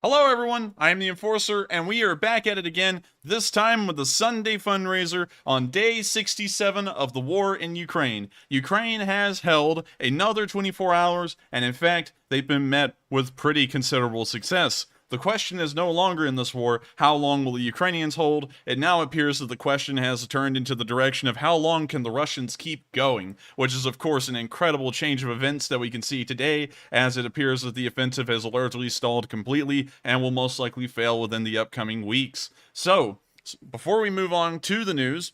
Hello everyone, I am the Enforcer, and we are back at it again, this time with the Sunday Fundraiser on day 67 of the war in Ukraine. Ukraine has held another 24 hours, and in fact, they've been met with pretty considerable success. The question is no longer in this war, how long will the Ukrainians hold? It now appears that the question has turned into the direction of how long can the Russians keep going, which is of course an incredible change of events that we can see today, as it appears that the offensive has largely stalled completely and will most likely fail within the upcoming weeks. So, before we move on to the news,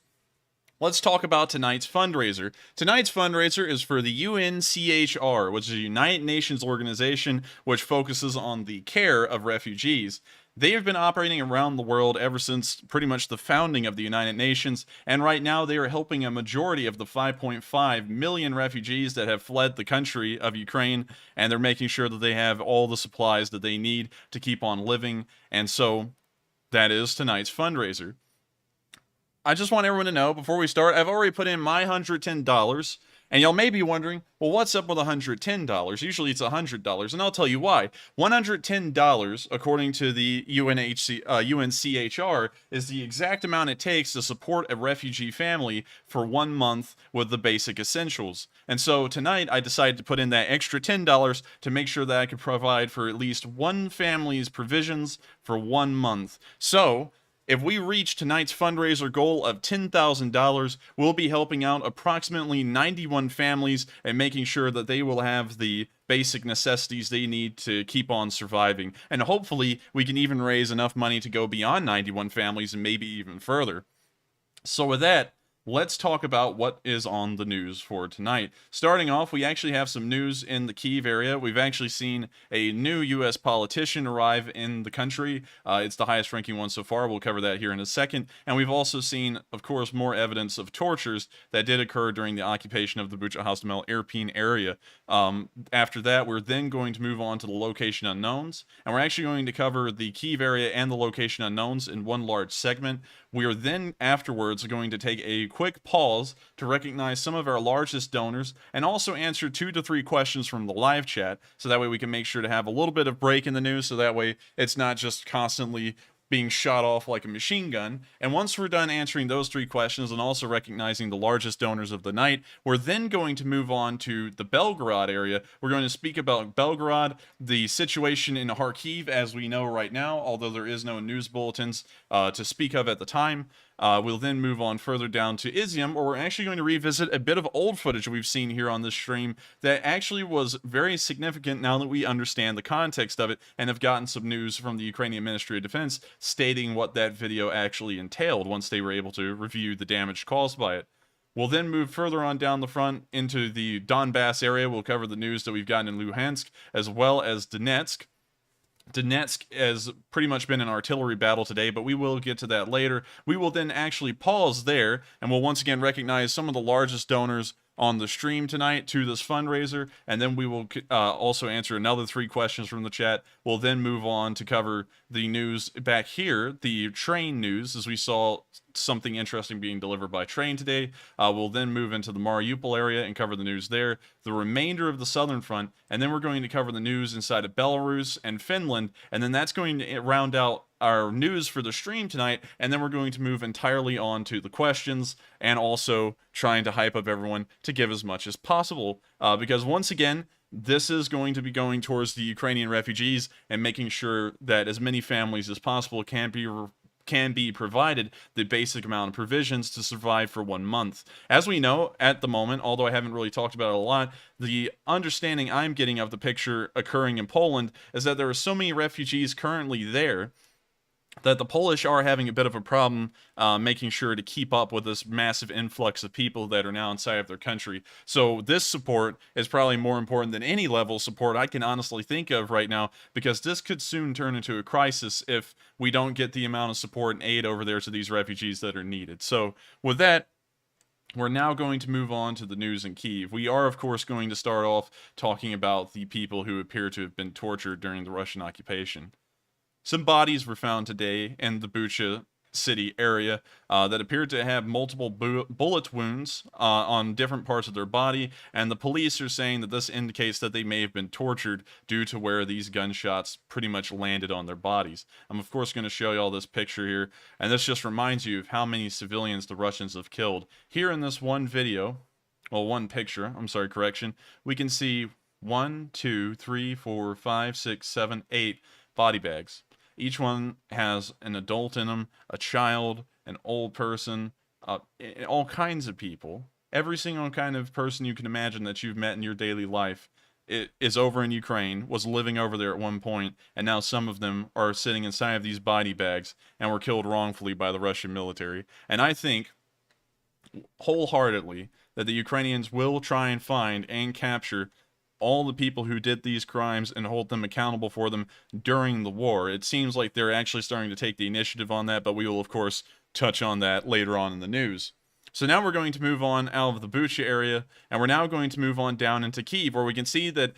let's talk about tonight's fundraiser. Tonight's fundraiser is for the UNCHR, which is a United Nations organization which focuses on the care of refugees. They have been operating around the world ever since pretty much the founding of the United Nations, and right now they are helping a majority of the 5.5 million refugees that have fled the country of Ukraine, and they're making sure that they have all the supplies that they need to keep on living, and so that is tonight's fundraiser. I just want everyone to know, before we start, I've already put in my $110, and y'all may be wondering, well, what's up with $110? Usually it's $100, and I'll tell you why. $110, according to the UNCHR, is the exact amount it takes to support a refugee family for 1 month with the basic essentials. And so tonight, I decided to put in that extra $10 to make sure that I could provide for at least one family's provisions for 1 month. So, if we reach tonight's fundraiser goal of $10,000, we'll be helping out approximately 91 families and making sure that they will have the basic necessities they need to keep on surviving. And hopefully, we can even raise enough money to go beyond 91 families and maybe even further. So with that, let's talk about what is on the news for tonight. Starting off, we actually have some news in the Kyiv area. We've actually seen a new U.S. politician arrive in the country. It's the highest ranking one so far. We'll cover that here in a second. And we've also seen, of course, more evidence of tortures that did occur during the occupation of the Bucha-Hostomel Irpin area. After that, we're then going to move on to the location unknowns. And we're actually going to cover the Kyiv area and the location unknowns in one large segment. We are then afterwards going to take a quick pause to recognize some of our largest donors and also answer 2 to 3 questions from the live chat, so that way we can make sure to have a little bit of break in the news, so that way it's not just constantly being shot off like a machine gun. And once we're done answering those 3 questions and also recognizing the largest donors of the night, we're then going to move on to the Belgorod area. We're going to speak about Belgorod, the situation in Harkiv as we know right now, although there is no news bulletins to speak of at the time. We'll then move on further down to Izyum, where we're actually going to revisit a bit of old footage we've seen here on this stream that actually was very significant now that we understand the context of it and have gotten some news from the Ukrainian Ministry of Defense stating what that video actually entailed once they were able to review the damage caused by it. We'll then move further on down the front into the Donbas area. We'll cover the news that we've gotten in Luhansk as well as Donetsk. Donetsk has pretty much been an artillery battle today, but we will get to that later. We will then actually pause there, and we'll once again recognize some of the largest donors on the stream tonight to this fundraiser, and then we will also answer another 3 questions from the chat. We'll then move on to cover the news back here, the train news, as we saw something interesting being delivered by train today. We'll then move into the Mariupol area and cover the news there, the remainder of the southern front, and then we're going to cover the news inside of Belarus and Finland, and then that's going to round out our news for the stream tonight, and then we're going to move entirely on to the questions and also trying to hype up everyone to give as much as possible, because once again, this is going to be going towards the Ukrainian refugees and making sure that as many families as possible can be provided the basic amount of provisions to survive for 1 month. As we know, at the moment, although I haven't really talked about it a lot, the understanding I'm getting of the picture occurring in Poland is that there are so many refugees currently there that the Polish are having a bit of a problem making sure to keep up with this massive influx of people that are now inside of their country. So this support is probably more important than any level of support I can honestly think of right now, because this could soon turn into a crisis if we don't get the amount of support and aid over there to these refugees that are needed. So with that, we're now going to move on to the news in Kyiv. We are, of course, going to start off talking about the people who appear to have been tortured during the Russian occupation. Some bodies were found today in the Bucha city area that appeared to have multiple bullet wounds on different parts of their body, and the police are saying that this indicates that they may have been tortured due to where these gunshots pretty much landed on their bodies. I'm of course going to show you all this picture here, and this just reminds you of how many civilians the Russians have killed. Here in this one video, well, one picture, I'm sorry, correction, we can see 1, 2, 3, 4, 5, 6, 7, 8 body bags. Each one has an adult in them, a child, an old person, all kinds of people. Every single kind of person you can imagine that you've met in your daily life is over in Ukraine, was living over there at one point, and now some of them are sitting inside of these body bags and were killed wrongfully by the Russian military. And I think wholeheartedly that the Ukrainians will try and find and capture all the people who did these crimes and hold them accountable for them during the war. It seems like they're actually starting to take the initiative on that, but we will, of course, touch on that later on in the news. So now we're going to move on out of the Bucha area, and we're now going to move on down into Kyiv, where we can see that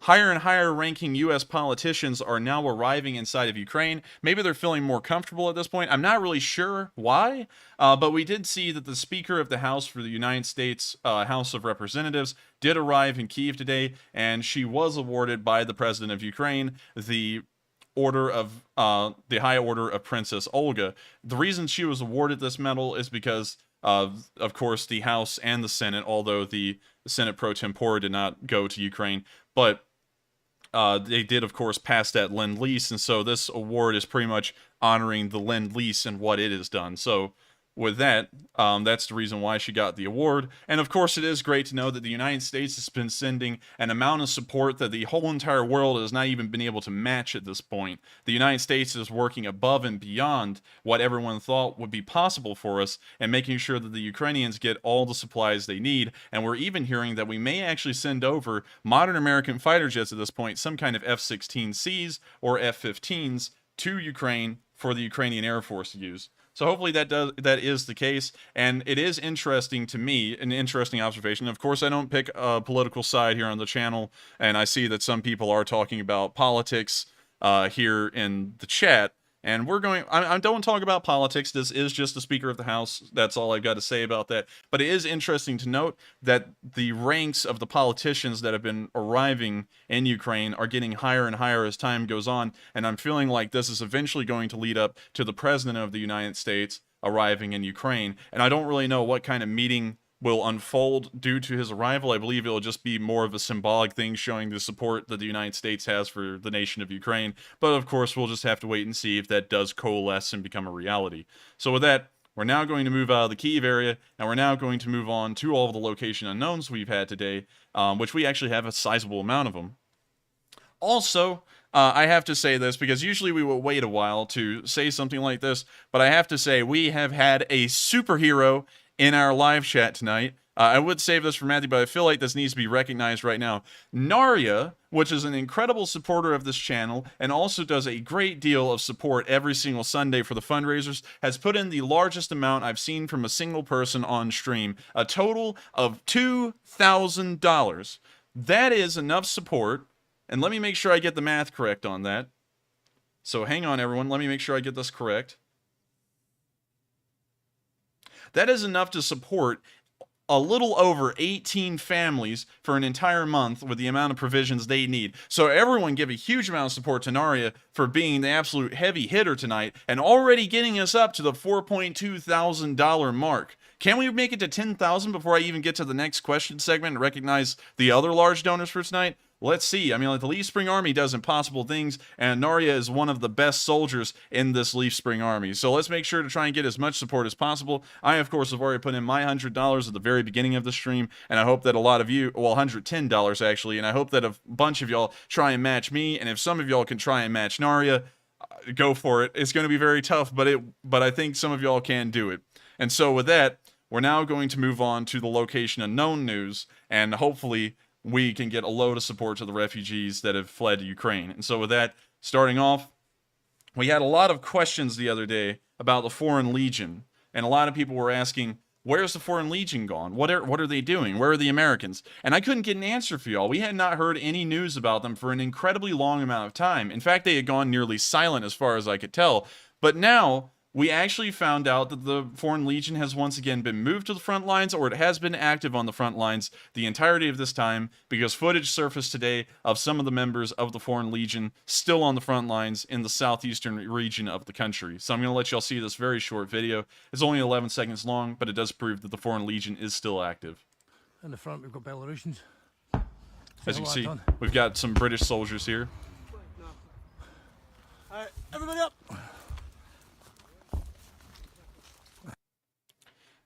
higher and higher ranking U.S. politicians are now arriving inside of Ukraine. Maybe they're feeling more comfortable at this point. I'm not really sure why, but we did see that the Speaker of the House for the United States House of Representatives did arrive in Kyiv today, and she was awarded by the President of Ukraine the High Order of Princess Olga. The reason she was awarded this medal is because of course, the House and the Senate, although the Senate pro tempore did not go to Ukraine, but they did, of course, pass that Lend-Lease, and so this award is pretty much honoring the Lend-Lease and what it has done. So with that, that's the reason why she got the award. And of course, it is great to know that the United States has been sending an amount of support that the whole entire world has not even been able to match at this point. The United States is working above and beyond what everyone thought would be possible for us, and making sure that the Ukrainians get all the supplies they need. And we're even hearing that we may actually send over modern American fighter jets at this point, some kind of F-16Cs or F-15s, to Ukraine for the Ukrainian Air Force to use. So hopefully that is the case, and it is interesting to me, an interesting observation. Of course, I don't pick a political side here on the channel, and I see that some people are talking about politics here in the chat, and I don't talk about politics. This is just the Speaker of the House. That's all I've got to say about that. But it is interesting to note that the ranks of the politicians that have been arriving in Ukraine are getting higher and higher as time goes on, and I'm feeling like this is eventually going to lead up to the President of the United States arriving in Ukraine. And I don't really know what kind of meeting will unfold due to his arrival. I believe it'll just be more of a symbolic thing showing the support that the United States has for the nation of Ukraine. But of course, we'll just have to wait and see if that does coalesce and become a reality. So with that, we're now going to move out of the Kyiv area, and we're now going to move on to all of the location unknowns we've had today, which we actually have a sizable amount of them. Also, I have to say this, because usually we will wait a while to say something like this, but I have to say we have had a superhero in our live chat tonight. I would save this for Matthew, but I feel like this needs to be recognized right now. Narya, which is an incredible supporter of this channel and also does a great deal of support every single Sunday for the fundraisers, has put in the largest amount I've seen from a single person on stream, a total of $2,000. That is enough support, and let me make sure I get the math correct on that. So hang on, everyone. Let me make sure I get this correct. That is enough to support a little over 18 families for an entire month with the amount of provisions they need. So everyone give a huge amount of support to Narya for being the absolute heavy hitter tonight and already getting us up to the $4.2 thousand mark. Can we make it to 10,000 before I even get to the next question segment and recognize the other large donors for tonight? Let's see. I mean, like, the Leaf Spring Army does impossible things, and Narya is one of the best soldiers in this Leaf Spring Army. So let's make sure to try and get as much support as possible. I, of course, have already put in my $100 at the very beginning of the stream, and I hope that a lot of you, well, $110 actually, and I hope that a bunch of y'all try and match me, and if some of y'all can try and match Narya, go for it. It's going to be very tough, but I think some of y'all can do it. And so with that, we're now going to move on to the location unknown news, and hopefully we can get a load of support to the refugees that have fled Ukraine. And so with that, starting off, we had a lot of questions the other day about the Foreign Legion, and a lot of people were asking, where's the Foreign Legion gone? What are they doing? Where are the Americans? And I couldn't get an answer for y'all. We had not heard any news about them for an incredibly long amount of time. In fact, they had gone nearly silent as far as I could tell. But now we actually found out that the Foreign Legion has once again been moved to the front lines, or it has been active on the front lines the entirety of this time, because footage surfaced today of some of the members of the Foreign Legion still on the front lines in the southeastern region of the country. So I'm going to let y'all see this very short video. It's only 11 seconds long, but it does prove that the Foreign Legion is still active. In the front, we've got Belarusians. As you can see, we've got some British soldiers here. All right, everybody up!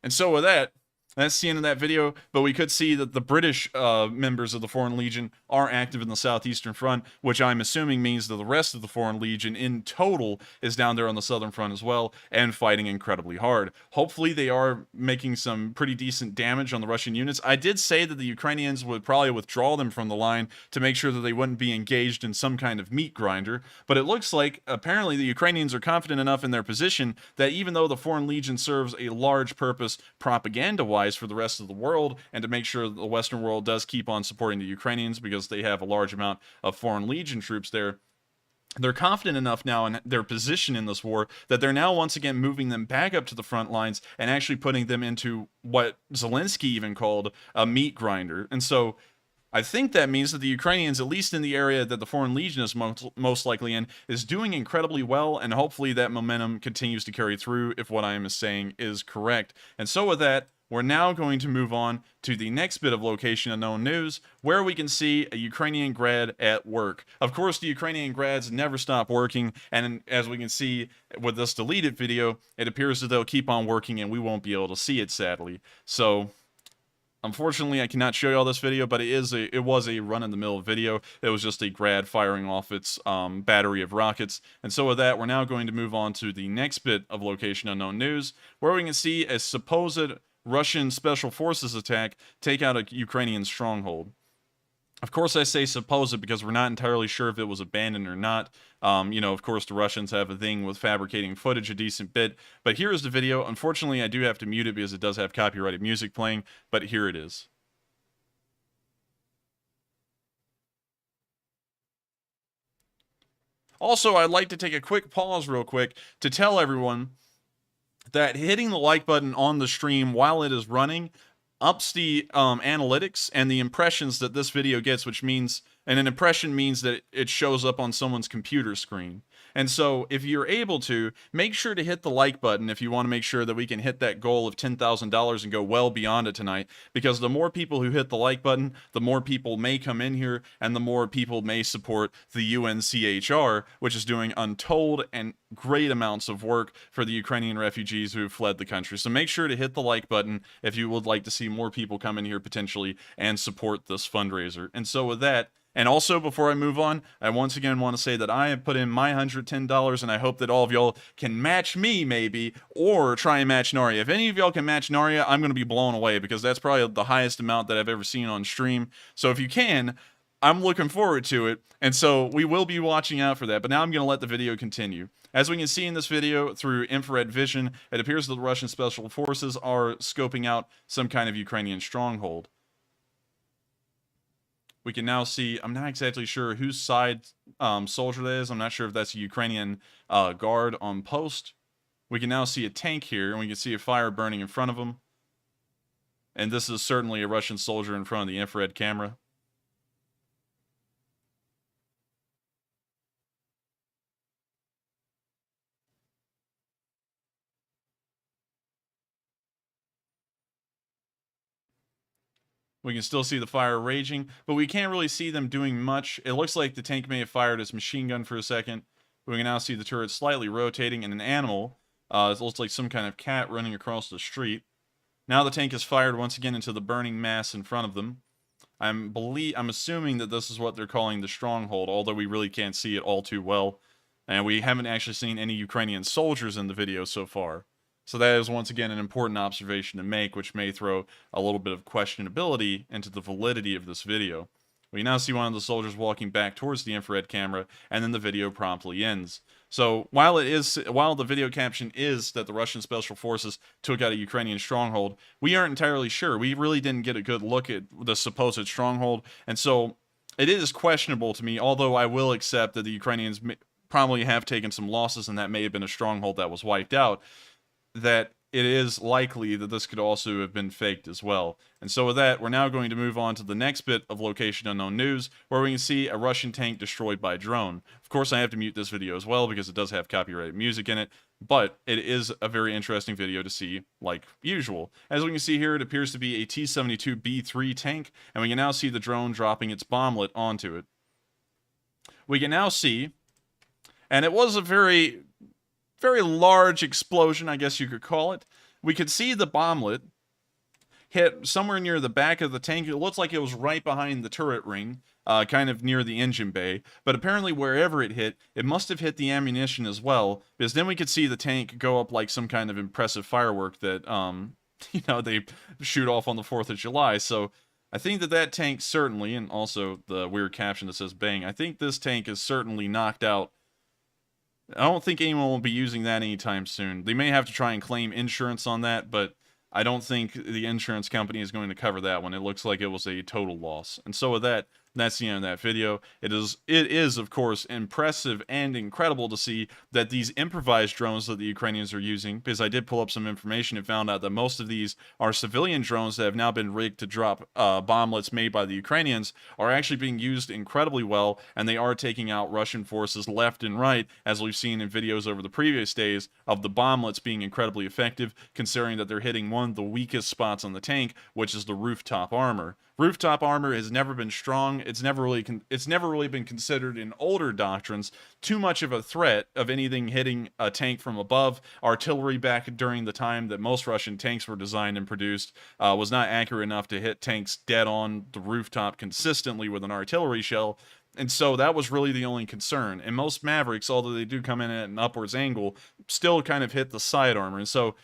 And so with that, that's the end of that video, but we could see that the British members of the Foreign Legion are active in the southeastern front, which I'm assuming means that the rest of the Foreign Legion in total is down there on the southern front as well, and fighting incredibly hard. Hopefully they are making some pretty decent damage on the Russian units. I did say that the Ukrainians would probably withdraw them from the line to make sure that they wouldn't be engaged in some kind of meat grinder, but it looks like apparently the Ukrainians are confident enough in their position that even though the Foreign Legion serves a large purpose propaganda-wise for the rest of the world, and to make sure that the Western world does keep on supporting the Ukrainians because they have a large amount of Foreign Legion troops there, they're confident enough now in their position in this war that they're now once again moving them back up to the front lines and actually putting them into what Zelensky even called a meat grinder. And so I think that means that the Ukrainians, at least in the area that the Foreign Legion is most likely in, is doing incredibly well, and hopefully that momentum continues to carry through if what I am saying is correct. And so with that, we're now going to move on to the next bit of location unknown news, where we can see a Ukrainian grad at work. Of course, the Ukrainian grads never stop working, and as we can see with this deleted video, it appears that they'll keep on working and we won't be able to see it, sadly. So unfortunately, I cannot show you all this video, but it was a run-in-the-mill video. It was just a grad firing off its battery of rockets. And so with that, we're now going to move on to the next bit of location unknown news, where we can see a supposed Russian Special Forces attack take out a Ukrainian stronghold. Of course, I say supposed because we're not entirely sure if it was abandoned or not. You know, of course, the Russians have a thing with fabricating footage a decent bit. But here is the video. Unfortunately, I do have to mute it because it does have copyrighted music playing. But here it is. Also, I'd like to take a quick pause real quick to tell everyone that hitting the like button on the stream while it is running ups the analytics and the impressions that this video gets, which means, and an impression means that it shows up on someone's computer screen. And so if you're able to, make sure to hit the like button if you want to make sure that we can hit that goal of $10,000 and go well beyond it tonight, because the more people who hit the like button, the more people may come in here and the more people may support the UNCHR, which is doing untold and great amounts of work for the Ukrainian refugees who have fled the country. So make sure to hit the like button if you would like to see more people come in here potentially and support this fundraiser. And so with that, And also, before I move on, I once again want to say that I have put in my $110, and I hope that all of y'all can match me, maybe, or try and match Narya. If any of y'all can match Narya, I'm going to be blown away, because that's probably the highest amount that I've ever seen on stream. So if you can, I'm looking forward to it, and so we will be watching out for that. But now I'm going to let the video continue. As we can see in this video through infrared vision, it appears that the Russian special forces are scoping out some kind of Ukrainian stronghold. We can now see, I'm not exactly sure whose side soldier that is. I'm not sure if that's a Ukrainian guard on post. We can now see a tank here, and we can see a fire burning in front of him. And this is certainly a Russian soldier in front of the infrared camera. We can still see the fire raging, but we can't really see them doing much. It looks like the tank may have fired its machine gun for a second. We can now see the turret slightly rotating, and an animal, it looks like some kind of cat running across the street. Now the tank is fired once again into the burning mass in front of them. I'm assuming that this is what they're calling the stronghold, although we really can't see it all too well. And we haven't actually seen any Ukrainian soldiers in the video so far. So that is once again an important observation to make, which may throw a little bit of questionability into the validity of this video. We now see one of the soldiers walking back towards the infrared camera, and then the video promptly ends. So while the video caption is that the Russian special forces took out a Ukrainian stronghold, we aren't entirely sure. We really didn't get a good look at the supposed stronghold, and so it is questionable to me, although I will accept that the Ukrainians probably have taken some losses, and that may have been a stronghold that was wiped out, that it is likely that this could also have been faked as well. And so with that, we're now going to move on to the next bit of Location Unknown news, where we can see a Russian tank destroyed by drone. Of course, I have to mute this video as well, because it does have copyrighted music in it, but it is a very interesting video to see, like usual. As we can see here, it appears to be a T-72B3 tank, and we can now see the drone dropping its bomblet onto it. We can now see, and it was a very large explosion, I guess you could call it. We could see the bomblet hit somewhere near the back of the tank. It looks like it was right behind the turret ring, kind of near the engine bay. But apparently wherever it hit, it must have hit the ammunition as well, because then we could see the tank go up like some kind of impressive firework that, they shoot off on the 4th of July. So I think that tank certainly, and also the weird caption that says bang, I think this tank is certainly knocked out. I don't think anyone will be using that anytime soon. They may have to try and claim insurance on that, but I don't think the insurance company is going to cover that one. It looks like it was a total loss. And so with that, that's the end of that video. It is, of course, impressive and incredible to see that these improvised drones that the Ukrainians are using, because I did pull up some information and found out that most of these are civilian drones that have now been rigged to drop bomblets made by the Ukrainians, are actually being used incredibly well, and they are taking out Russian forces left and right, as we've seen in videos over the previous days of the bomblets being incredibly effective, considering that they're hitting one of the weakest spots on the tank, which is the rooftop armor. Rooftop armor has never been strong. It's never really been considered in older doctrines too much of a threat of anything hitting a tank from above. Artillery back during the time that most Russian tanks were designed and produced was not accurate enough to hit tanks dead on the rooftop consistently with an artillery shell. And so that was really the only concern. And most Mavericks, although they do come in at an upwards angle, still kind of hit the side armor. And so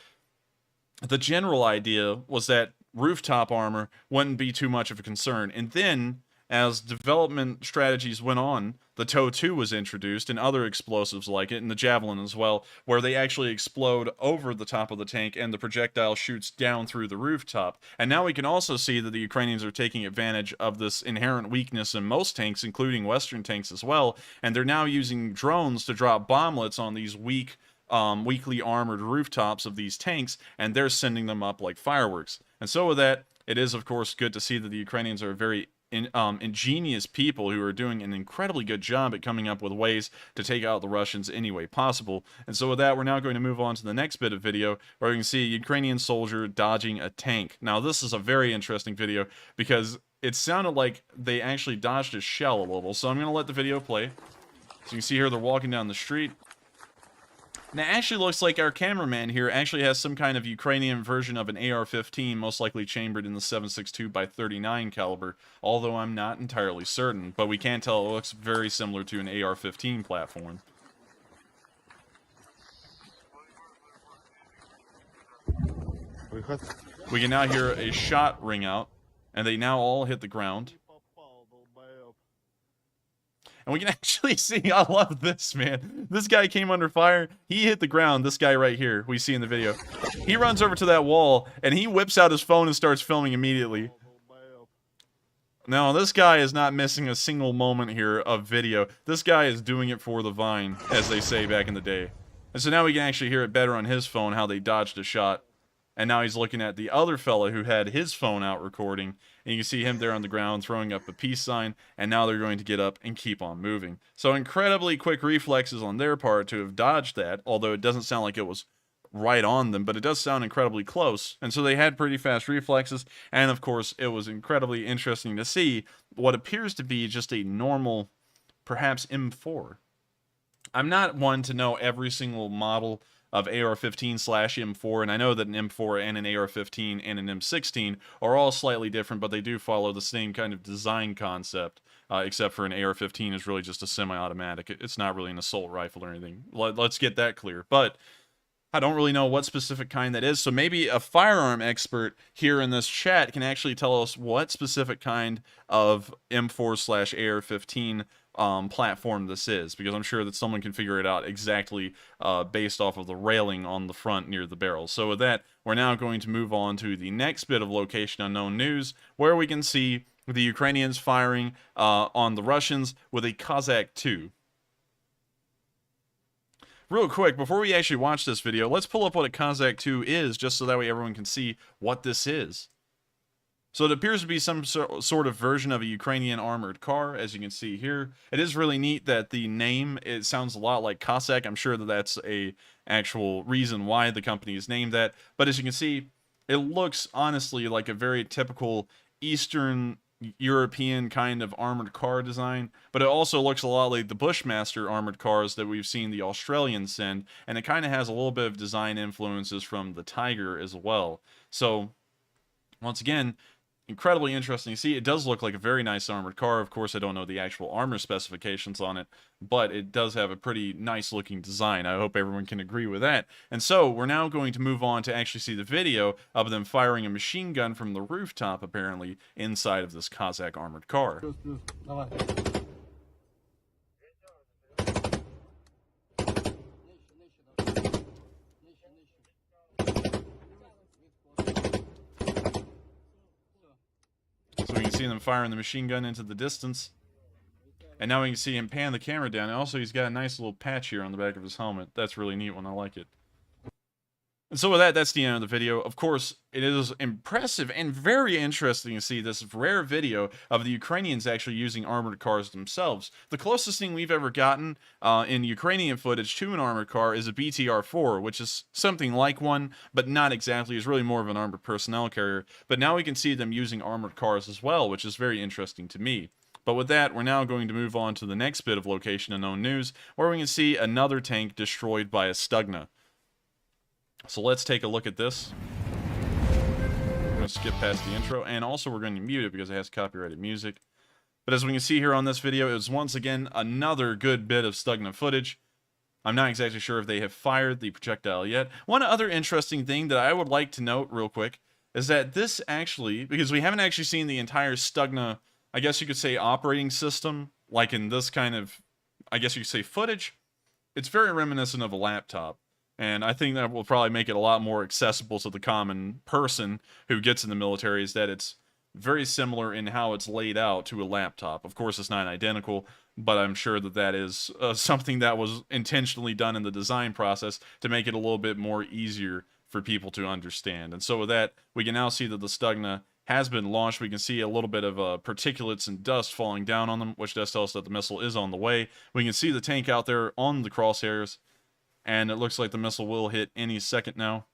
the general idea was that rooftop armor wouldn't be too much of a concern. And then, as development strategies went on, the TOW-2 was introduced, and other explosives like it, and the Javelin as well, where they actually explode over the top of the tank, and the projectile shoots down through the rooftop. And now we can also see that the Ukrainians are taking advantage of this inherent weakness in most tanks, including Western tanks as well, and they're now using drones to drop bomblets on these weakly armored rooftops of these tanks, and they're sending them up like fireworks. And so with that, it is of course good to see that the Ukrainians are very ingenious people who are doing an incredibly good job at coming up with ways to take out the Russians any way possible. And so with that, we're now going to move on to the next bit of video, where we can see a Ukrainian soldier dodging a tank. Now this is a very interesting video, because it sounded like they actually dodged a shell a little. So I'm going to let the video play. So you can see here they're walking down the street. And it actually looks like our cameraman here actually has some kind of Ukrainian version of an AR-15, most likely chambered in the 7.62 by 39 caliber, although I'm not entirely certain, but we can tell it looks very similar to an AR-15 platform. We can now hear a shot ring out, and they now all hit the ground. And we can actually see, I love this, man. This guy came under fire. He hit the ground. This guy right here, we see in the video. He runs over to that wall, and he whips out his phone and starts filming immediately. Now, this guy is not missing a single moment here of video. This guy is doing it for the vine, as they say back in the day. And so now we can actually hear it better on his phone, how they dodged a shot. And now he's looking at the other fella who had his phone out recording. And you can see him there on the ground throwing up a peace sign. And now they're going to get up and keep on moving. So incredibly quick reflexes on their part to have dodged that. Although it doesn't sound like it was right on them. But it does sound incredibly close. And so they had pretty fast reflexes. And of course, it was incredibly interesting to see what appears to be just a normal, perhaps M4. I'm not one to know every single model of AR-15/M4, and I know that an M4 and an AR-15 and an M16 are all slightly different, but they do follow the same kind of design concept, except for an AR-15 is really just a semi-automatic. It's not really an assault rifle or anything. Let's get that clear. But I don't really know what specific kind that is, so maybe a firearm expert here in this chat can actually tell us what specific kind of M4/AR-15 platform this is, because I'm sure that someone can figure it out exactly based off of the railing on the front near the barrel. So with that, we're now going to move on to the next bit of location unknown news, where we can see the Ukrainians firing on the Russians with a Kozak 2. Real quick, before we actually watch this video, let's pull up what a Kozak 2 is, just so that way everyone can see what this is. So it appears to be some sort of version of a Ukrainian armored car, as you can see here. It is really neat that the name, it sounds a lot like Cossack. I'm sure that that's a actual reason why the company is named that. But as you can see, it looks honestly like a very typical Eastern European kind of armored car design, but it also looks a lot like the Bushmaster armored cars that we've seen the Australians send, and it kind of has a little bit of design influences from the Tiger as well. So once again, incredibly interesting to see. It does look like a very nice armored car. Of course, I don't know the actual armor specifications on it, but it does have a pretty nice looking design. I hope everyone can agree with that. And so we're now going to move on to actually see the video of them firing a machine gun from the rooftop, apparently, inside of this Kozak armored car. So we can see them firing the machine gun into the distance. And now we can see him pan the camera down. And also, he's got a nice little patch here on the back of his helmet. That's really neat one. I like it. And so with that, that's the end of the video. Of course, it is impressive and very interesting to see this rare video of the Ukrainians actually using armored cars themselves. The closest thing we've ever gotten in Ukrainian footage to an armored car is a BTR-4, which is something like one, but not exactly. It's really more of an armored personnel carrier. But now we can see them using armored cars as well, which is very interesting to me. But with that, we're now going to move on to the next bit of location unknown news, where we can see another tank destroyed by a Stugna. So let's take a look at this. We're going to skip past the intro, and also we're going to mute it because it has copyrighted music. But as we can see here on this video, it was once again another good bit of Stugna footage. I'm not exactly sure if they have fired the projectile yet. One other interesting thing that I would like to note real quick is that this actually, because we haven't actually seen the entire Stugna, I guess you could say, operating system, like in this kind of, I guess you could say, footage, it's very reminiscent of a laptop. And I think that will probably make it a lot more accessible to the common person who gets in the military, is that it's very similar in how it's laid out to a laptop. Of course, it's not identical, but I'm sure that that is something that was intentionally done in the design process to make it a little bit more easier for people to understand. And so with that, we can now see that the Stugna has been launched. We can see a little bit of particulates and dust falling down on them, which does tell us that the missile is on the way. We can see the tank out there on the crosshairs, and it looks like the missile will hit any second now.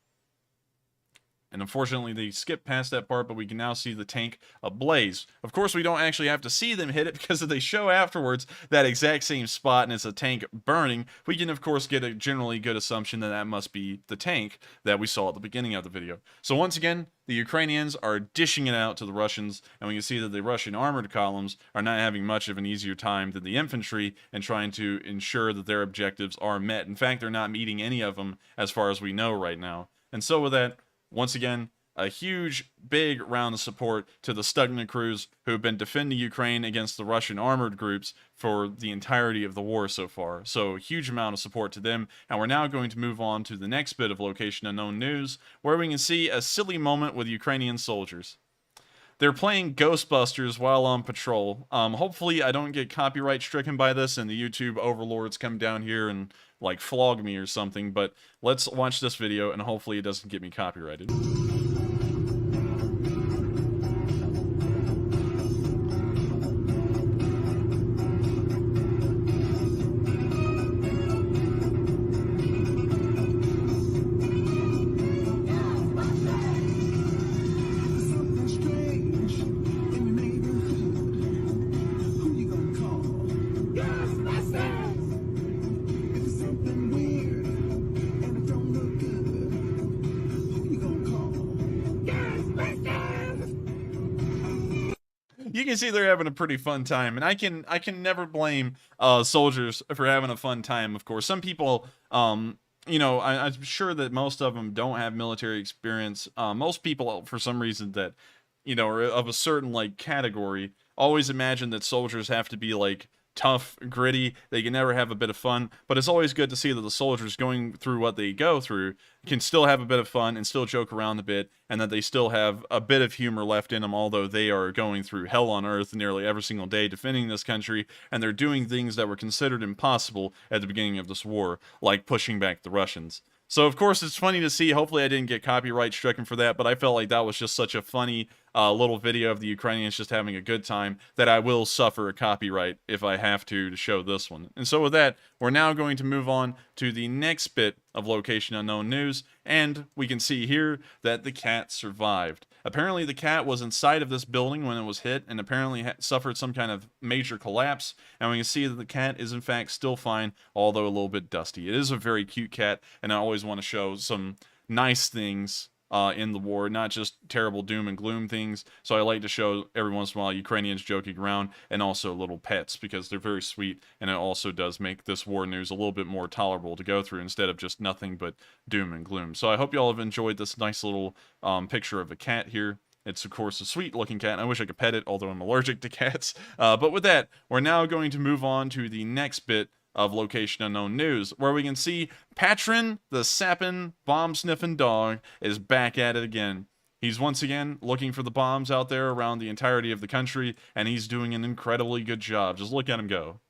And unfortunately, they skipped past that part, but we can now see the tank ablaze. Of course, we don't actually have to see them hit it because if they show afterwards that exact same spot and it's a tank burning, we can, of course, get a generally good assumption that that must be the tank that we saw at the beginning of the video. So once again, the Ukrainians are dishing it out to the Russians, and we can see that the Russian armored columns are not having much of an easier time than the infantry in trying to ensure that their objectives are met. In fact, they're not meeting any of them as far as we know right now. And so with that, once again, a huge, big round of support to the Stugna crews who have been defending Ukraine against the Russian armored groups for the entirety of the war so far. So, a huge amount of support to them. And we're now going to move on to the next bit of Location Unknown news, where we can see a silly moment with Ukrainian soldiers. They're playing Ghostbusters while on patrol. Hopefully I don't get copyright stricken by this and the YouTube overlords come down here and like flog me or something, but let's watch this video and hopefully it doesn't get me copyrighted. You can see they're having a pretty fun time, and I can never blame soldiers for having a fun time. Of course, some people, you know, I'm sure that most of them don't have military experience. Most people, for some reason, that you know are of a certain like category, always imagine that soldiers have to be like tough, gritty. They can never have a bit of fun, but it's always good to see that the soldiers going through what they go through can still have a bit of fun and still joke around a bit, and that they still have a bit of humor left in them, although they are going through hell on earth nearly every single day defending this country, and they're doing things that were considered impossible at the beginning of this war, like pushing back the Russians. So, of course, it's funny to see. Hopefully I didn't get copyright stricken for that, but I felt like that was just such a funny little video of the Ukrainians just having a good time that I will suffer a copyright if I have to show this one. And so with that, we're now going to move on to the next bit of Location Unknown news, and we can see here that the cat survived. Apparently the cat was inside of this building when it was hit and apparently suffered some kind of major collapse, and we can see that the cat is in fact still fine, although a little bit dusty. It is a very cute cat, and I always want to show some nice things in the war, not just terrible doom and gloom things. So I like to show every once in a while Ukrainians joking around and also little pets because they're very sweet, and it also does make this war news a little bit more tolerable to go through instead of just nothing but doom and gloom. So I hope you all have enjoyed this nice little picture of a cat here. It's, of course, a sweet-looking cat, and I wish I could pet it, although I'm allergic to cats. But with that, we're now going to move on to the next bit of Location Unknown news, where we can see Patron, the sapping, bomb-sniffing dog, is back at it again. He's once again looking for the bombs out there around the entirety of the country, and he's doing an incredibly good job. Just look at him go.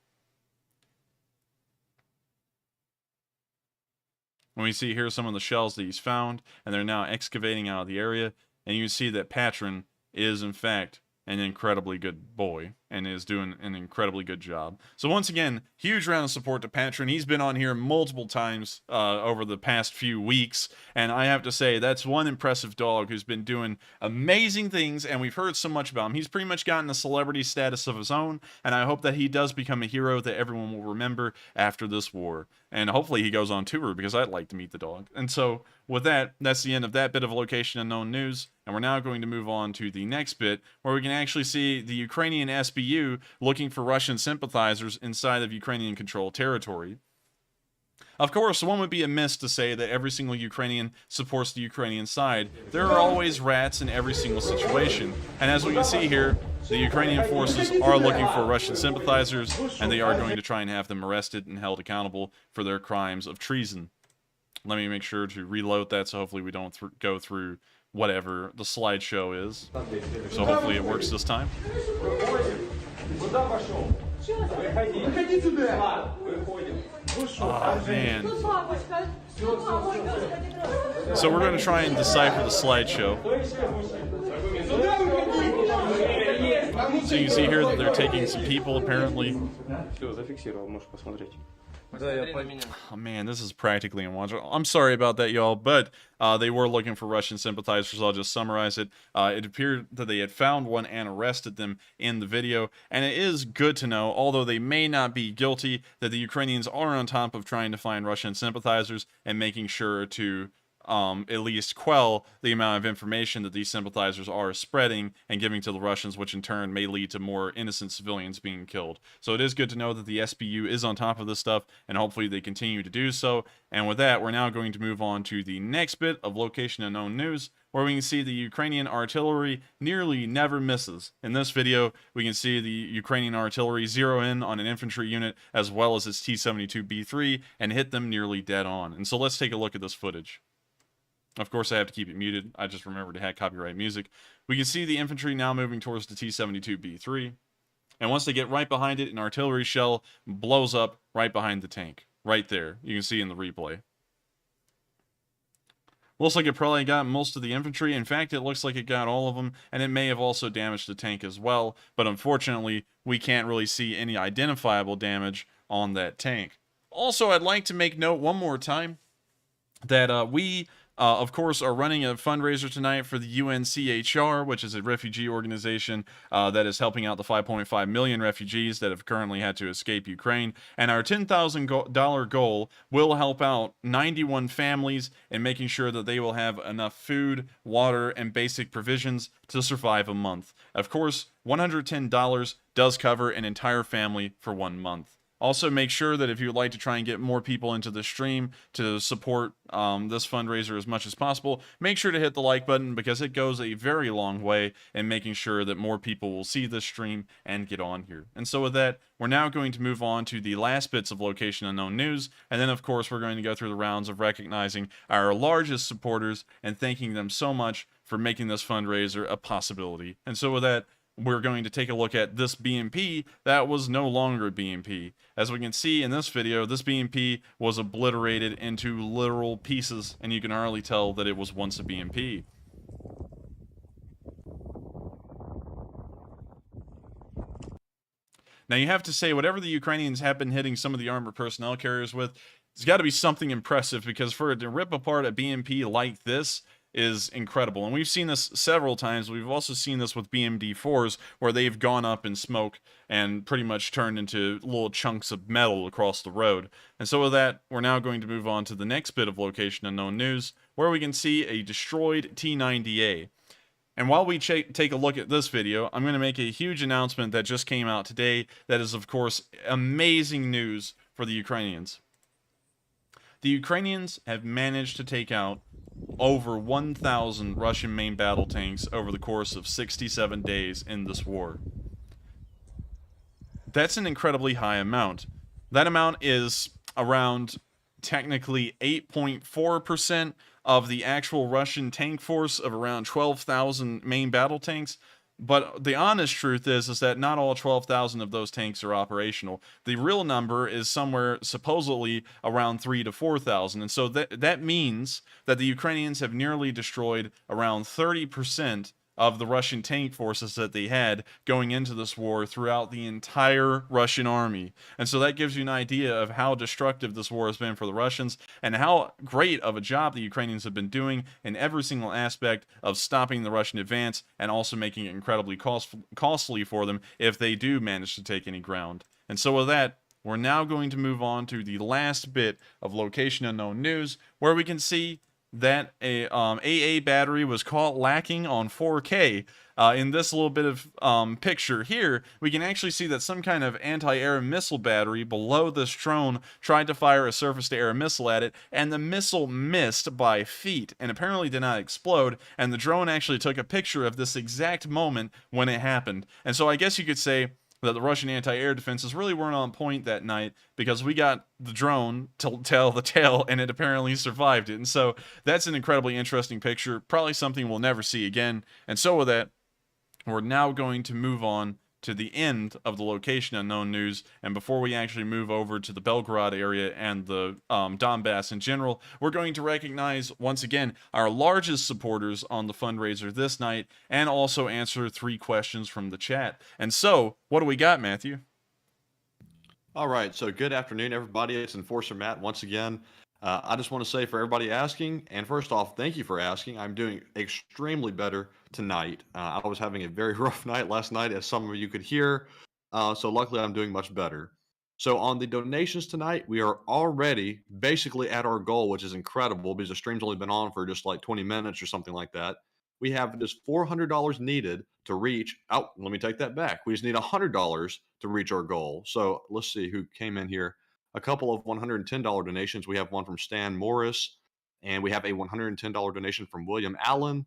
When we see here some of the shells that he's found, and they're now excavating out of the area, and you see that Patron is, in fact, an incredibly good boy and is doing an incredibly good job. So once again, huge round of support to Patron. He's been on here multiple times over the past few weeks, and I have to say that's one impressive dog who's been doing amazing things, and we've heard so much about him. He's pretty much gotten a celebrity status of his own, and I hope that he does become a hero that everyone will remember after this war. And hopefully he goes on tour, because I'd like to meet the dog. And so with that, that's the end of that bit of Location Unknown news, and we're now going to move on to the next bit, where we can actually see the Ukrainian SBU looking for Russian sympathizers inside of Ukrainian-controlled territory. Of course, one would be amiss to say that every single Ukrainian supports the Ukrainian side. There are always rats in every single situation, and as we can see here, the Ukrainian forces are looking for Russian sympathizers, and they are going to try and have them arrested and held accountable for their crimes of treason. Let me make sure to reload that, so hopefully we don't go through whatever the slideshow is. So hopefully it works this time. Oh, man. So we're going to try and decipher the slideshow. So you can see here that they're taking some people, apparently. Все, зафиксировал, можешь посмотреть. Oh man, this is practically unwatchable. I'm sorry about that, y'all, but they were looking for Russian sympathizers. I'll just summarize it. It appeared that they had found one and arrested them in the video, and it is good to know, although they may not be guilty, that the Ukrainians are on top of trying to find Russian sympathizers and making sure to at least quell the amount of information that these sympathizers are spreading and giving to the Russians, which in turn may lead to more innocent civilians being killed. So it is good to know that the SBU is on top of this stuff, and hopefully they continue to do so. And with that, we're now going to move on to the next bit of location unknown news, where we can see the Ukrainian artillery nearly never misses. In this video, we can see the Ukrainian artillery zero in on an infantry unit as well as its T-72B3 and hit them nearly dead on. And so let's take a look at this footage. Of course, I have to keep it muted. I just remembered to have copyright music. We can see the infantry now moving towards the T-72B3. And once they get right behind it, an artillery shell blows up right behind the tank. Right there. You can see in the replay. Looks like it probably got most of the infantry. In fact, it looks like it got all of them, and it may have also damaged the tank as well. But unfortunately, we can't really see any identifiable damage on that tank. Also, I'd like to make note one more time that we... of course, are running a fundraiser tonight for the UNCHR, which is a refugee organization that is helping out the 5.5 million refugees that have currently had to escape Ukraine. And our $10,000 goal will help out 91 families in making sure that they will have enough food, water, and basic provisions to survive a month. Of course, $110 does cover an entire family for 1 month. Also, make sure that if you would like to try and get more people into the stream to support this fundraiser as much as possible, make sure to hit the like button because it goes a very long way in making sure that more people will see this stream and get on here. And so with that, we're now going to move on to the last bits of location unknown news. And then, of course, we're going to go through the rounds of recognizing our largest supporters and thanking them so much for making this fundraiser a possibility. And so with that, we're going to take a look at this BMP that was no longer a BMP. As we can see in this video, this BMP was obliterated into literal pieces, and you can hardly tell that it was once a BMP. Now you have to say, whatever the Ukrainians have been hitting some of the armored personnel carriers with, it's got to be something impressive, because for it to rip apart a BMP like this is incredible. And we've seen this several times. We've also seen this with BMD-4s, where they've gone up in smoke and pretty much turned into little chunks of metal across the road. And so with that, we're now going to move on to the next bit of location unknown news, where we can see a destroyed T-90A. And while we take a look at this video, I'm going to make a huge announcement that just came out today that is, of course, amazing news for the Ukrainians. The Ukrainians have managed to take out over 1,000 Russian main battle tanks over the course of 67 days in this war. That's an incredibly high amount. That amount is around technically 8.4% of the actual Russian tank force of around 12,000 main battle tanks. But the honest truth is that not all 12,000 of those tanks are operational. The real number is somewhere supposedly around 3,000 to 4,000. And so that means that the Ukrainians have nearly destroyed around 30% of the Russian tank forces that they had going into this war throughout the entire Russian army. And so that gives you an idea of how destructive this war has been for the Russians and how great of a job the Ukrainians have been doing in every single aspect of stopping the Russian advance and also making it incredibly costly for them if they do manage to take any ground. And so with that, we're now going to move on to the last bit of location unknown news, where we can see that a AA battery was caught lacking on 4K. In this little bit of picture here, we can actually see that some kind of anti-air missile battery below this drone tried to fire a surface-to-air missile at it, and the missile missed by feet and apparently did not explode, and the drone actually took a picture of this exact moment when it happened. And so I guess you could say that the Russian anti-air defenses really weren't on point that night, because we got the drone to tell the tale, and it apparently survived it. And so that's an incredibly interesting picture, probably something we'll never see again. And so with that, we're now going to move on to the end of the location unknown news. And before we actually move over to the Belgorod area and the Donbas in general, we're going to recognize once again our largest supporters on the fundraiser this night, and also answer 3 questions from the chat. And so, what do we got, Matthew? All right, so good afternoon, everybody. It's Enforcer Matt once again. I just want to say for everybody asking, and first off, thank you for asking. I'm doing extremely better tonight. I was having a very rough night last night, as some of you could hear. So luckily, I'm doing much better. So on the donations tonight, we are already basically at our goal, which is incredible because the stream's only been on for just like 20 minutes or something like that. We have just $400 needed to reach. Oh, let me take that back. We just need $100 to reach our goal. So let's see who came in here. A couple of $110 donations. We have one from Stan Morris, and we have a $110 donation from William Allen.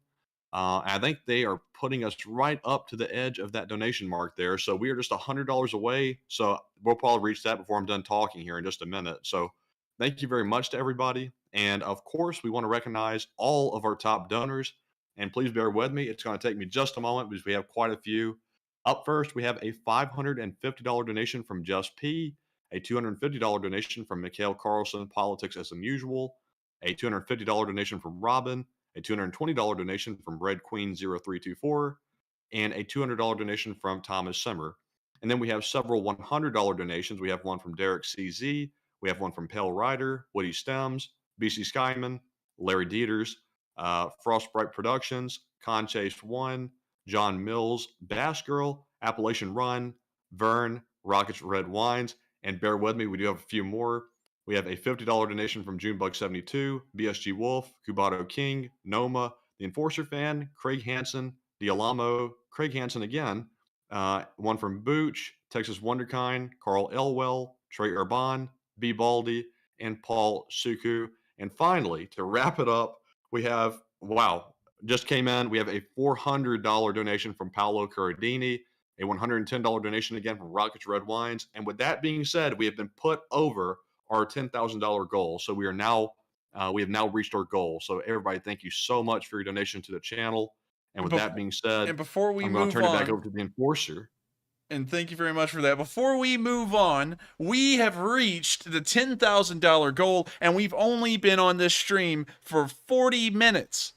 I think they are putting us right up to the edge of that donation mark there. So we are just $100 away. So we'll probably reach that before I'm done talking here in just a minute. So thank you very much to everybody. And of course, we want to recognize all of our top donors. And please bear with me. It's going to take me just a moment because we have quite a few. Up first, we have a $550 donation from Just P, a $250 donation from Mikhail Carlson, Politics as Unusual, a $250 donation from Robin, a $220 donation from Red Queen 0324, and a $200 donation from Thomas Simmer. And then we have several $100 donations. We have one from Derek CZ, we have one from Pale Rider, Woody Stems, BC Skyman, Larry Dieters, Frostbright Productions, Conchase One, John Mills, Bass Girl, Appalachian Run, Vern, Rockets Red Wines, and bear with me, we do have a few more. We have a $50 donation from Junebug72, BSG Wolf, Kubato King, Noma, The Enforcer Fan, Craig Hansen, Dialamo, Craig Hansen again, one from Booch, Texas Wonderkind, Carl Elwell, Trey Urban, B. Baldy, and Paul Suku. And finally, to wrap it up, we have, wow, just came in. We have a $400 donation from Paolo Corradini, a $110 donation again from Rockets Red Wines. And with that being said, we have been put over our $10,000 goal. So we have now reached our goal. So everybody, thank you so much for your donation to the channel. And with that being said, And before we I'm going to move turn it back on, over to the enforcer. and thank you very much for that. Before we move on, we have reached the $10,000 goal, and we've only been on this stream for 40 minutes.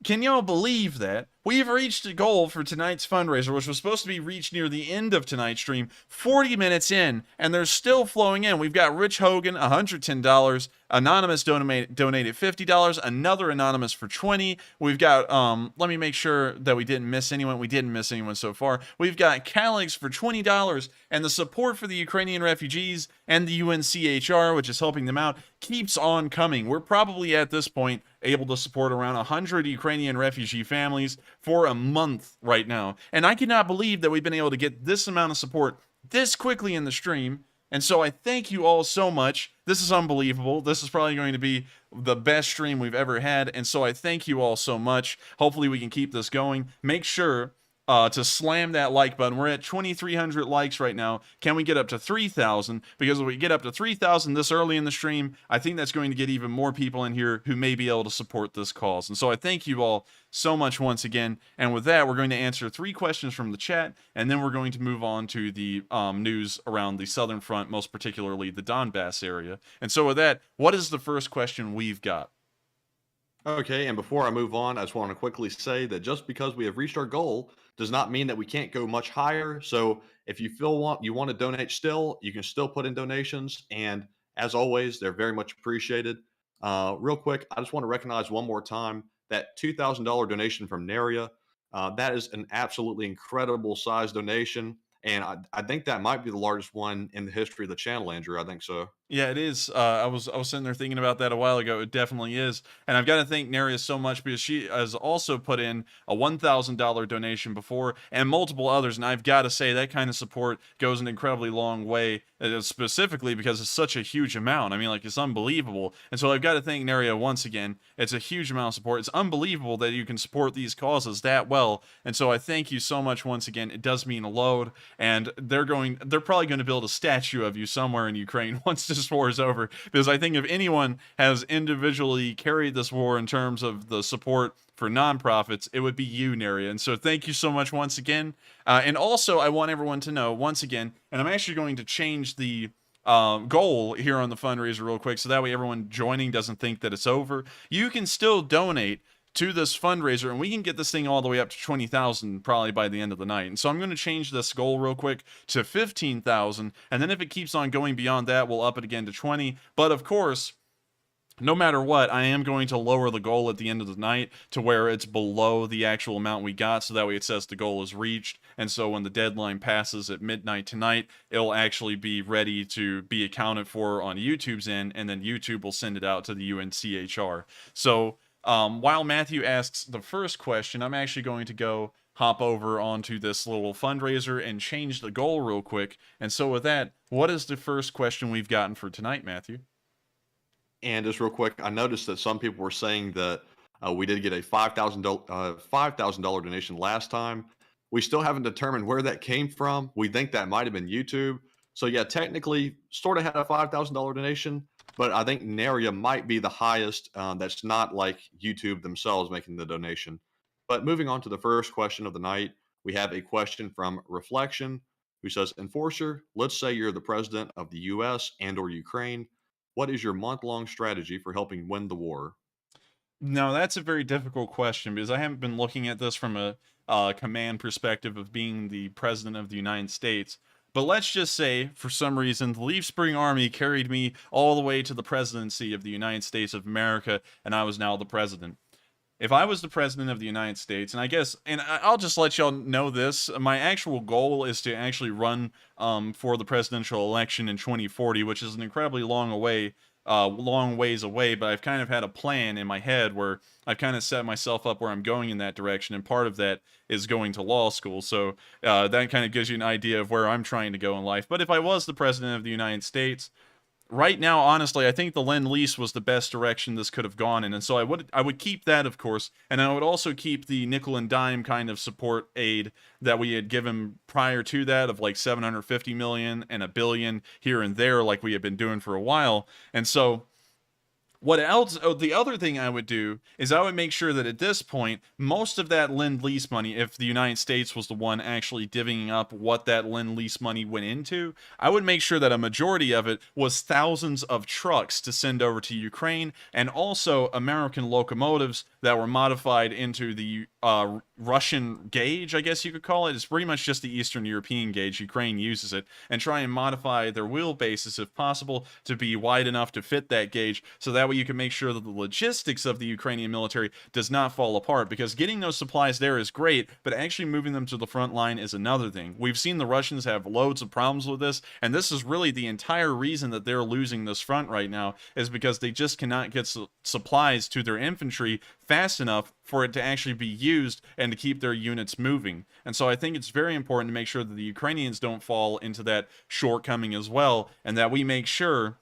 Can y'all believe that? We've reached a goal for tonight's fundraiser, which was supposed to be reached near the end of tonight's stream, 40 minutes in, and they're still flowing in. We've got Rich Hogan, $110. Anonymous donated $50. Another Anonymous for $20. We've got, let me make sure that we didn't miss anyone. We didn't miss anyone so far. We've got Calix for $20, and the support for the Ukrainian refugees and the UNCHR, which is helping them out, keeps on coming. We're probably at this point able to support around 100 Ukrainian refugee families for a month right now. And I cannot believe that we've been able to get this amount of support this quickly in the stream. And so I thank you all so much. This is unbelievable. This is probably going to be the best stream we've ever had. And so I thank you all so much. Hopefully we can keep this going. Make sure to slam that like button. We're at 2,300 likes right now. Can we get up to 3,000? Because if we get up to 3,000 this early in the stream, I think that's going to get even more people in here who may be able to support this cause. And so I thank you all so much once again. And with that, we're going to answer 3 questions from the chat, and then we're going to move on to the news around the southern front, most particularly the Donbas area. And so with that, what is the first question we've got? Okay, and before I move on, I just want to quickly say that just because we have reached our goal does not mean that we can't go much higher. So if you you want to donate still, you can still put in donations. And as always, they're very much appreciated. Real quick, I just want to recognize one more time that $2,000 donation from Naria. That is an absolutely incredible size donation. And I think that might be the largest one in the history of the channel, Andrew. I think so. Yeah, it is. I was sitting there thinking about that a while ago. It definitely is, and I've got to thank Neria so much because she has also put in a $1,000 donation before and multiple others. And I've got to say that kind of support goes an incredibly long way, specifically because it's such a huge amount. I mean, like, it's unbelievable. And so I've got to thank Neria once again. It's a huge amount of support. It's unbelievable that you can support these causes that well. And so I thank you so much once again. It does mean a load, and they're probably going to build a statue of you somewhere in Ukraine once this war is over, because I think if anyone has individually carried this war in terms of the support for nonprofits, it would be you, Neria. And so thank you so much once again. And also, I want everyone to know once again, and I'm actually going to change the goal here on the fundraiser real quick, so that way everyone joining doesn't think that it's over. You can still donate to this fundraiser, and we can get this thing all the way up to 20,000 probably by the end of the night. And so I'm going to change this goal real quick to 15,000, and then if it keeps on going beyond that, we'll up it again to 20. But of course, no matter what, I am going to lower the goal at the end of the night to where it's below the actual amount we got, so that way it says the goal is reached. And so when the deadline passes at midnight tonight, it'll actually be ready to be accounted for on YouTube's end, and then YouTube will send it out to the UNCHR. So while Matthew asks the first question, I'm actually going to go hop over onto this little fundraiser and change the goal real quick. And so with that, what is the first question we've gotten for tonight, Matthew? And just real quick, I noticed that some people were saying that we did get a $5,000 donation last time. We still haven't determined where that came from. We think that might have been YouTube. So yeah, technically, sort of had a $5,000 donation, but I think Naria might be the highest. That's not like YouTube themselves making the donation. But moving on to the first question of the night, we have a question from Reflection, who says, Enforcer, let's say you're the president of the U.S. and/or Ukraine. What is your month-long strategy for helping win the war? No, that's a very difficult question because I haven't been looking at this from a command perspective of being the president of the United States. But let's just say, for some reason, the Leaf Spring Army carried me all the way to the presidency of the United States of America, and I was now the president. If I was the president of the United States, and I guess, and I'll just let y'all know this, my actual goal is to actually run for the presidential election in 2040, which is an incredibly long ways away, but I've kind of had a plan in my head where I've kind of set myself up where I'm going in that direction, and part of that is going to law school, so that kind of gives you an idea of where I'm trying to go in life. But if I was the president of the United States, right now, honestly, I think the Lend-Lease was the best direction this could have gone in, and so I would keep that, of course, and I would also keep the nickel and dime kind of support aid that we had given prior to that of like 750 million and $1 billion here and there, like we had been doing for a while. And so what else? Oh, the other thing I would do is I would make sure that at this point, most of that Lend-Lease money, if the United States was the one actually divvying up what that Lend-Lease money went into, I would make sure that a majority of it was thousands of trucks to send over to Ukraine, and also American locomotives that were modified into the Russian gauge, I guess you could call it. It's pretty much just the Eastern European gauge. Ukraine uses it, and try and modify their wheelbases, if possible, to be wide enough to fit that gauge, so that way you can make sure that the logistics of the Ukrainian military does not fall apart, because getting those supplies there is great, but actually moving them to the front line is another thing. We've seen the Russians have loads of problems with this, and this is really the entire reason that they're losing this front right now, is because they just cannot get supplies to their infantry fast enough for it to actually be used and to keep their units moving. And so I think it's very important to make sure that the Ukrainians don't fall into that shortcoming as well, and that we make sure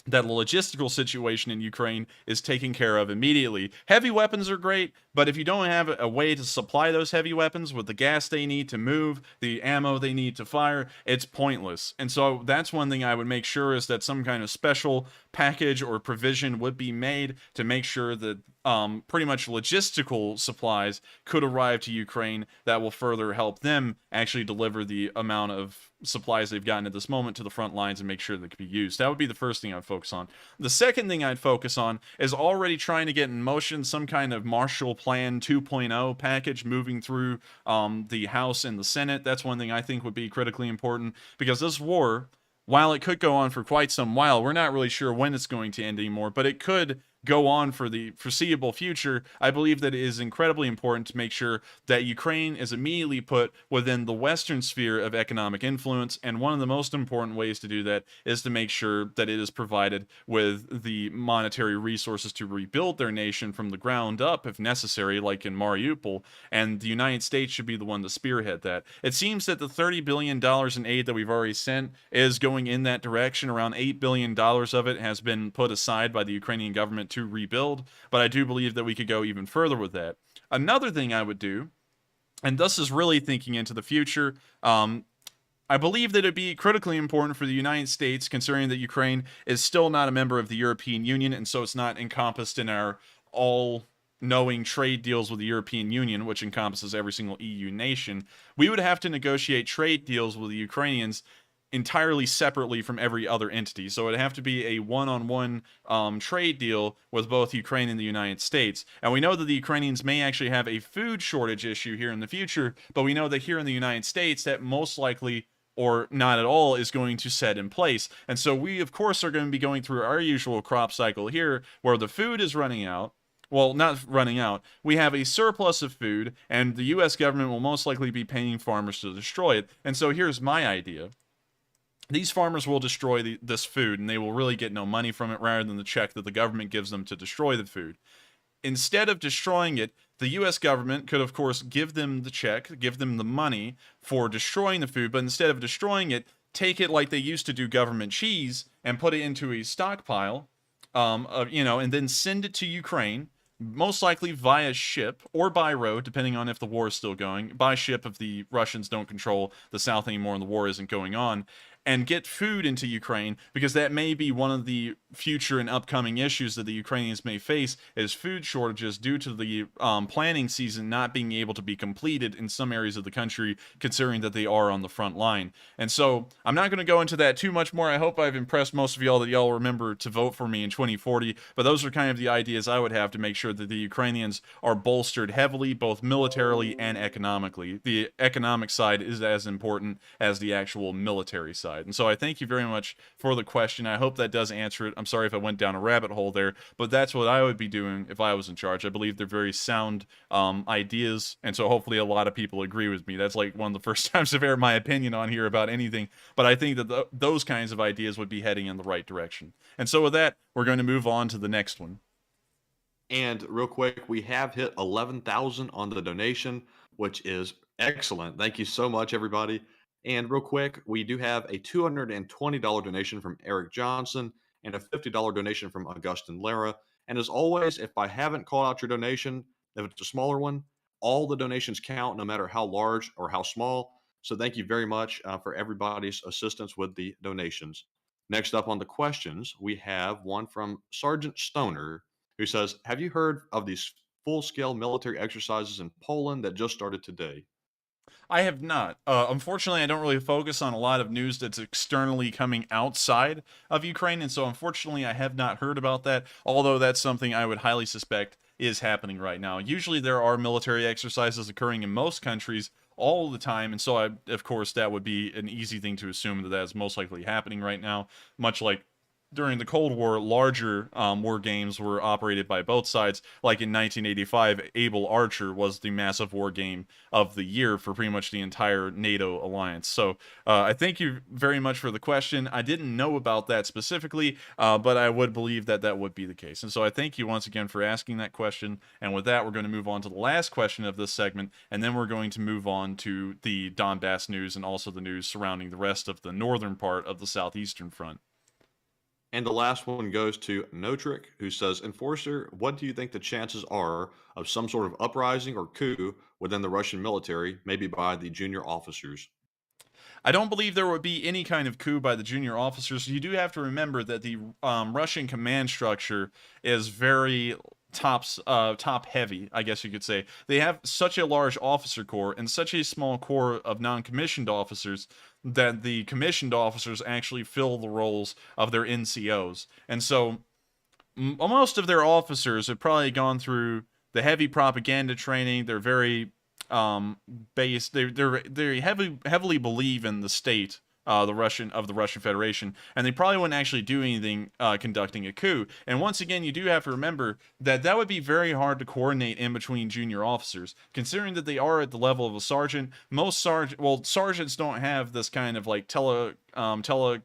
that the logistical situation in Ukraine is taken care of immediately. Heavy weapons are great, but if you don't have a way to supply those heavy weapons with the gas they need to move, the ammo they need to fire, it's pointless. And so that's one thing I would make sure, is that some kind of special package or provision would be made to make sure that pretty much logistical supplies could arrive to Ukraine that will further help them actually deliver the amount of supplies they've gotten at this moment to the front lines and make sure they can be used. That would be the first thing I'd focus on. The second thing I'd focus on is already trying to get in motion some kind of Marshall Plan 2.0 package moving through the House and the Senate. That's one thing I think would be critically important, because this war, while it could go on for quite some while, we're not really sure when it's going to end anymore, but it could go on for the foreseeable future. I believe that it is incredibly important to make sure that Ukraine is immediately put within the Western sphere of economic influence, and one of the most important ways to do that is to make sure that it is provided with the monetary resources to rebuild their nation from the ground up if necessary, like in Mariupol, and the United States should be the one to spearhead that. It seems that the $30 billion in aid that we've already sent is going in that direction. Around $8 billion of it has been put aside by the Ukrainian government to rebuild, but I do believe that we could go even further with that. Another thing I would do, and this is really thinking into the future, I believe that it'd be critically important for the United States, considering that Ukraine is still not a member of the European Union, and so it's not encompassed in our all-knowing trade deals with the European Union, which encompasses every single EU nation. We would have to negotiate trade deals with the Ukrainians entirely separately from every other entity. So it'd have to be a one-on-one trade deal with both Ukraine and the United States. And we know that the Ukrainians may actually have a food shortage issue here in the future, but we know that here in the United States, that most likely or not at all is going to set in place. And so we, of course, are going to be going through our usual crop cycle here where the food is running out. Well, not running out. We have a surplus of food, and the U.S. government will most likely be paying farmers to destroy it. And so here's my idea. These farmers will destroy this food, and they will really get no money from it rather than the check that the government gives them to destroy the food. Instead of destroying it, the U.S. government could, of course, give them the check, give them the money for destroying the food, but instead of destroying it, take it like they used to do government cheese and put it into a stockpile, and then send it to Ukraine, most likely via ship or by road, depending on if the war is still going, by ship if the Russians don't control the south anymore and the war isn't going on, and get food into Ukraine, because that may be one of the future and upcoming issues that the Ukrainians may face is food shortages due to the planting season not being able to be completed in some areas of the country, considering that they are on the front line. And so I'm not going to go into that too much more. I hope I've impressed most of y'all that y'all remember to vote for me in 2040, but those are kind of the ideas I would have to make sure that the Ukrainians are bolstered heavily, both militarily and economically. The economic side is as important as the actual military side. And so I thank you very much for the question. I hope that does answer it. I'm sorry if I went down a rabbit hole there, but that's what I would be doing if I was in charge. I believe they're very sound ideas, and so hopefully a lot of people agree with me. That's like one of the first times I've aired my opinion on here about anything, but I think that those kinds of ideas would be heading in the right direction. And so with that, we're going to move on to the next one. And real quick, we have hit 11,000 on the donation, which is excellent. Thank you so much, everybody. And real quick, we do have a $220 donation from Eric Johnson and a $50 donation from Augustin Lara. And as always, if I haven't called out your donation, if it's a smaller one, all the donations count no matter how large or how small. So thank you very much for everybody's assistance with the donations. Next up on the questions, we have one from Sergeant Stoner, who says, have you heard of these full-scale military exercises in Poland that just started today? I have not. Unfortunately, I don't really focus on a lot of news that's externally coming outside of Ukraine, and so unfortunately, I have not heard about that, although that's something I would highly suspect is happening right now. Usually, there are military exercises occurring in most countries all the time, and so, of course, that would be an easy thing to assume that is most likely happening right now, much like during the Cold War, larger war games were operated by both sides. Like in 1985, Able Archer was the massive war game of the year for pretty much the entire NATO alliance. So I thank you very much for the question. I didn't know about that specifically, but I would believe that that would be the case. And so I thank you once again for asking that question. And with that, we're going to move on to the last question of this segment, and then we're going to move on to the Donbas news and also the news surrounding the rest of the northern part of the southeastern front. And the last one goes to Notrick, who says, Enforcer, what do you think the chances are of some sort of uprising or coup within the Russian military, maybe by the junior officers? I don't believe there would be any kind of coup by the junior officers. You do have to remember that the Russian command structure is very top heavy, I guess you could say. They have such a large officer corps and such a small corps of non-commissioned officers that the commissioned officers actually fill the roles of their NCOs. And so most of their officers have probably gone through the heavy propaganda training. They're very based. They heavily believe in the state, the Russian Federation, and they probably wouldn't actually do anything conducting a coup. And once again, you do have to remember that that would be very hard to coordinate in between junior officers, considering that they are at the level of a sergeant. Sergeants don't have this kind of like telepathic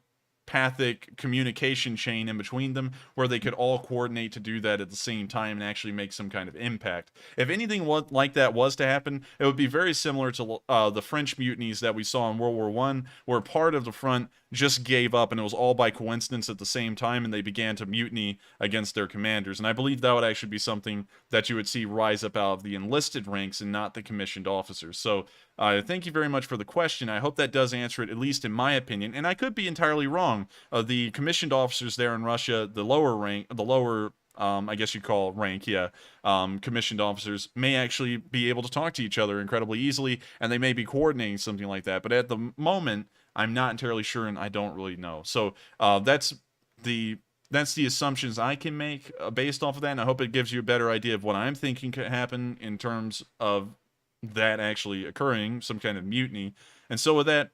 communication chain in between them where they could all coordinate to do that at the same time and actually make some kind of impact. If anything like that was to happen, it would be very similar to the French mutinies that we saw in World War One, where part of the front just gave up and it was all by coincidence at the same time, and they began to mutiny against their commanders. And I believe that would actually be something that you would see rise up out of the enlisted ranks and not the commissioned officers. So thank you very much for the question. I hope that does answer it, at least in my opinion. And I could be entirely wrong. The commissioned officers there in Russia, the lower I guess you call rank, yeah. Commissioned officers may actually be able to talk to each other incredibly easily, and they may be coordinating something like that. But at the moment, I'm not entirely sure, and I don't really know. So that's the assumptions I can make based off of that, and I hope it gives you a better idea of what I'm thinking could happen in terms of that actually occurring, some kind of mutiny. And so with that,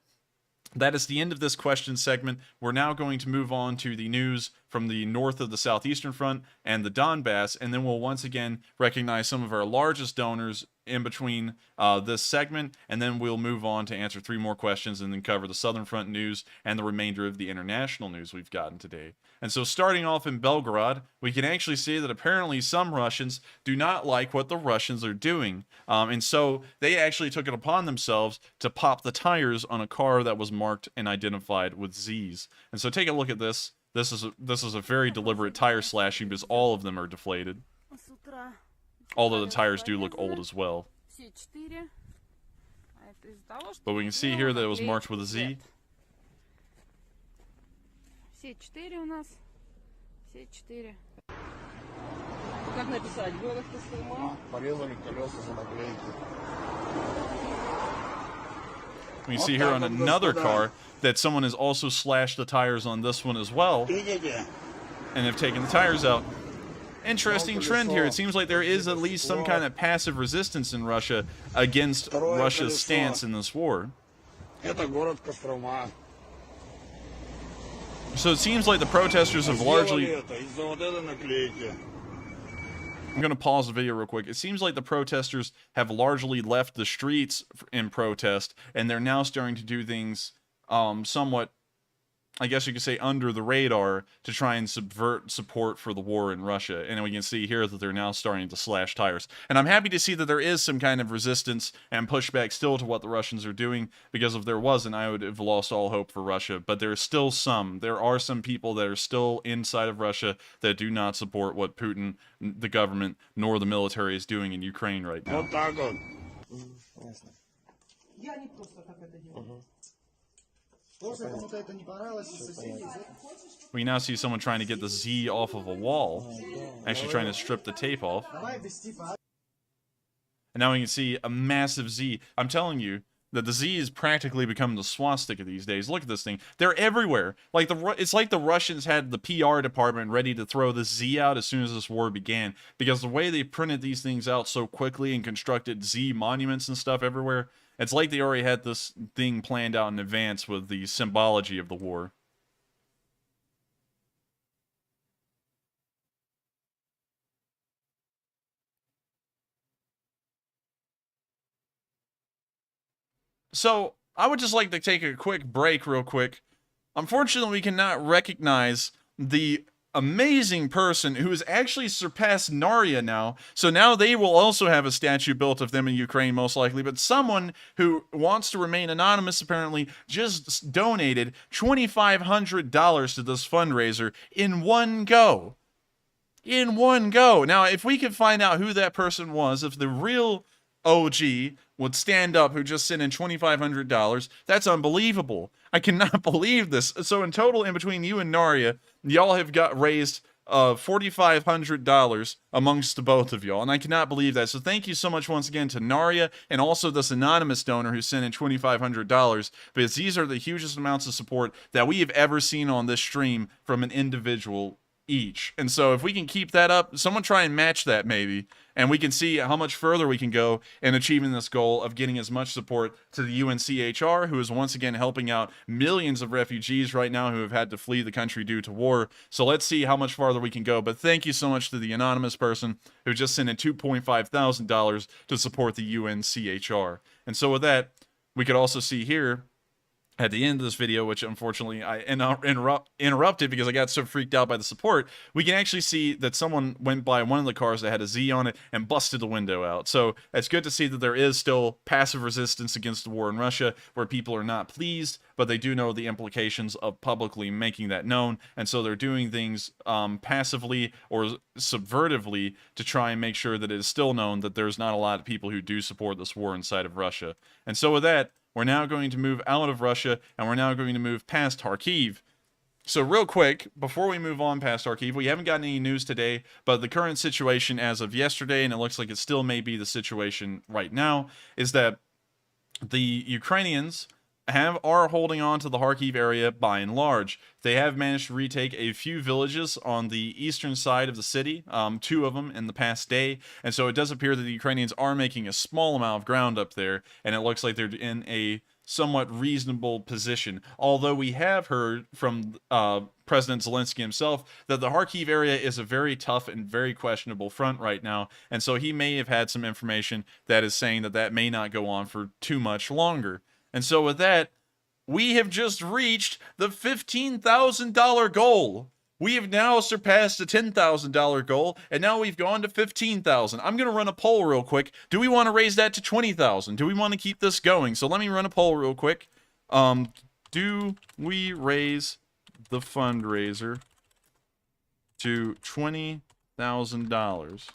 that is the end of this question segment. We're now going to move on to the news from the north of the southeastern front and the Donbas, and then we'll once again recognize some of our largest donors in between this segment, and then we'll move on to answer 3 more questions and then cover the southern front news and the remainder of the international news we've gotten today. And so starting off in Belgrade, we can actually see that apparently some Russians do not like what the Russians are doing. And so they actually took it upon themselves to pop the tires on a car that was marked and identified with Z's. And so take a look at this. This is a very deliberate tire slashing because all of them are deflated. Although the tires do look old as well. But we can see here that it was marked with a Z. Все 4 у нас. Все 4. Как написать? Город Кострома. Порезали колеса за наклейки. We see here on another car that someone has also slashed the tires on this one as well. And have taken the tires out. Interesting trend here. It seems like there is at least some kind of passive resistance in Russia against Russia's stance in this war. Это город Кострома. So it seems like the protesters have largely... I'm going to pause the video real quick. It seems like the protesters have largely left the streets in protest, and they're now starting to do things somewhat, I guess you could say, under the radar to try and subvert support for the war in Russia. And we can see here that they're now starting to slash tires. And I'm happy to see that there is some kind of resistance and pushback still to what the Russians are doing, because if there wasn't, I would have lost all hope for Russia. But there's still some. There are some people that are still inside of Russia that do not support what Putin, the government, nor the military is doing in Ukraine right now. We now see someone trying to get the Z off of a wall, actually trying to strip the tape off. And now we can see a massive Z. I'm telling you that the Z is practically becoming the swastika these days. Look at this thing. They're everywhere. Like it's like the Russians had the PR department ready to throw the Z out as soon as this war began, because the way they printed these things out so quickly and constructed Z monuments and stuff everywhere, it's like they already had this thing planned out in advance with the symbology of the war. So, I would just like to take a quick break real quick. Unfortunately, we cannot recognize the amazing person who has actually surpassed Narya now. So now they will also have a statue built of them in Ukraine, most likely. But someone who wants to remain anonymous apparently just donated $2,500 to this fundraiser in one go. In one go. Now, if we could find out who that person was, if the real OG would stand up who just sent in $2,500, that's unbelievable. I cannot believe this. So in total, in between you and Narya, y'all have got raised $4,500 amongst the both of y'all, and I cannot believe that. So thank you so much once again to Narya and also this anonymous donor who sent in $2,500, because these are the hugest amounts of support that we have ever seen on this stream from an individual each. And so if we can keep that up, someone try and match that maybe, and we can see how much further we can go in achieving this goal of getting as much support to the UNCHR, who is once again helping out millions of refugees right now who have had to flee the country due to war. So let's see how much farther we can go. But thank you so much to the anonymous person who just sent in $2,500 to support the UNCHR. And so with that, we could also see here at the end of this video, which unfortunately I interrupted because I got so freaked out by the support, we can actually see that someone went by one of the cars that had a Z on it and busted the window out. So it's good to see that there is still passive resistance against the war in Russia, where people are not pleased, but they do know the implications of publicly making that known, and so they're doing things passively or subvertively to try and make sure that it is still known that there's not a lot of people who do support this war inside of Russia. And so with that, we're now going to move out of Russia, and we're now going to move past Harkiv. So real quick, before we move on past Harkiv, we haven't gotten any news today, but the current situation as of yesterday, and it looks like it still may be the situation right now, is that the Ukrainians are holding on to the Harkiv area by and large. They have managed to retake a few villages on the eastern side of the city, 2 of them in the past day, and so it does appear that the Ukrainians are making a small amount of ground up there, and it looks like they're in a somewhat reasonable position. Although we have heard from President Zelensky himself that the Harkiv area is a very tough and very questionable front right now, and so he may have had some information that is saying that that may not go on for too much longer. And so with that, we have just reached the $15,000 goal. We have now surpassed the $10,000 goal, and now we've gone to $15,000. I'm going to run a poll real quick. Do we want to raise that to $20,000? Do we want to keep this going? So let me run a poll real quick. Do we raise the fundraiser to $20,000?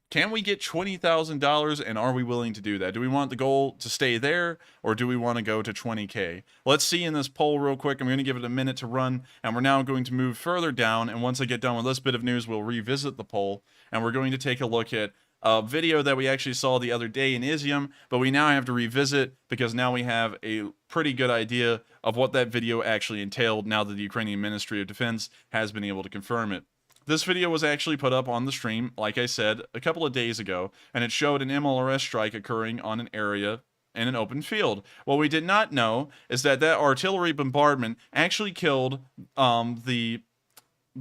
Can we get $20,000, and are we willing to do that? Do we want the goal to stay there, or do we want to go to 20K? Let's see in this poll real quick. I'm going to give it a minute to run, and we're now going to move further down, and once I get done with this bit of news, we'll revisit the poll, and we're going to take a look at a video that we actually saw the other day in Izyum, but we now have to revisit because now we have a pretty good idea of what that video actually entailed now that the Ukrainian Ministry of Defense has been able to confirm it. This video was actually put up on the stream, like I said, a couple of days ago, and it showed an MLRS strike occurring on an area in an open field. What we did not know is that that artillery bombardment actually killed the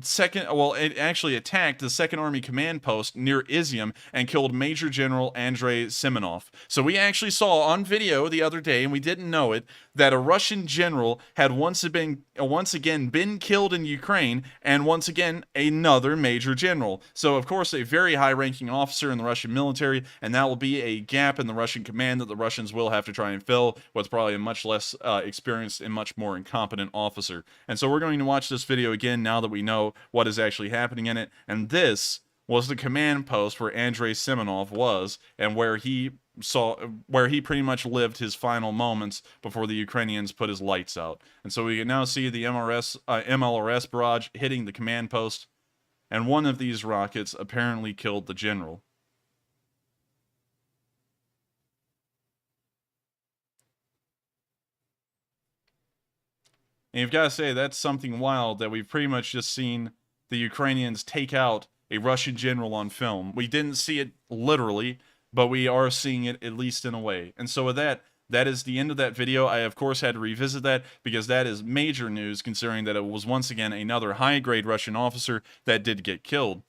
second, well, it actually attacked the Second Army command post near Izyum and killed Major General Andrei Semenov. So we actually saw on video the other day, and we didn't know it, that a Russian general had once again been killed in Ukraine, and once again another major general. So of course a very high-ranking officer in the Russian military, and that will be a gap in the Russian command that the Russians will have to try and fill with probably a much less experienced and much more incompetent officer. And so we're going to watch this video again now that we know what is actually happening in it, and this was the command post where Andrei Semenov was, and where he pretty much lived his final moments before the Ukrainians put his lights out. And so we can now see the MLRS barrage hitting the command post, and one of these rockets apparently killed the general. And you've got to say, that's something wild that we've pretty much just seen the Ukrainians take out a Russian general on film. We didn't see it literally, but we are seeing it at least in a way. And so with that, that is the end of that video. I, of course, had to revisit that because that is major news, considering that it was once again another high-grade Russian officer that did get killed.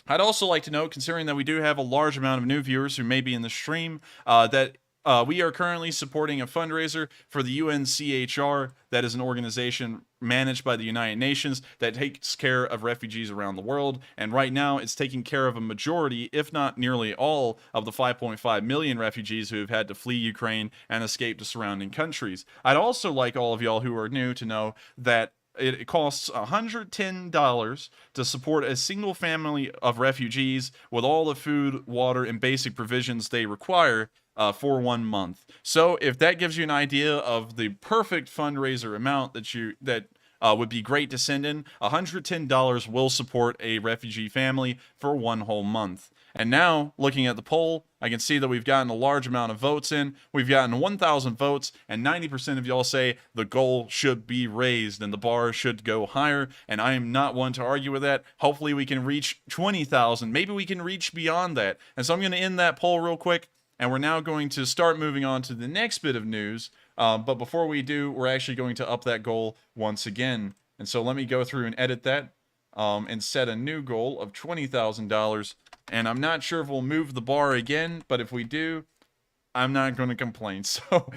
I'd also like to note, considering that we do have a large amount of new viewers who may be in the stream, that we are currently supporting a fundraiser for the UNCHR. That is an organization managed by the United Nations that takes care of refugees around the world. And right now, it's taking care of a majority, if not nearly all, of the 5.5 million refugees who have had to flee Ukraine and escape to surrounding countries. I'd also like all of y'all who are new to know that it costs $110 to support a single family of refugees with all the food, water, and basic provisions they require for 1 month. So if that gives you an idea of the perfect fundraiser amount that would be great to send in, $110 will support a refugee family for 1 whole month. And now, looking at the poll, I can see that we've gotten a large amount of votes in. We've gotten 1,000 votes, and 90% of y'all say the goal should be raised and the bar should go higher, and I am not one to argue with that. Hopefully we can reach 20,000. Maybe we can reach beyond that. And so I'm going to end that poll real quick, and we're now going to start moving on to the next bit of news. But before we do, we're actually going to up that goal once again. And so let me go through and edit that and set a new goal of $20,000. And I'm not sure if we'll move the bar again, but if we do, I'm not going to complain. So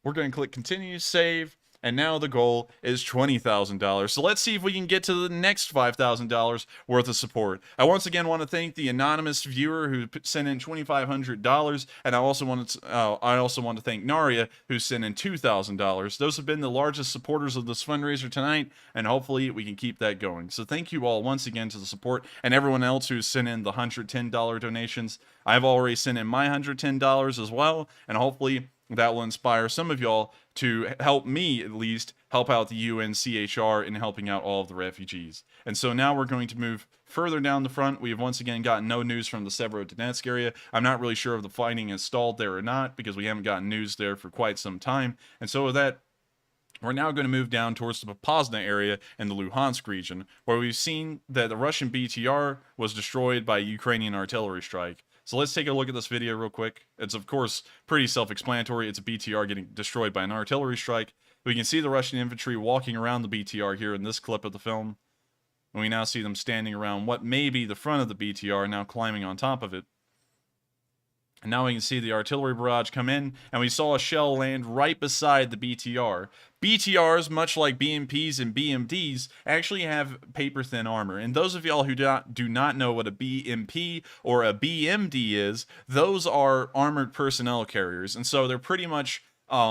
we're going to click continue, save, and now the goal is $20,000. So let's see if we can get to the next $5,000 worth of support. I once again want to thank the anonymous viewer who sent in $2,500, and I also want to thank Naria, who sent in $2,000. Those have been the largest supporters of this fundraiser tonight, and hopefully we can keep that going. So thank you all once again to the support, and everyone else who's sent in the $110 donations. I've already sent in my $110 as well, and hopefully that will inspire some of y'all to help me, at least, help out the UNCHR in helping out all of the refugees. And so now we're going to move further down the front. We have once again gotten no news from the Severodonetsk area. I'm not really sure if the fighting is stalled there or not, because we haven't gotten news there for quite some time. And so with that, we're now going to move down towards the Popasna area in the Luhansk region, where we've seen that the Russian BTR was destroyed by a Ukrainian artillery strike. So let's take a look at this video real quick. It's, of course, pretty self-explanatory. It's a BTR getting destroyed by an artillery strike. We can see the Russian infantry walking around the BTR here in this clip of the film. And we now see them standing around what may be the front of the BTR, now climbing on top of it. And now we can see the artillery barrage come in, and we saw a shell land right beside the BTR. BTRs, much like BMPs and BMDs, actually have paper-thin armor. And those of y'all who do not know what a BMP or a BMD is, those are armored personnel carriers. And so they're pretty much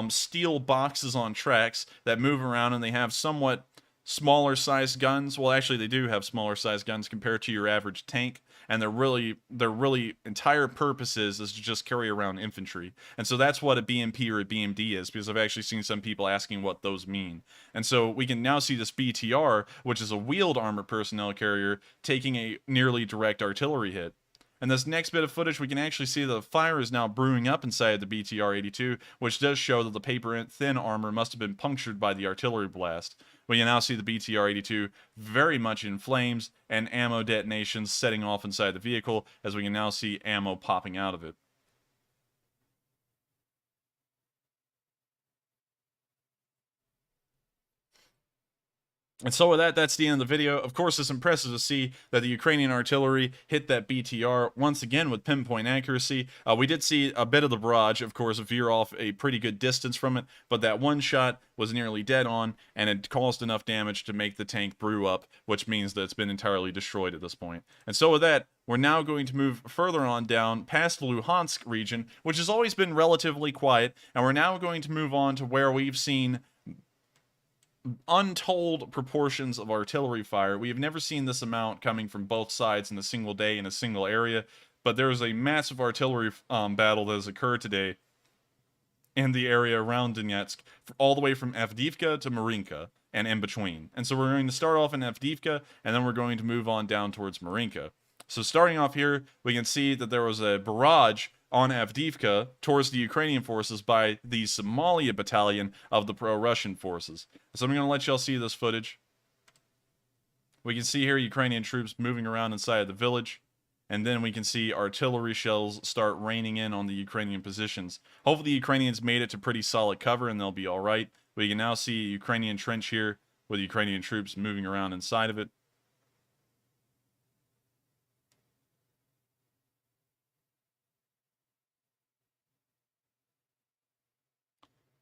steel boxes on tracks that move around, and they have somewhat smaller sized guns. Well, actually, they do have smaller sized guns compared to your average tank. And their really entire purpose is to just carry around infantry. And so that's what a BMP or a BMD is, because I've actually seen some people asking what those mean. And so we can now see this BTR, which is a wheeled armored personnel carrier, taking a nearly direct artillery hit. And this next bit of footage, we can actually see the fire is now brewing up inside the BTR-82, which does show that the paper-thin armor must have been punctured by the artillery blast. We can now see the BTR-82 very much in flames and ammo detonations setting off inside the vehicle, as we can now see ammo popping out of it. And so with that, that's the end of the video. Of course, it's impressive to see that the Ukrainian artillery hit that BTR once again with pinpoint accuracy. We did see a bit of the barrage, of course, veer off a pretty good distance from it, but that one shot was nearly dead on, and it caused enough damage to make the tank brew up, which means that it's been entirely destroyed at this point. And so with that, we're now going to move further on down past the Luhansk region, which has always been relatively quiet, and we're now going to move on to where we've seen untold proportions of artillery fire. We have never seen this amount coming from both sides in a single day in a single area, but there is a massive artillery battle that has occurred today in the area around Donetsk, all the way from Avdiivka to Marinka and in between. And so we're going to start off in Avdiivka, and then we're going to move on down towards Marinka. So starting off here, we can see that there was a barrage on Avdiivka towards the Ukrainian forces by the Somalia battalion of the pro-Russian forces. So I'm going to let y'all see this footage. We can see here Ukrainian troops moving around inside the village, and then we can see artillery shells start raining in on the Ukrainian positions. Hopefully the Ukrainians made it to pretty solid cover and they'll be alright. We can now see a Ukrainian trench here with Ukrainian troops moving around inside of it.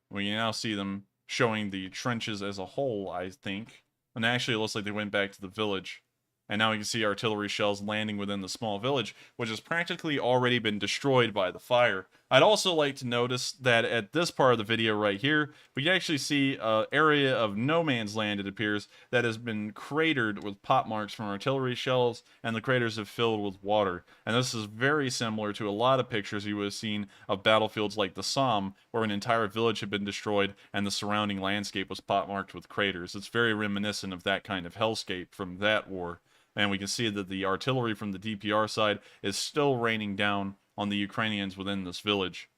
We can now see them showing the trenches as a whole, I think. And actually it looks like they went back to the village. And now we can see artillery shells landing within the small village, which has practically already been destroyed by the fire. I'd also like to notice that at this part of the video right here, we can actually see an area of no man's land, it appears, that has been cratered with pop marks from artillery shells, and the craters have filled with water. And this is very similar to a lot of pictures you would have seen of battlefields like the Somme, where an entire village had been destroyed and the surrounding landscape was pop marked with craters. It's very reminiscent of that kind of hellscape from that war. And we can see that the artillery from the DPR side is still raining down on the Ukrainians within this village.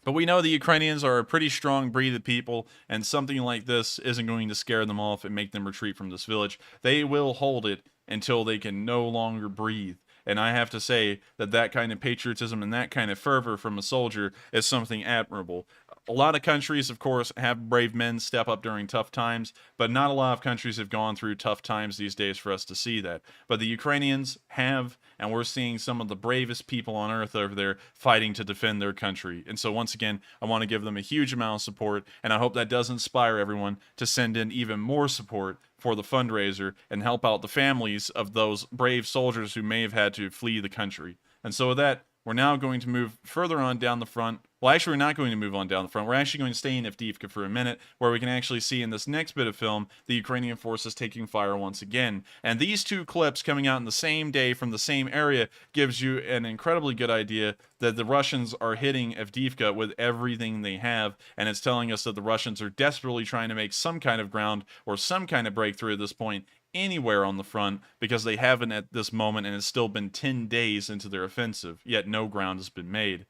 But we know the Ukrainians are a pretty strong breed of people, and something like this isn't going to scare them off and make them retreat from this village. They will hold it until they can no longer breathe. And I have to say that that kind of patriotism and that kind of fervor from a soldier is something admirable. A lot of countries, of course, have brave men step up during tough times, but not a lot of countries have gone through tough times these days for us to see that. But the Ukrainians have, and we're seeing some of the bravest people on earth over there fighting to defend their country. And so once again, I want to give them a huge amount of support, and I hope that does inspire everyone to send in even more support for the fundraiser and help out the families of those brave soldiers who may have had to flee the country. And so with that, we're now going to move further on down the front Well, actually, we're not going to move on down the front. We're actually going to stay in Avdiivka for a minute, where we can actually see in this next bit of film the Ukrainian forces taking fire once again. And these two clips coming out in the same day from the same area gives you an incredibly good idea that the Russians are hitting Avdiivka with everything they have, and it's telling us that the Russians are desperately trying to make some kind of ground or some kind of breakthrough at this point anywhere on the front, because they haven't at this moment, and it's still been 10 days into their offensive, yet no ground has been made.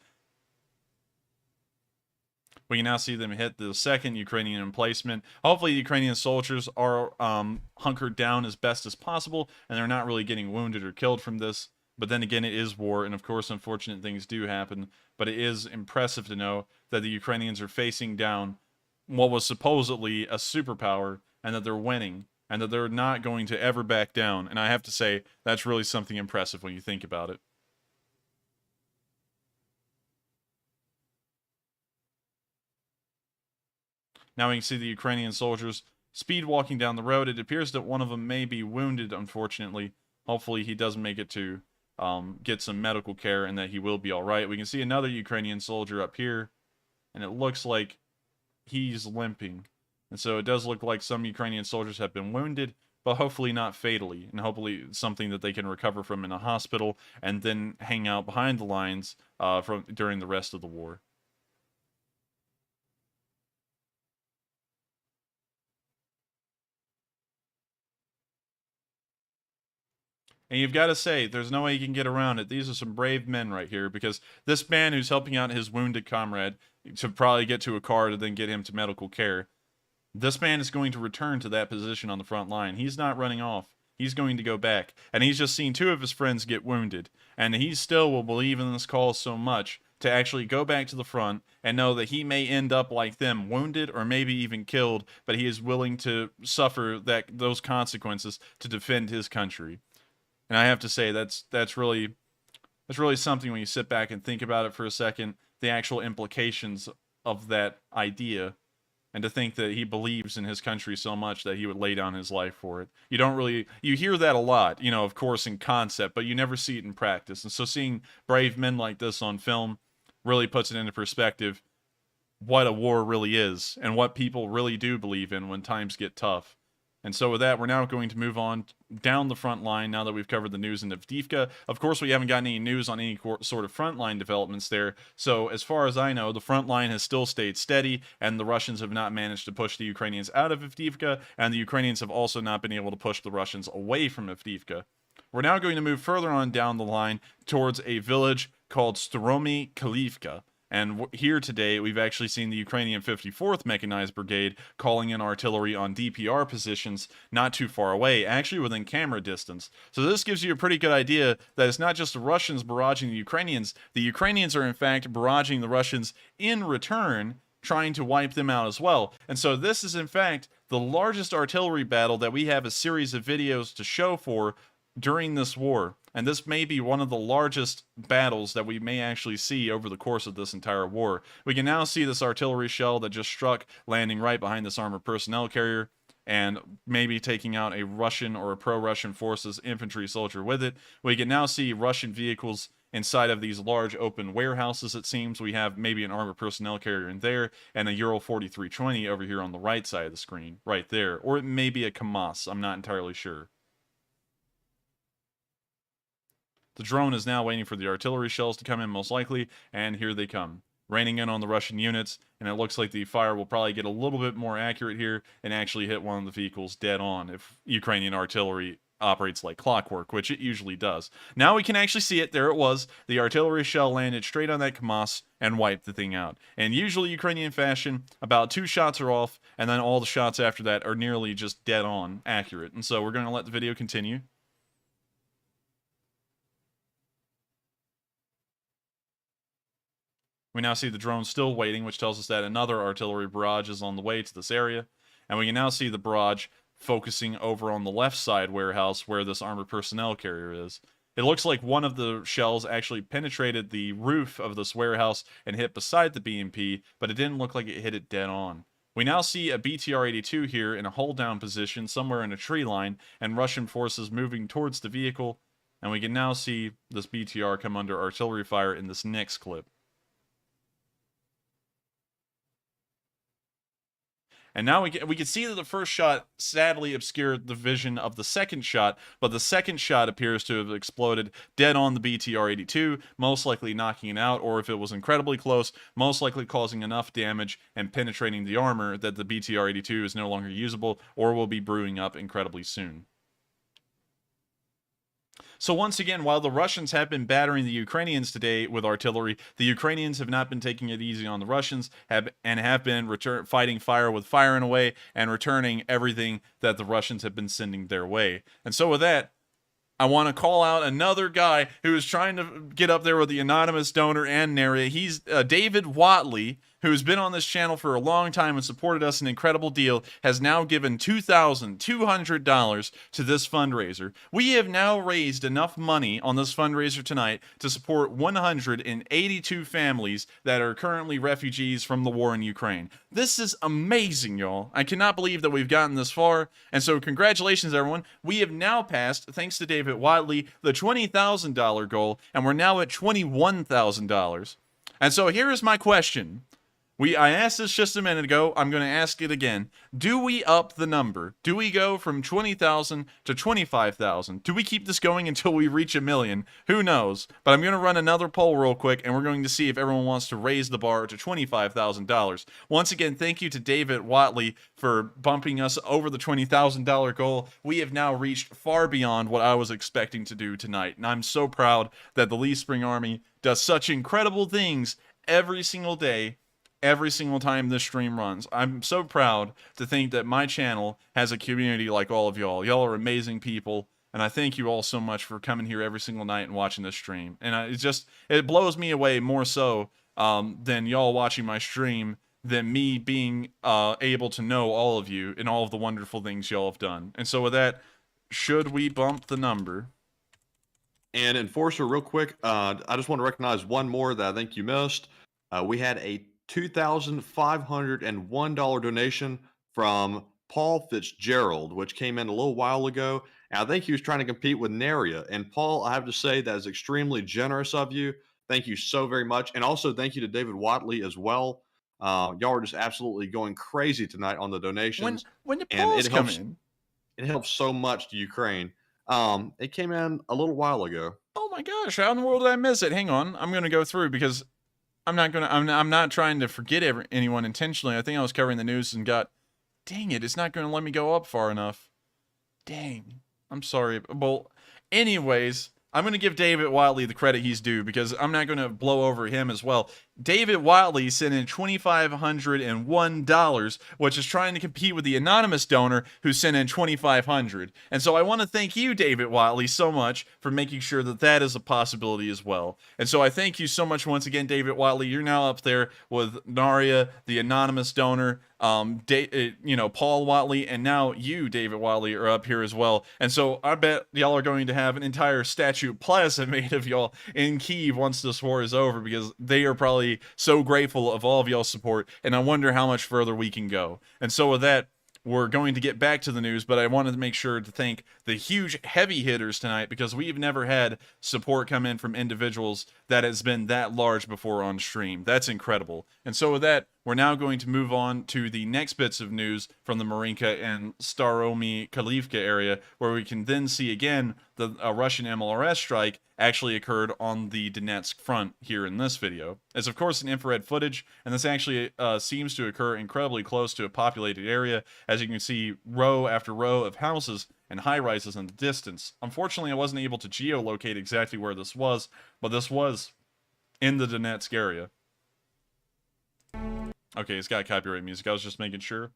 We can now see them hit the second Ukrainian emplacement. Hopefully, the Ukrainian soldiers are hunkered down as best as possible, and they're not really getting wounded or killed from this. But then again, it is war, and of course, unfortunate things do happen. But it is impressive to know that the Ukrainians are facing down what was supposedly a superpower, and that they're winning, and that they're not going to ever back down. And I have to say, that's really something impressive when you think about it. Now we can see the Ukrainian soldiers speed walking down the road. It appears that one of them may be wounded, unfortunately. Hopefully he doesn't make it to get some medical care, and that he will be alright. We can see another Ukrainian soldier up here, and it looks like he's limping. And so it does look like some Ukrainian soldiers have been wounded, but hopefully not fatally, and hopefully something that they can recover from in a hospital and then hang out behind the lines during the rest of the war. And you've got to say, there's no way you can get around it. These are some brave men right here, because this man who's helping out his wounded comrade to probably get to a car to then get him to medical care, this man is going to return to that position on the front line. He's not running off. He's going to go back. And he's just seen two of his friends get wounded. And he still will believe in this cause so much to actually go back to the front and know that he may end up like them, wounded or maybe even killed, but he is willing to suffer those consequences to defend his country. And I have to say, that's really something when you sit back and think about it for a second, the actual implications of that idea, and to think that he believes in his country so much that he would lay down his life for it. You hear that a lot, of course, in concept, but you never see it in practice. And so seeing brave men like this on film really puts it into perspective what a war really is, and what people really do believe in when times get tough. And so with that, we're now going to move on down the front line now that we've covered the news in Avdiivka. Of course, we haven't gotten any news on any sort of frontline developments there. So as far as I know, the front line has still stayed steady, and the Russians have not managed to push the Ukrainians out of Avdiivka, and the Ukrainians have also not been able to push the Russians away from Avdiivka. We're now going to move further on down the line towards a village called Stromy Kalivka. And here today, we've actually seen the Ukrainian 54th Mechanized Brigade calling in artillery on DPR positions not too far away, actually within camera distance. So this gives you a pretty good idea that it's not just the Russians barraging the Ukrainians. The Ukrainians are, in fact, barraging the Russians in return, trying to wipe them out as well. And so this is, in fact, the largest artillery battle that we have a series of videos to show for during this war. And this may be one of the largest battles that we may actually see over the course of this entire war. We can now see this artillery shell that just struck, landing right behind this armored personnel carrier, and maybe taking out a Russian or a pro-Russian forces infantry soldier with it. We can now see Russian vehicles inside of these large open warehouses, it seems. We have maybe an armored personnel carrier in there, and a Ural 4320 over here on the right side of the screen, right there. Or it may be a KAMAZ, I'm not entirely sure. The drone is now waiting for the artillery shells to come in, most likely, and here they come, raining in on the Russian units, and it looks like the fire will probably get a little bit more accurate here and actually hit one of the vehicles dead on if Ukrainian artillery operates like clockwork, which it usually does. Now we can actually see it. There it was. The artillery shell landed straight on that KAMAZ and wiped the thing out. In usually Ukrainian fashion, about 2 shots are off, and then all the shots after that are nearly just dead on accurate. And so we're going to let the video continue. We now see the drone still waiting, which tells us that another artillery barrage is on the way to this area. And we can now see the barrage focusing over on the left side warehouse where this armored personnel carrier is. It looks like one of the shells actually penetrated the roof of this warehouse and hit beside the BMP, but it didn't look like it hit it dead on. We now see a BTR-82 here in a hold-down position somewhere in a tree line, and Russian forces moving towards the vehicle. And we can now see this BTR come under artillery fire in this next clip. And now we can see that the first shot sadly obscured the vision of the second shot, but the second shot appears to have exploded dead on the BTR-82, most likely knocking it out, or if it was incredibly close, most likely causing enough damage and penetrating the armor that the BTR-82 is no longer usable or will be brewing up incredibly soon. So once again, while the Russians have been battering the Ukrainians today with artillery, the Ukrainians have not been taking it easy on the Russians have been fighting fire with fire in a way and returning everything that the Russians have been sending their way. And so with that, I want to call out another guy who is trying to get up there with the anonymous donor and narrator. He's David Watley, who's been on this channel for a long time and supported us an incredible deal, has now given $2,200 to this fundraiser. We have now raised enough money on this fundraiser tonight to support 182 families that are currently refugees from the war in Ukraine. This is amazing, y'all. I cannot believe that we've gotten this far. And so congratulations, everyone. We have now passed, thanks to David Watley, the $20,000 goal, and we're now at $21,000. And so here is my question. I asked this just a minute ago. I'm going to ask it again. Do we up the number? Do we go from 20,000 to 25,000? Do we keep this going until we reach 1 million? Who knows? But I'm going to run another poll real quick, and we're going to see if everyone wants to raise the bar to $25,000. Once again, thank you to David Watley for bumping us over the $20,000 goal. We have now reached far beyond what I was expecting to do tonight, and I'm so proud that the Leaf Spring Army does such incredible things every single day, every single time this stream runs. I'm so proud to think that my channel has a community like all of y'all. Y'all are amazing people, and I thank you all so much for coming here every single night and watching this stream. And it blows me away more so than y'all watching my stream, than me being able to know all of you and all of the wonderful things y'all have done. And so with that, should we bump the number? And Enforcer, real quick, I just want to recognize one more that I think you missed. We had a $2,501 donation from Paul Fitzgerald, which came in a little while ago. And I think he was trying to compete with Naria. And Paul, I have to say that is extremely generous of you. Thank you so very much. And also thank you to David Watley as well. Y'all are just absolutely going crazy tonight on the donations. When did and Paul's come in? It helps so much to Ukraine. It came in a little while ago. Oh my gosh, how in the world did I miss it? Hang on, I'm gonna go through because I'm not trying to forget anyone intentionally. I think I was covering the news and dang it, it's not gonna let me go up far enough. Dang, I'm sorry. Well, anyways, I'm gonna give David Watley the credit he's due because I'm not gonna blow over him as well. David Watley sent in $2,501, which is trying to compete with the anonymous donor who sent in $2,500. And so I want to thank you, David Watley, so much for making sure that that is a possibility as well. And so I thank you so much once again, David Watley. You're now up there with Naria, the anonymous donor, Paul Watley, and now you, David Watley, are up here as well. And so I bet y'all are going to have an entire statue plaza made of y'all in Kyiv once this war is over, because they are probably so grateful of all of y'all's support, and I wonder how much further we can go. And so with that, we're going to get back to the news, but I wanted to make sure to thank the huge heavy hitters tonight, because we've never had support come in from individuals that has been that large before on stream. That's incredible. And so with that, we're now going to move on to the next bits of news from the Marinka and Staromy Kalivka area, where we can then see again the Russian MLRS strike actually occurred on the Donetsk front here in this video. It's of course an infrared footage, and this actually seems to occur incredibly close to a populated area, as you can see row after row of houses and high-rises in the distance. Unfortunately, I wasn't able to geolocate exactly where this was, but this was in the Donetsk area. Okay, it's got copyright music. I was just making sure.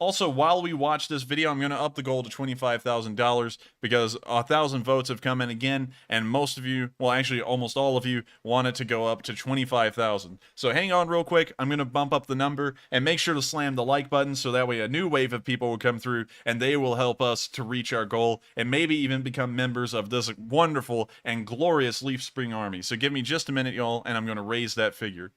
Also, while we watch this video, I'm going to up the goal to $25,000 because 1,000 votes have come in again, and most of you, well, actually almost all of you, want it to go up to 25,000. So hang on real quick. I'm going to bump up the number, and make sure to slam the like button so that way a new wave of people will come through, and they will help us to reach our goal, and maybe even become members of this wonderful and glorious Leaf Spring Army. So give me just a minute, y'all, and I'm going to raise that figure.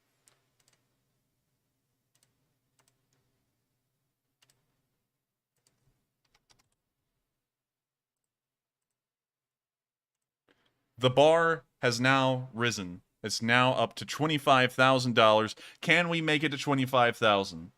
The bar has now risen. It's now up to $25,000. Can we make it to 25,000?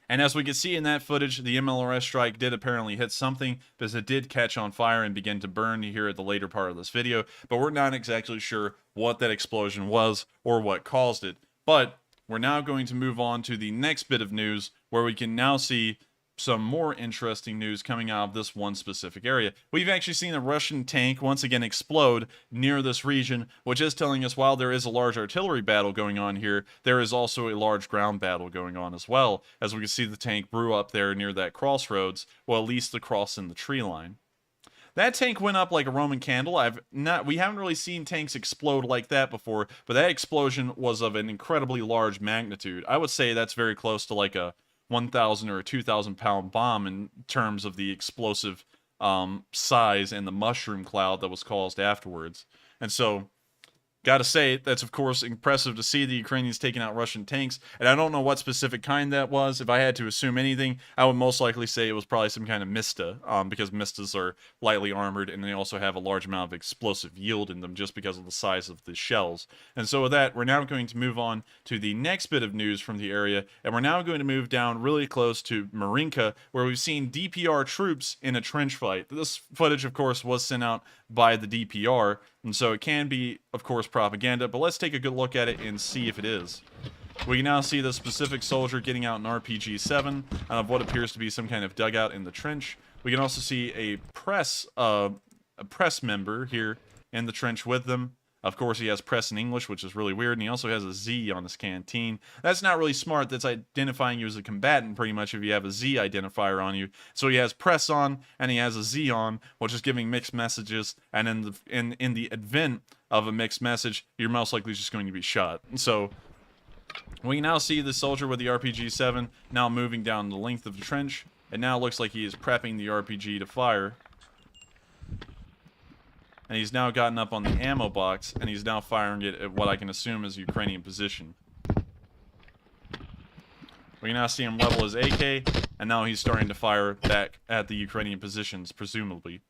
And as we can see in that footage, the MLRS strike did apparently hit something because it did catch on fire and begin to burn here at the later part of this video. But we're not exactly sure what that explosion was or what caused it. But we're now going to move on to the next bit of news where we can now see some more interesting news coming out of this one specific area. We've actually seen a Russian tank once again explode near this region, which is telling us while there is a large artillery battle going on here, there is also a large ground battle going on as well, as we can see the tank brew up there near that crossroads, well, at least the cross in the tree line. That tank went up like a Roman candle. We haven't really seen tanks explode like that before, but that explosion was of an incredibly large magnitude. I would say that's very close to like a 1,000 or a 2,000 pound bomb in terms of the explosive size and the mushroom cloud that was caused afterwards. And so, gotta say, that's of course impressive to see the Ukrainians taking out Russian tanks, and I don't know what specific kind that was. If I had to assume anything, I would most likely say it was probably some kind of Mista, because Mistas are lightly armored, and they also have a large amount of explosive yield in them just because of the size of the shells. And so with that, we're now going to move on to the next bit of news from the area, and we're now going to move down really close to Marinka, where we've seen DPR troops in a trench fight. This footage, of course, was sent out by the DPR, and so it can be, of course, propaganda, but let's take a good look at it and see if it is. We can now see the specific soldier getting out an RPG-7 out of what appears to be some kind of dugout in the trench. We can also see a press member here in the trench with them. Of course, he has press in English, which is really weird, and he also has a Z on his canteen. That's not really smart. That's identifying you as a combatant, pretty much, if you have a Z identifier on you. So he has press on, and he has a Z on, which is giving mixed messages, and in the event of a mixed message, you're most likely just going to be shot. And so we now see the soldier with the RPG-7 now moving down the length of the trench. It now looks like he is prepping the RPG to fire. And he's now gotten up on the ammo box, and he's now firing it at what I can assume is Ukrainian position. We can now see him level his AK, and now he's starting to fire back at the Ukrainian positions, presumably.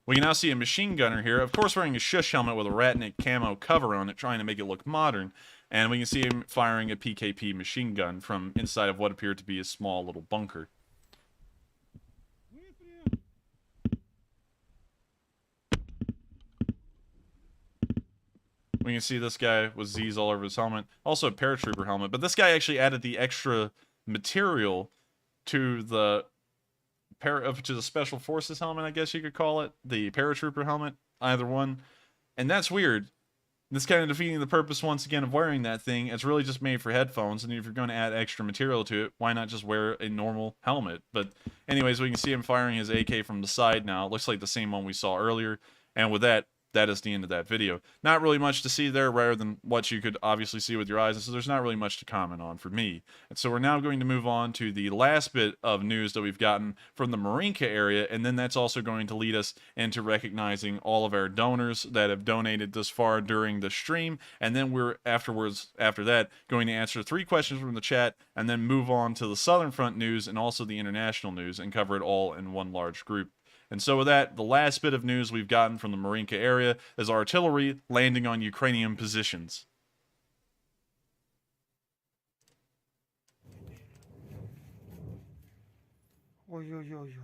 We can now see a machine gunner here, of course wearing a shush helmet with a ratnik camo cover on it, trying to make it look modern. And we can see him firing a PKP machine gun from inside of what appeared to be a small little bunker. We can see this guy with Z's all over his helmet. Also a paratrooper helmet. But this guy actually added the extra material to the special forces helmet, I guess you could call it. The paratrooper helmet. Either one. And that's weird. This kind of defeating the purpose once again of wearing that thing. It's really just made for headphones. And if you're going to add extra material to it, why not just wear a normal helmet? But anyways, we can see him firing his AK from the side now. It looks like the same one we saw earlier. And with that, that is the end of that video. Not really much to see there, rather than what you could obviously see with your eyes, and so there's not really much to comment on for me. And so we're now going to move on to the last bit of news that we've gotten from the Marinka area, and then that's also going to lead us into recognizing all of our donors that have donated this far during the stream, and then we're after that, going to answer 3 questions from the chat, and then move on to the Southern Front news and also the international news, and cover it all in one large group. And so with that, the last bit of news we've gotten from the Marinka area is artillery landing on Ukrainian positions. Ой-ой-ой.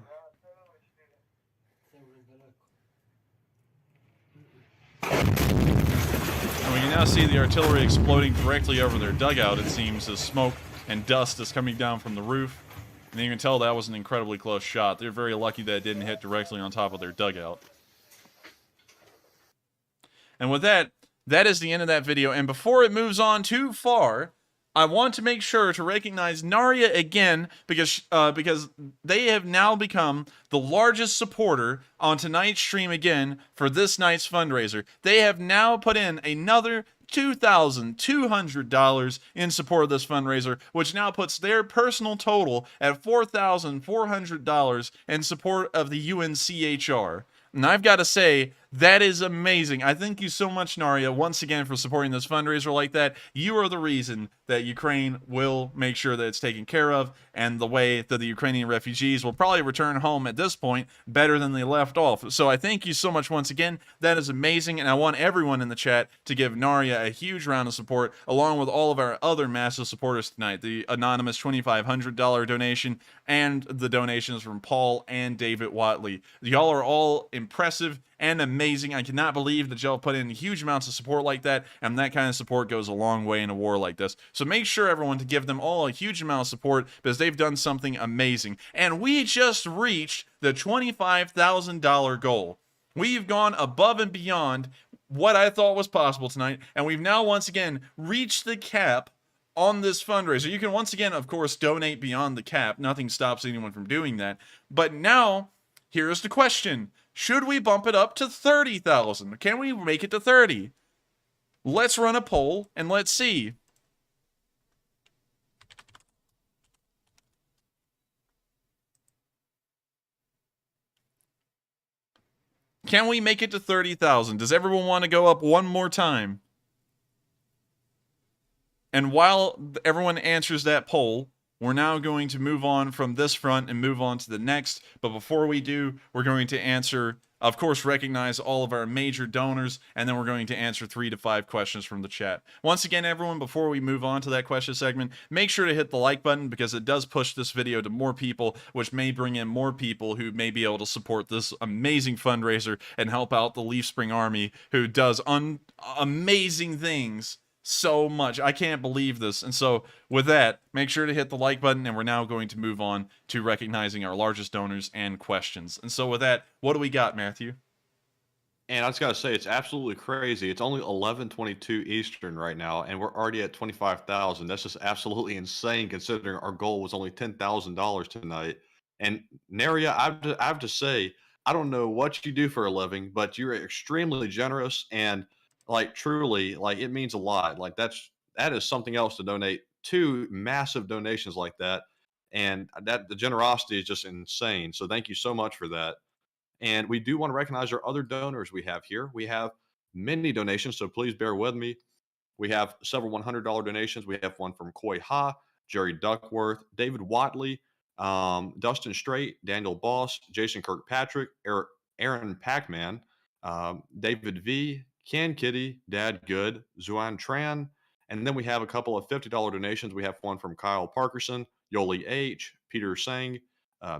And we can now see the artillery exploding directly over their dugout, it seems, as smoke and dust is coming down from the roof. And you can tell that was an incredibly close shot. They're very lucky that it didn't hit directly on top of their dugout. And with that, that is the end of that video. And before it moves on too far, I want to make sure to recognize Naria again, because they have now become the largest supporter on tonight's stream again for this night's fundraiser. They have now put in another $2,200 in support of this fundraiser, which now puts their personal total at $4,400 in support of the UNCHR. And I've got to say, That is amazing. I thank you so much, Naria, once again for supporting this fundraiser like that. You are the reason that Ukraine will make sure that it's taken care of, and the way that the Ukrainian refugees will probably return home at this point better than they left off. So I thank you so much once again. That is amazing, and I want everyone in the chat to give Naria a huge round of support, along with all of our other massive supporters tonight. The anonymous $2,500 donation and the donations from Paul and David Watley. Y'all are all impressive and amazing. I cannot believe that y'all put in huge amounts of support like that, and that kind of support goes a long way in a war like this. So make sure, everyone, to give them all a huge amount of support, because they've done something amazing. And we just reached the $25,000 goal. We've gone above and beyond what I thought was possible tonight, and we've now once again reached the cap on this fundraiser. You can once again, of course, donate beyond the cap. Nothing stops anyone from doing that. But now, here's the question. Should we bump it up to 30,000? Can we make it to 30? Let's run a poll and let's see. Can we make it to 30,000? Does everyone want to go up one more time? And while everyone answers that poll, we're now going to move on from this front and move on to the next. But before we do, we're going to answer, of course, recognize all of our major donors, and then we're going to answer 3 to 5 questions from the chat. Once again, everyone, before we move on to that question segment, make sure to hit the like button, because it does push this video to more people, which may bring in more people who may be able to support this amazing fundraiser and help out the Leaf Spring Army, who does amazing things so much. I can't believe this. And so with that, make sure to hit the like button, and we're now going to move on to recognizing our largest donors and questions. And so with that, what do we got, Matthew? And I just got to say, it's absolutely crazy. It's only 11:22 Eastern right now, and we're already at 25,000. That's just absolutely insane, considering our goal was only $10,000 tonight. And Naria, I have to say, I don't know what you do for a living, but you're extremely generous, and like truly, like it means a lot. Like that is something else to donate. 2 massive donations like that, and that the generosity is just insane. So thank you so much for that. And we do want to recognize our other donors we have here. We have many donations, so please bear with me. We have several $100 donations. We have one from Koi Ha, Jerry Duckworth, David Watley, Dustin Straight, Daniel Boss, Jason Kirkpatrick, Aaron Packman, David V, Ken Kitty, Dad Good, Zuan Tran. And then we have a couple of $50 donations. We have one from Kyle Parkerson, Yoli H, Peter Sang,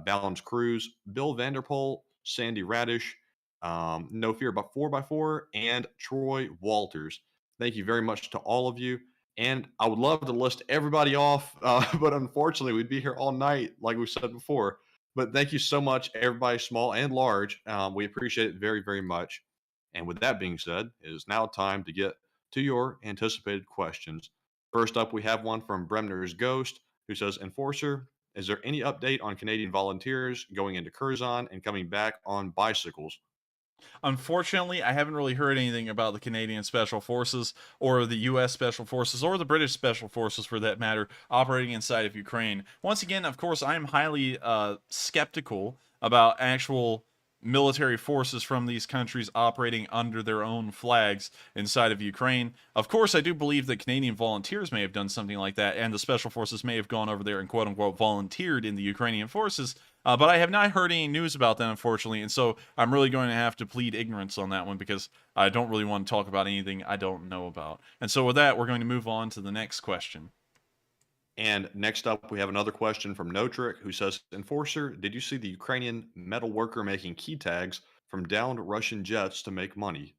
Balance Cruz, Bill Vanderpool, Sandy Radish, No Fear About 4x4, and Troy Walters. Thank you very much to all of you. And I would love to list everybody off, but unfortunately, we'd be here all night, like we said before. But thank you so much, everybody, small and large. We appreciate it very, very much. And with that being said, it is now time to get to your anticipated questions. First up, we have one from Bremner's Ghost, who says, Enforcer, is there any update on Canadian volunteers going into Curzon and coming back on bicycles? Unfortunately, I haven't really heard anything about the Canadian Special Forces or the U.S. Special Forces or the British Special Forces, for that matter, operating inside of Ukraine. Once again, of course, I'm highly skeptical about actual military forces from these countries operating under their own flags inside of Ukraine. Of course, I do believe that Canadian volunteers may have done something like that, and the Special Forces may have gone over there and quote-unquote volunteered in the Ukrainian forces, but I have not heard any news about that, unfortunately, and so I'm really going to have to plead ignorance on that one, because I don't really want to talk about anything I don't know about. And so with that, we're going to move on to the next question. And next up, we have another question from Notrick, who says, Enforcer, did you see the Ukrainian metal worker making key tags from downed Russian jets to make money?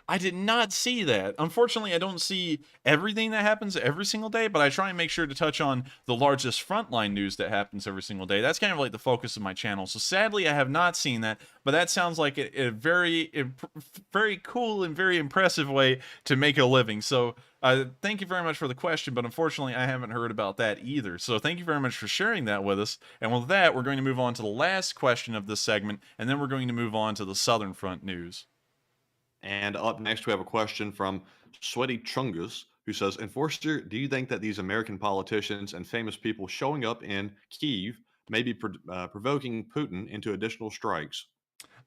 I did not see that. Unfortunately, I don't see everything that happens every single day, but I try and make sure to touch on the largest frontline news that happens every single day. That's kind of like the focus of my channel. So sadly, I have not seen that, but that sounds like a very cool and very impressive way to make a living. So thank you very much for the question, but unfortunately, I haven't heard about that either. So thank you very much for sharing that with us. And with that, we're going to move on to the last question of this segment, and then we're going to move on to the Southern Front news. And up next, we have a question from Sweaty Chungus, who says, Enforcer, do you think that these American politicians and famous people showing up in Kyiv may be provoking Putin into additional strikes?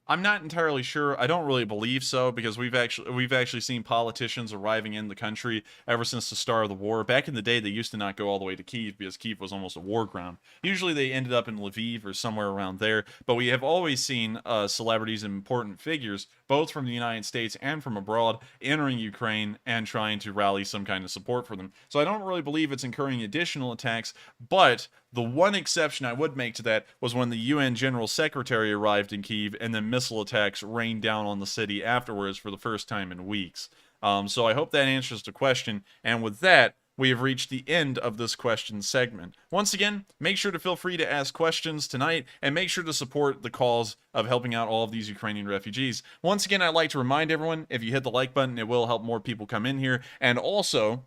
I'm not entirely sure. I don't really believe so because we've actually seen politicians arriving in the country ever since the start of the war. Back in the day, they used to not go all the way to Kyiv because Kyiv was almost a war ground. Usually, they ended up in Lviv or somewhere around there. But we have always seen celebrities and important figures, both from the United States and from abroad, entering Ukraine and trying to rally some kind of support for them. So I don't really believe it's incurring additional attacks, but the one exception I would make to that was when the UN General Secretary arrived in Kyiv and then missile attacks rained down on the city afterwards for the first time in weeks. So I hope that answers the question. And with that, we have reached the end of this question segment. Once again, make sure to feel free to ask questions tonight and make sure to support the cause of helping out all of these Ukrainian refugees. Once again, I'd like to remind everyone, if you hit the like button, it will help more people come in here. And also,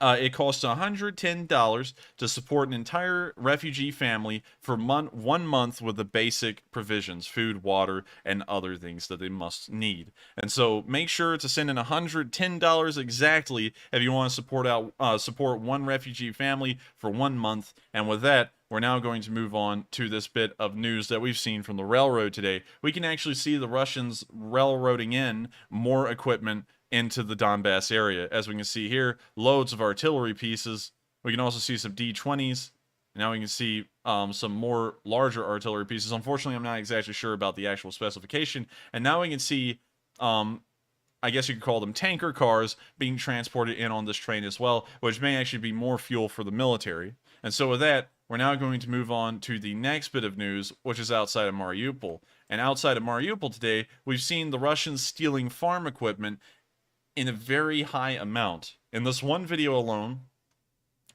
it costs $110 to support an entire refugee family for 1 month with the basic provisions, food, water, and other things that they must need. And so make sure to send in $110 exactly if you want to support one refugee family for 1 month. And with that, we're now going to move on to this bit of news that we've seen from the railroad today. We can actually see the Russians railroading in more equipment into the Donbas area. As we can see here, loads of artillery pieces. We can also see some D-20s. Now we can see some more larger artillery pieces. Unfortunately, I'm not exactly sure about the actual specification. And now we can see, I guess you could call them tanker cars being transported in on this train as well, which may actually be more fuel for the military. And so with that, we're now going to move on to the next bit of news, which is outside of Mariupol. And outside of Mariupol today, we've seen the Russians stealing farm equipment in a very high amount. In this one video alone,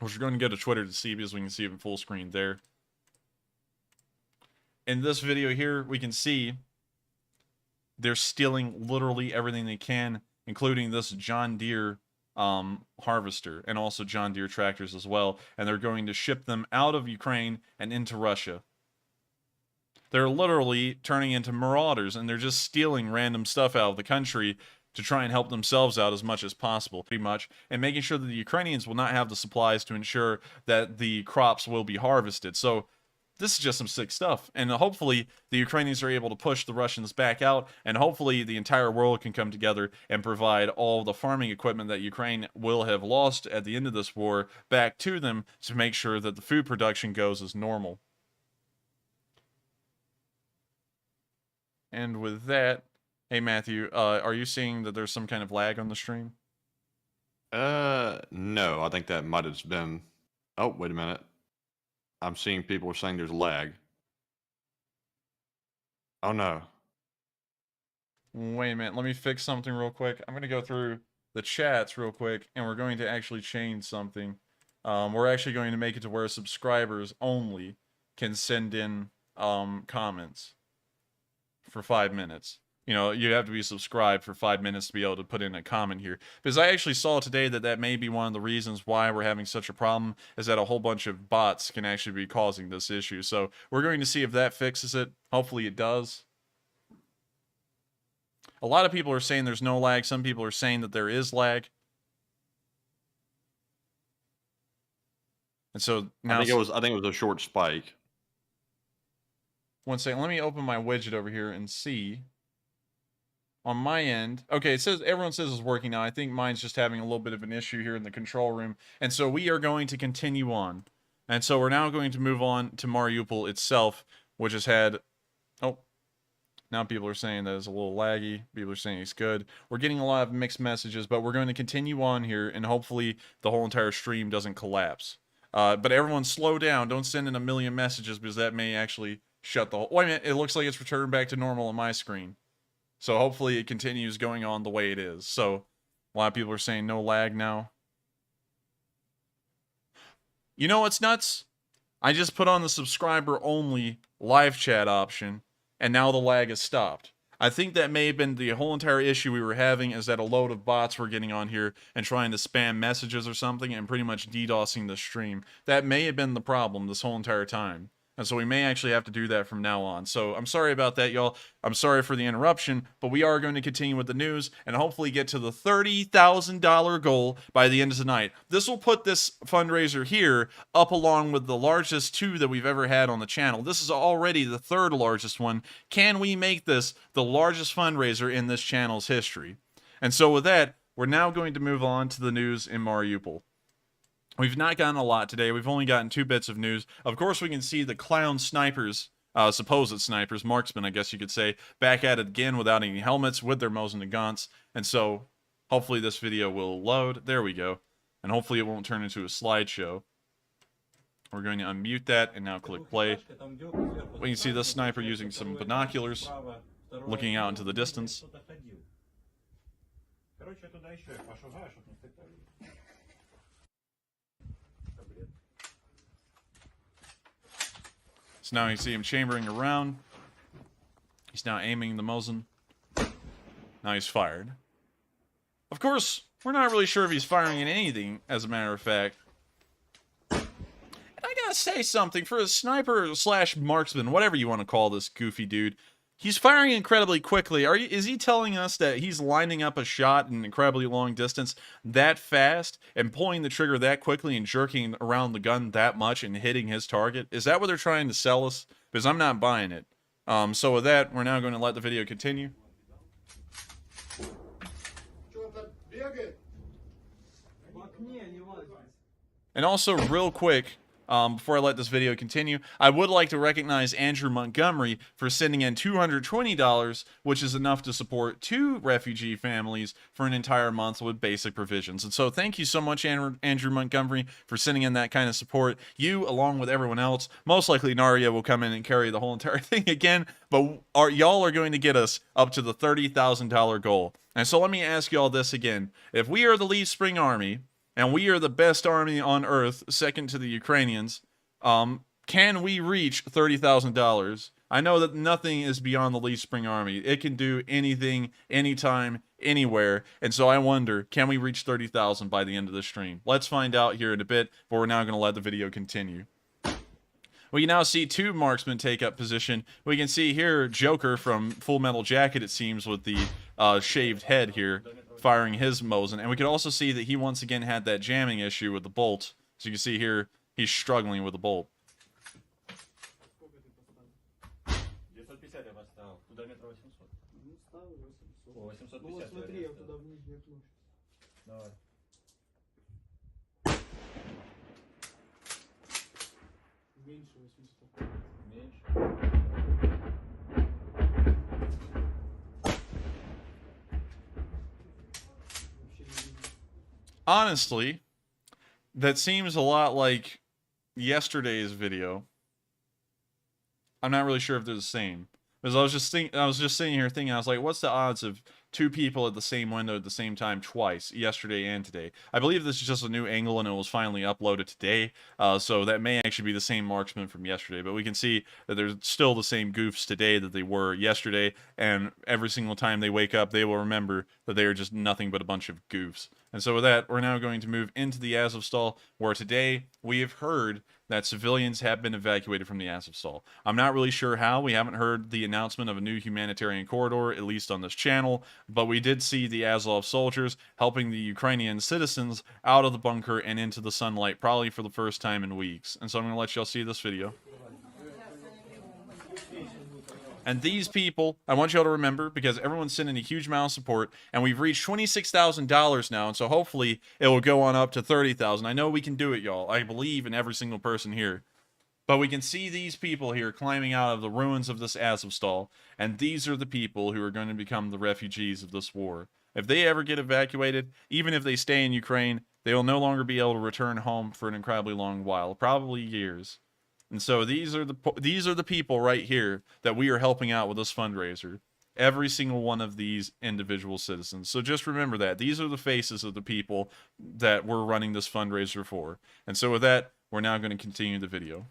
which we're going to go to Twitter to see because we can see it in full screen there. In this video here, we can see they're stealing literally everything they can, including this John Deere harvester and also John Deere tractors as well. And they're going to ship them out of Ukraine and into Russia. They're literally turning into marauders and they're just stealing random stuff out of the country to try and help themselves out as much as possible, pretty much, and making sure that the Ukrainians will not have the supplies to ensure that the crops will be harvested. So this is just some sick stuff, and hopefully the Ukrainians are able to push the Russians back out, and hopefully the entire world can come together and provide all the farming equipment that Ukraine will have lost at the end of this war back to them to make sure that the food production goes as normal. And with that, hey Matthew, are you seeing that there's some kind of lag on the stream? No, I think that might have been. Oh, wait a minute. I'm seeing people are saying there's lag. Oh no. Wait a minute, let me fix something real quick. I'm gonna go through the chats real quick, and we're going to actually change something. We're actually going to make it to where subscribers only can send in comments for 5 minutes. You know, you have to be subscribed for 5 minutes to be able to put in a comment here. Because I actually saw today that that may be one of the reasons why we're having such a problem, is that a whole bunch of bots can actually be causing this issue. So we're going to see if that fixes it. Hopefully it does. A lot of people are saying there's no lag. Some people are saying that there is lag. And so now I think it was a short spike. one second, let me open my widget over here and see. On my end, okay, it says everyone says it's working now. I think mine's just having a little bit of an issue here in the control room. And so we are going to continue on. And so we're now going to move on to Mariupol itself, which has had, oh, now people are saying that it's a little laggy. People are saying it's good. We're getting a lot of mixed messages, but we're going to continue on here, and hopefully the whole entire stream doesn't collapse. But everyone slow down. Don't send in a million messages because that may actually shut the whole... Wait a minute, it looks like it's returned back to normal on my screen. So hopefully it continues going on the way it is. So a lot of people are saying no lag now. You know what's nuts? I just put on the subscriber only live chat option and now the lag has stopped. I think that may have been the whole entire issue we were having, is that a load of bots were getting on here and trying to spam messages or something and pretty much DDoSing the stream. That may have been the problem this whole entire time. And so we may actually have to do that from now on. So I'm sorry about that, y'all. I'm sorry for the interruption, but we are going to continue with the news and hopefully get to the $30,000 goal by the end of tonight. This will put this fundraiser here up along with the largest two that we've ever had on the channel. This is already the third largest one. Can we make this the largest fundraiser in this channel's history? And so with that, we're now going to move on to the news in Mariupol. We've not gotten a lot today. We've only gotten 2 bits of news. Of course, we can see the clown snipers, supposed snipers, marksmen, I guess you could say, back at it again without any helmets, with their Mosin and Gaunt's. And so, hopefully this video will load. There we go. And hopefully it won't turn into a slideshow. We're going to unmute that and now click play. We can see this sniper using some binoculars, looking out into the distance. So now you see him chambering around. He's now aiming the Mosin. Now he's fired. Of course, we're not really sure if he's firing at anything, as a matter of fact. And I gotta say something, for a sniper slash marksman, whatever you want to call this goofy dude, he's firing incredibly quickly. Is he telling us that he's lining up a shot in an incredibly long distance that fast and pulling the trigger that quickly and jerking around the gun that much and hitting his target? Is that what they're trying to sell us? Because I'm not buying it. So with that, we're now going to let the video continue. And also, real quick, before I let this video continue, I would like to recognize Andrew Montgomery for sending in $220, which is enough to support 2 refugee families for an entire month with basic provisions. And so thank you so much, Andrew Montgomery, for sending in that kind of support. You, along with everyone else, most likely Naria will come in and carry the whole entire thing again, but y'all are going to get us up to the $30,000 goal. And so let me ask y'all this again. If we are the Leaf Spring Army, and we are the best army on earth, second to the Ukrainians, can we reach $30,000? I know that nothing is beyond the Leaf Spring Army. It can do anything, anytime, anywhere. And so I wonder, can we reach 30,000 by the end of the stream? Let's find out here in a bit, but we're now going to let the video continue. We can now see 2 marksmen take up position. We can see here Joker from Full Metal Jacket, it seems, with the shaved head here, firing his Mosin. And we could also see that he once again had that jamming issue with the bolt. So you can see here, he's struggling with the bolt. Honestly, that seems a lot like yesterday's video. I'm not really sure if they're the same. Because I was just sitting here thinking, I was like, what's the odds of 2 people at the same window at the same time twice, yesterday and today? I believe this is just a new angle and it was finally uploaded today, so that may actually be the same marksman from yesterday, but we can see that there's still the same goofs today that they were yesterday, and every single time they wake up, they will remember that they are just nothing but a bunch of goofs. And so with that, we're now going to move into the Azovstal, where today we have heard that civilians have been evacuated from the Azovstal. I'm not really sure how. We haven't heard the announcement of a new humanitarian corridor, at least on this channel, but we did see the Azov soldiers helping the Ukrainian citizens out of the bunker and into the sunlight, probably for the first time in weeks. And so I'm going to let y'all see this video. And these people, I want y'all to remember, because everyone's sending a huge amount of support, and we've reached $26,000 now, and so hopefully it will go on up to $30,000. I know we can do it, y'all. I believe in every single person here. But we can see these people here climbing out of the ruins of this Azovstal, and these are the people who are going to become the refugees of this war. If they ever get evacuated, even if they stay in Ukraine, they will no longer be able to return home for an incredibly long while, probably years. And so these are the people right here that we are helping out with this fundraiser. Every single one of these individual citizens. So just remember that. These are the faces of the people that we're running this fundraiser for. And so with that, we're now going to continue the video.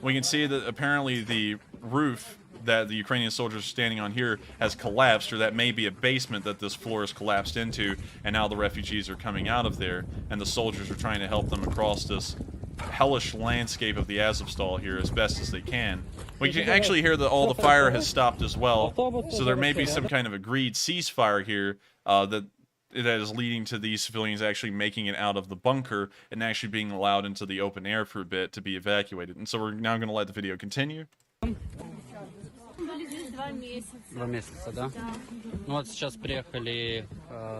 We can see that apparently the roof that the Ukrainian soldiers are standing on here has collapsed, or that may be a basement that this floor has collapsed into, and now the refugees are coming out of there, and the soldiers are trying to help them across this hellish landscape of the Azovstal here as best as they can. We can actually hear that all the fire has stopped as well, so there may be some kind of agreed ceasefire here that is leading to these civilians actually making it out of the bunker and actually being allowed into the open air for a bit to be evacuated. And so we're now going to let the video continue. 2 месяца, да? Ну вот сейчас приехали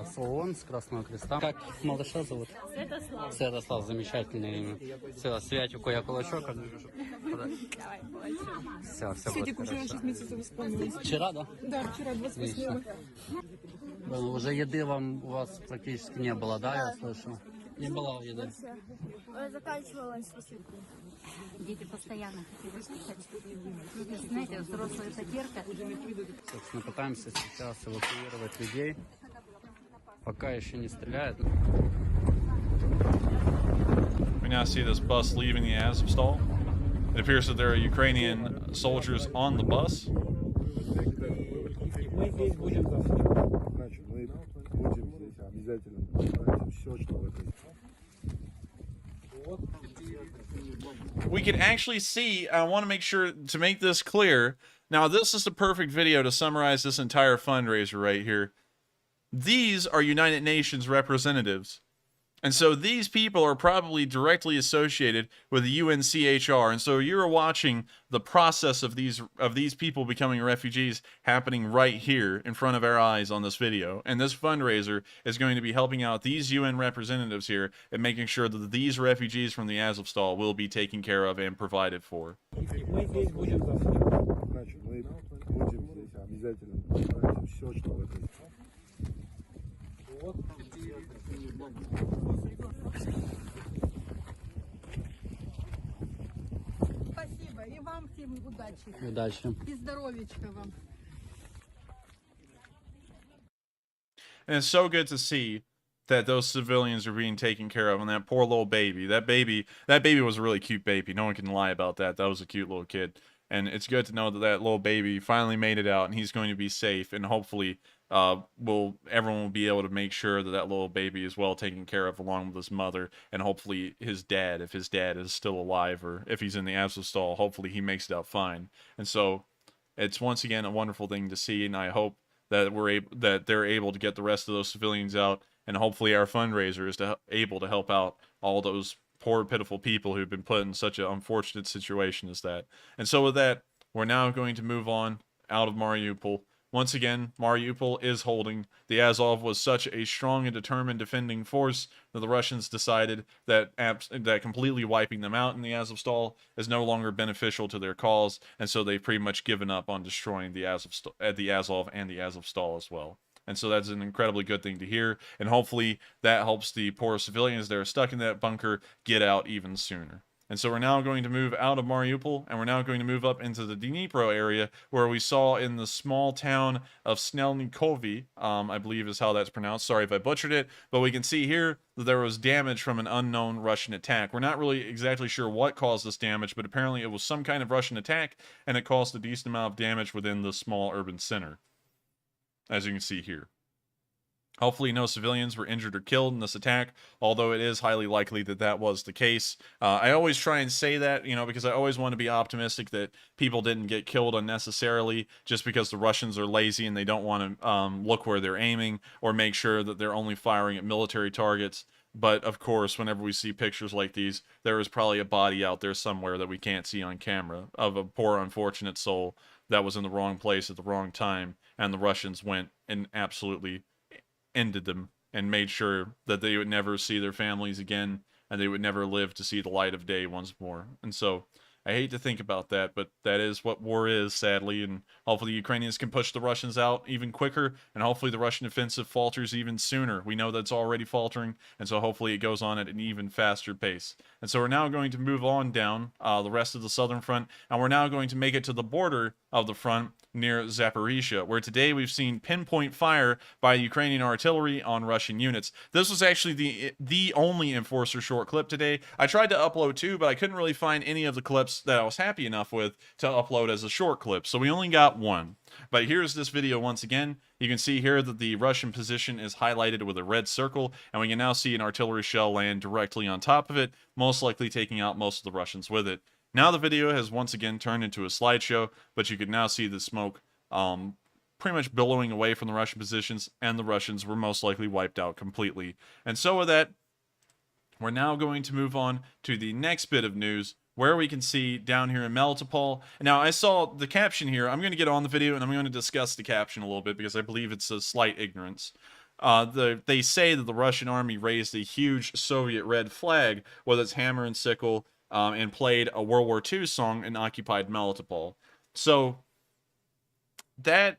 с ООН, с Красного Креста. Как малыша зовут? Святослав. Святослав, замечательное имя. Все, Святику я кулачок. Все, все будет хорошо. Уже 6 месяцев исполнилось. Вчера, да? Да, вчера, 28-го. Уже еды вам у вас практически не было, да, я слышу? Не было еды? Заканчивалась дети постоянно хотели слышать. Знаете, взрослая потерка. Собственно, пытаемся сейчас эвакуировать людей. Пока еще не стреляют. We now see this bus leaving the Azovstal. It appears that there are Ukrainian soldiers on the bus. Мы здесь будем завтра. Значит, мы будем здесь обязательно. Все, что вы хотите. We can actually see, I want to make sure to make this clear. Now, this is the perfect video to summarize this entire fundraiser right here. These are United Nations representatives. And so these people are probably directly associated with the UNCHR. And so you're watching the process of these people becoming refugees happening right here in front of our eyes on this video. And this fundraiser is going to be helping out these UN representatives here and making sure that these refugees from the Azovstal will be taken care of and provided for. Мы здесь будем завтра. Значит, мы будем здесь обязательно. Все, что вы хотите. Спасибо. И вам всем удачи. Удачи. И здоровечка вам. And it's so good to see that those civilians are being taken care of, and that poor little baby. That baby was a really cute baby. No one can lie about that. That was a cute little kid. And it's good to know that that little baby finally made it out, and he's going to be safe, and hopefully everyone will be able to make sure that that little baby is well taken care of along with his mother, and hopefully his dad, if his dad is still alive, or if he's in the Azovstal, hopefully he makes it out fine. And so it's once again a wonderful thing to see, and I hope that they're able to get the rest of those civilians out, and hopefully our fundraiser is able to help out all those poor, pitiful people who've been put in such an unfortunate situation as that. And so with that, we're now going to move on out of Mariupol. Once again, Mariupol is holding. The Azov was such a strong and determined defending force that the Russians decided that completely wiping them out in the Azovstal is no longer beneficial to their cause, and so they've pretty much given up on destroying the Azov and the Azovstal as well. And so that's an incredibly good thing to hear, and hopefully that helps the poor civilians that are stuck in that bunker get out even sooner. And so we're now going to move out of Mariupol, and we're now going to move up into the Dnipro area, where we saw in the small town of Snelnikovi, I believe is how that's pronounced. Sorry if I butchered it, but we can see here that there was damage from an unknown Russian attack. We're not really exactly sure what caused this damage, but apparently it was some kind of Russian attack, and it caused a decent amount of damage within the small urban center, as you can see here. Hopefully no civilians were injured or killed in this attack, although it is highly likely that that was the case. I always try and say that, because I always want to be optimistic that people didn't get killed unnecessarily just because the Russians are lazy and they don't want to look where they're aiming or make sure that they're only firing at military targets. But, of course, whenever we see pictures like these, there is probably a body out there somewhere that we can't see on camera of a poor, unfortunate soul that was in the wrong place at the wrong time, and the Russians went and absolutely ended them and made sure that they would never see their families again and they would never live to see the light of day once more. And so I hate to think about that, but that is what war is, sadly, and hopefully the Ukrainians can push the Russians out even quicker, and hopefully the Russian offensive falters even sooner. We know that's already faltering, and so hopefully it goes on at an even faster pace. And so we're now going to move on down the rest of the southern front, and we're now going to make it to the border of the front near Zaporizhia, where today we've seen pinpoint fire by Ukrainian artillery on Russian units. This was actually the only Enforcer short clip today. I tried to upload two, but I couldn't really find any of the clips that I was happy enough with to upload as a short clip, so we only got one. But here's this video once again. You can see here that the Russian position is highlighted with a red circle, and we can now see an artillery shell land directly on top of it, most likely taking out most of the Russians with it. Now the video has once again turned into a slideshow, but you can now see the smoke pretty much billowing away from the Russian positions, and the Russians were most likely wiped out completely. And so with that, we're now going to move on to the next bit of news, where we can see down here in Mariupol. Now, I saw the caption here. I'm going to get on the video, and I'm going to discuss the caption a little bit, because I believe it's a slight ignorance. They say that the Russian army raised a huge Soviet red flag with its hammer and sickle, and played a World War II song in occupied Mariupol. So, that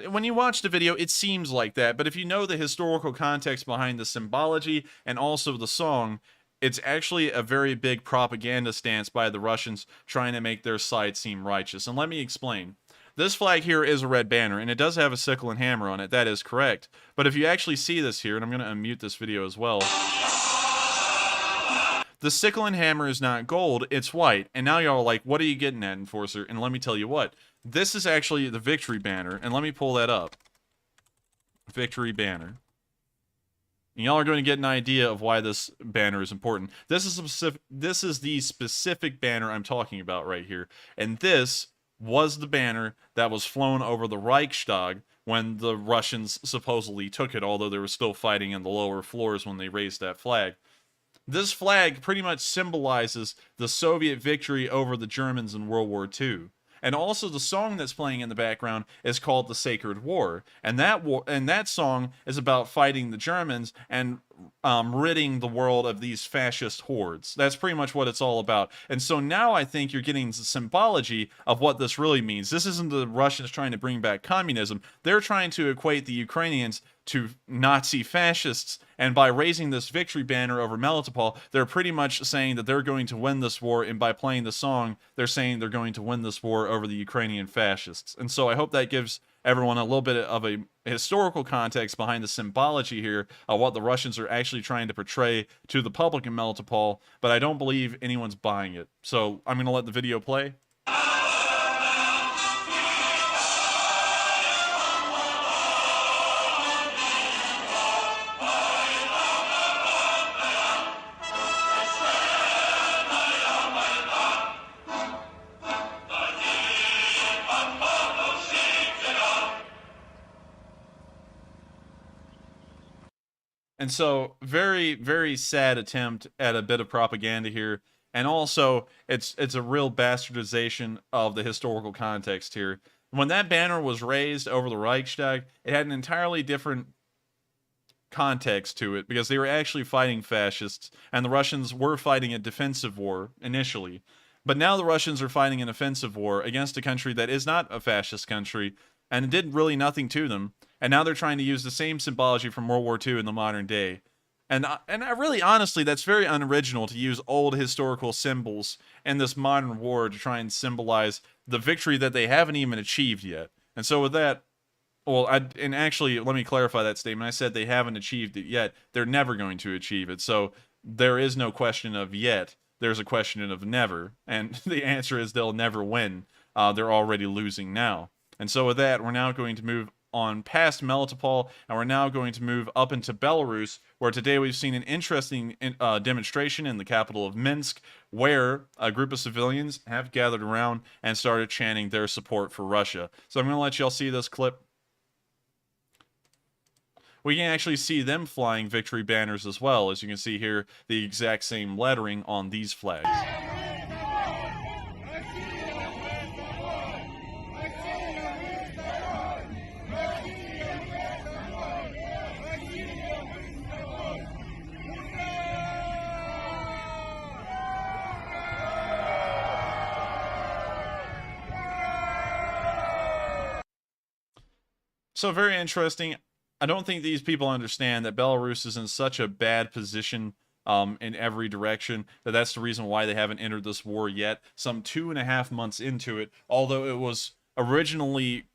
when you watch the video, it seems like that, but if you know the historical context behind the symbology and also the song, it's actually a very big propaganda stance by the Russians trying to make their side seem righteous. And let me explain. This flag here is a red banner, and it does have a sickle and hammer on it. That is correct. But if you actually see this here, and I'm going to unmute this video as well, the sickle and hammer is not gold, it's white. And now y'all are like, what are you getting at, Enforcer? And let me tell you what. This is actually the victory banner, and let me pull that up. Victory banner. And y'all are going to get an idea of why this banner is important. This is the specific banner I'm talking about right here. And this was the banner that was flown over the Reichstag when the Russians supposedly took it, although they were still fighting in the lower floors when they raised that flag. This flag pretty much symbolizes the Soviet victory over the Germans in World War II. And also the song that's playing in the background is called The Sacred War. And that song is about fighting the Germans and ridding the world of these fascist hordes. That's pretty much what it's all about. And so now I think you're getting the symbology of what this really means. This isn't the Russians trying to bring back communism. They're trying to equate the Ukrainians to Nazi fascists, and by raising this victory banner over Mariupol, they're pretty much saying that they're going to win this war, and by playing the song, they're saying they're going to win this war over the Ukrainian fascists. And so I hope that gives everyone a little bit of a historical context behind the symbology here of what the Russians are actually trying to portray to the public in Mariupol, but I don't believe anyone's buying it. So I'm going to let the video play. And so, very, very sad attempt at a bit of propaganda here. And also, it's a real bastardization of the historical context here. When that banner was raised over the Reichstag, it had an entirely different context to it, because they were actually fighting fascists, and the Russians were fighting a defensive war initially. But now the Russians are fighting an offensive war against a country that is not a fascist country, and it did really nothing to them. And now they're trying to use the same symbology from World War II in the modern day. And I really, honestly, that's very unoriginal to use old historical symbols in this modern war to try and symbolize the victory that they haven't even achieved yet. And so with that, well, and actually, let me clarify that statement. I said they haven't achieved it yet. They're never going to achieve it. So there is no question of yet. There's a question of never. And the answer is they'll never win. They're already losing now. And so with that, we're now going to move on past Mariupol, and we're now going to move up into Belarus, where today we've seen an interesting demonstration in the capital of Minsk, where a group of civilians have gathered around and started chanting their support for Russia. So I'm going to let y'all see this clip. We can actually see them flying victory banners as well. As you can see here, the exact same lettering on these flags. So very interesting. I don't think these people understand that Belarus is in such a bad position in every direction that that's the reason why they haven't entered this war yet. Some 2.5 months into it, although it was originally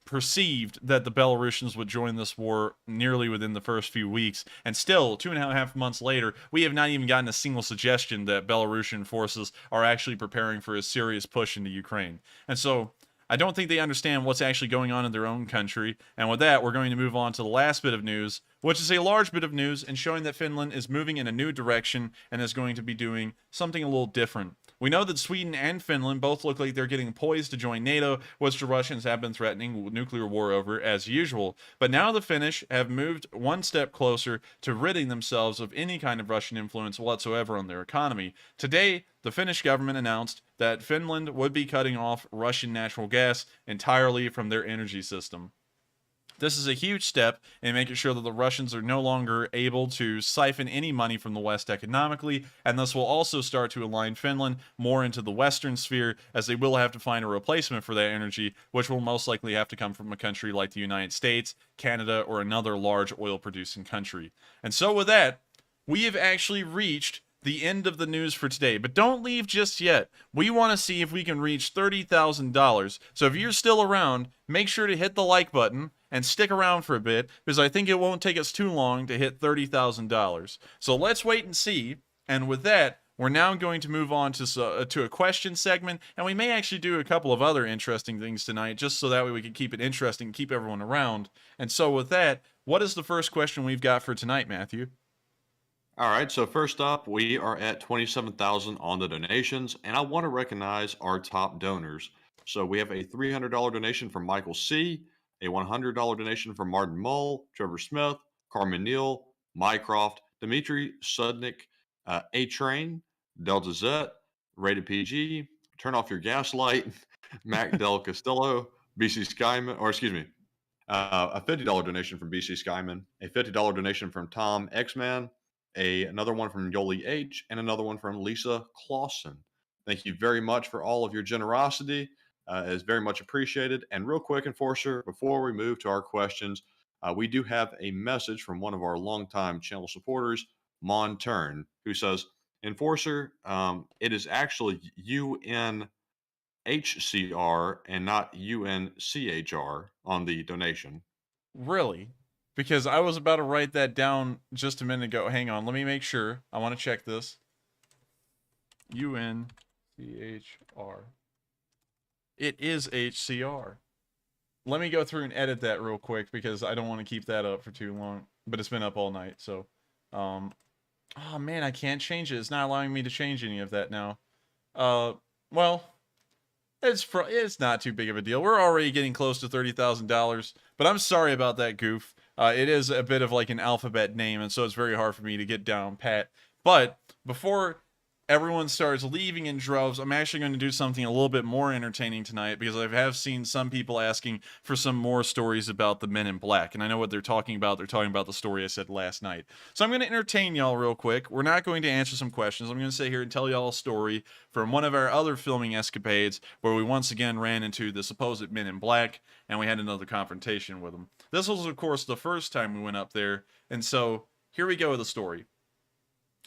perceived that the Belarusians would join this war nearly within the first few weeks, and still 2.5 months later, we have not even gotten a single suggestion that Belarusian forces are actually preparing for a serious push into Ukraine. And so I don't think they understand what's actually going on in their own country. And with that, we're going to move on to the last bit of news, which is a large bit of news and showing that Finland is moving in a new direction and is going to be doing something a little different. We know that Sweden and Finland both look like they're getting poised to join NATO, which the Russians have been threatening nuclear war over as usual. But now the Finnish have moved one step closer to ridding themselves of any kind of Russian influence whatsoever on their economy. Today, the Finnish government announced that Finland would be cutting off Russian natural gas entirely from their energy system. This is a huge step in making sure that the Russians are no longer able to siphon any money from the West economically, and this will also start to align Finland more into the Western sphere, as they will have to find a replacement for that energy, which will most likely have to come from a country like the United States, Canada, or another large oil-producing country. And so with that, we have actually reached the end of the news for today, but don't leave just yet. We want to see if we can reach $30,000. So if you're still around, make sure to hit the like button and stick around for a bit, because I think it won't take us too long to hit $30,000. So let's wait and see. And with that, we're now going to move on to a question segment, and we may actually do a couple of other interesting things tonight, just so that way we can keep it interesting and keep everyone around. And so with that, what is the first question we've got for tonight, Matthew? All right, so first up, we are at 27,000 on the donations, and I want to recognize our top donors. So we have a $300 donation from Michael C., a $100 donation from Martin Mull, Trevor Smith, Carmen Neal, Mycroft, Dimitri Sudnik, A-Train, Delta Z, Rated PG, Turn Off Your Gaslight, Mac Del Castillo, BC Skyman, or excuse me, a $50 donation from BC Skyman, a $50 donation from Tom X-Man, another one from Yoli H, and another one from Lisa Clausen. Thank you very much for all of your generosity. It is very much appreciated. And real quick, Enforcer, before we move to our questions, we do have a message from one of our longtime channel supporters, Mon Turn, who says, Enforcer, it is actually UNHCR and not UNCHR on the donation. Really? Because I was about to write that down just a minute ago. Hang on, let me make sure. I want to check this. UNCHR. It is HCR. Let me go through and edit that real quick, because I don't want to keep that up for too long. But it's been up all night, so... oh man, I can't change it. It's not allowing me to change any of that now. Well... It's not too big of a deal. We're already getting close to $30,000, but I'm sorry about that goof. It is a bit of like an alphabet name, and so it's very hard for me to get down pat. But before everyone starts leaving in droves, I'm actually going to do something a little bit more entertaining tonight, because I have seen some people asking for some more stories about the Men in Black, and I know what they're talking about. They're talking about the story I said last night. So I'm going to entertain y'all real quick. We're not going to answer some questions. I'm going to sit here and tell y'all a story from one of our other filming escapades, where we once again ran into the supposed Men in Black, and we had another confrontation with them. This was, of course, the first time we went up there, and so here we go with the story.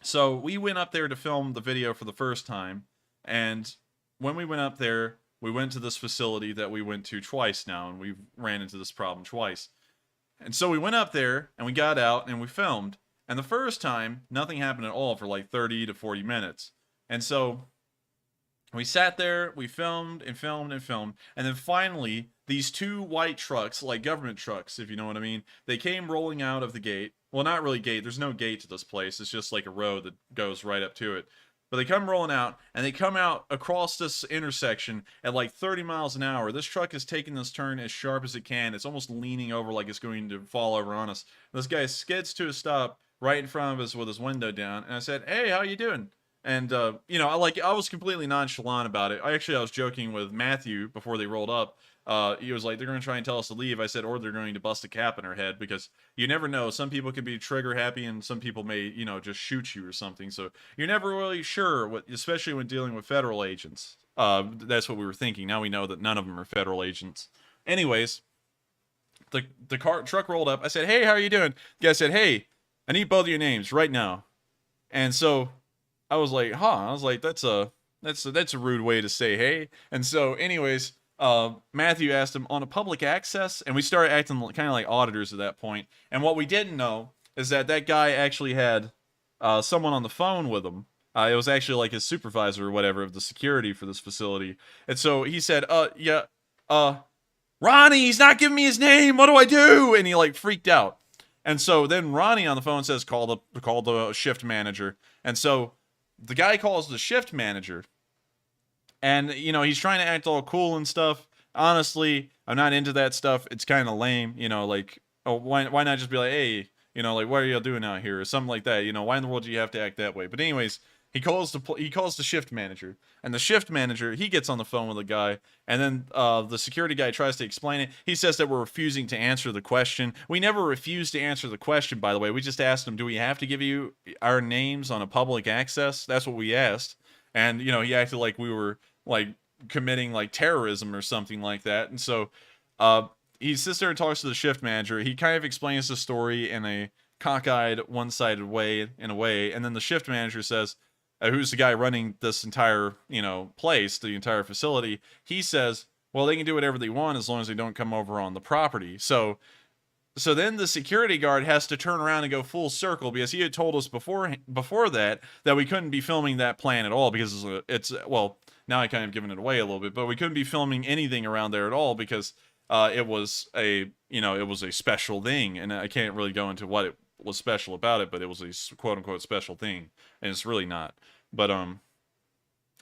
So we went up there to film the video for the first time, and when we went up there, we went to this facility that we went to twice now, and we ran into this problem twice. And so we went up there, and we got out, and we filmed. And the first time, nothing happened at all for like 30 to 40 minutes. And so we sat there, we filmed and filmed and filmed, and then finally, these two white trucks, like government trucks, if you know what I mean, they came rolling out of the gate. Well, not really gate. There's no gate to this place. It's just like a road that goes right up to it. But they come rolling out, and they come out across this intersection at like 30 miles an hour. This truck is taking this turn as sharp as it can. It's almost leaning over like it's going to fall over on us. This guy skids to a stop right in front of us with his window down. And I said, "Hey, how you doing?" And, you know, I was completely nonchalant about it. I was joking with Matthew before they rolled up. He was like, they're going to try and tell us to leave. I said, or they're going to bust a cap in our head, because you never know. Some people can be trigger happy, and some people may, you know, just shoot you or something. So you're never really sure, especially when dealing with federal agents. That's what we were thinking. Now we know that none of them are federal agents. Anyways, the truck rolled up. I said, "Hey, how are you doing?" The guy said, "Hey, I need both of your names right now." And so I was like, I was like, that's a rude way to say hey. And so anyways, Matthew asked him on a public access, and we started acting kind of like auditors at that point. And what we didn't know is that guy actually had someone on the phone with him. It was actually like his supervisor or whatever of the security for this facility. And so he said, yeah, Ronnie, he's not giving me his name. What do I do? And he like freaked out. And so then Ronnie on the phone says, call the shift manager. And so the guy calls the shift manager. And, you know, he's trying to act all cool and stuff. Honestly, I'm not into that stuff. It's kind of lame, you know, like, oh, why not just be like, hey, you know, like, what are y'all doing out here? Or something like that. You know, why in the world do you have to act that way? But anyways, he calls the shift manager. And the shift manager, he gets on the phone with the guy. And then the security guy tries to explain it. He says that we're refusing to answer the question. We never refused to answer the question, by the way. We just asked him, do we have to give you our names on a public access? That's what we asked. And, you know, he acted like we were, like, committing, like, terrorism or something like that. And so he sits there and talks to the shift manager. He kind of explains the story in a cockeyed, one-sided way, in a way. And then the shift manager says, who's the guy running this entire, you know, place, the entire facility, he says, well, they can do whatever they want as long as they don't come over on the property. So then the security guard has to turn around and go full circle because he had told us before that we couldn't be filming that plan at all because it's well, now I kind of given it away a little bit, but we couldn't be filming anything around there at all because it was a special thing, and I can't really go into what it was special about it, but it was a quote unquote special thing, and it's really not. But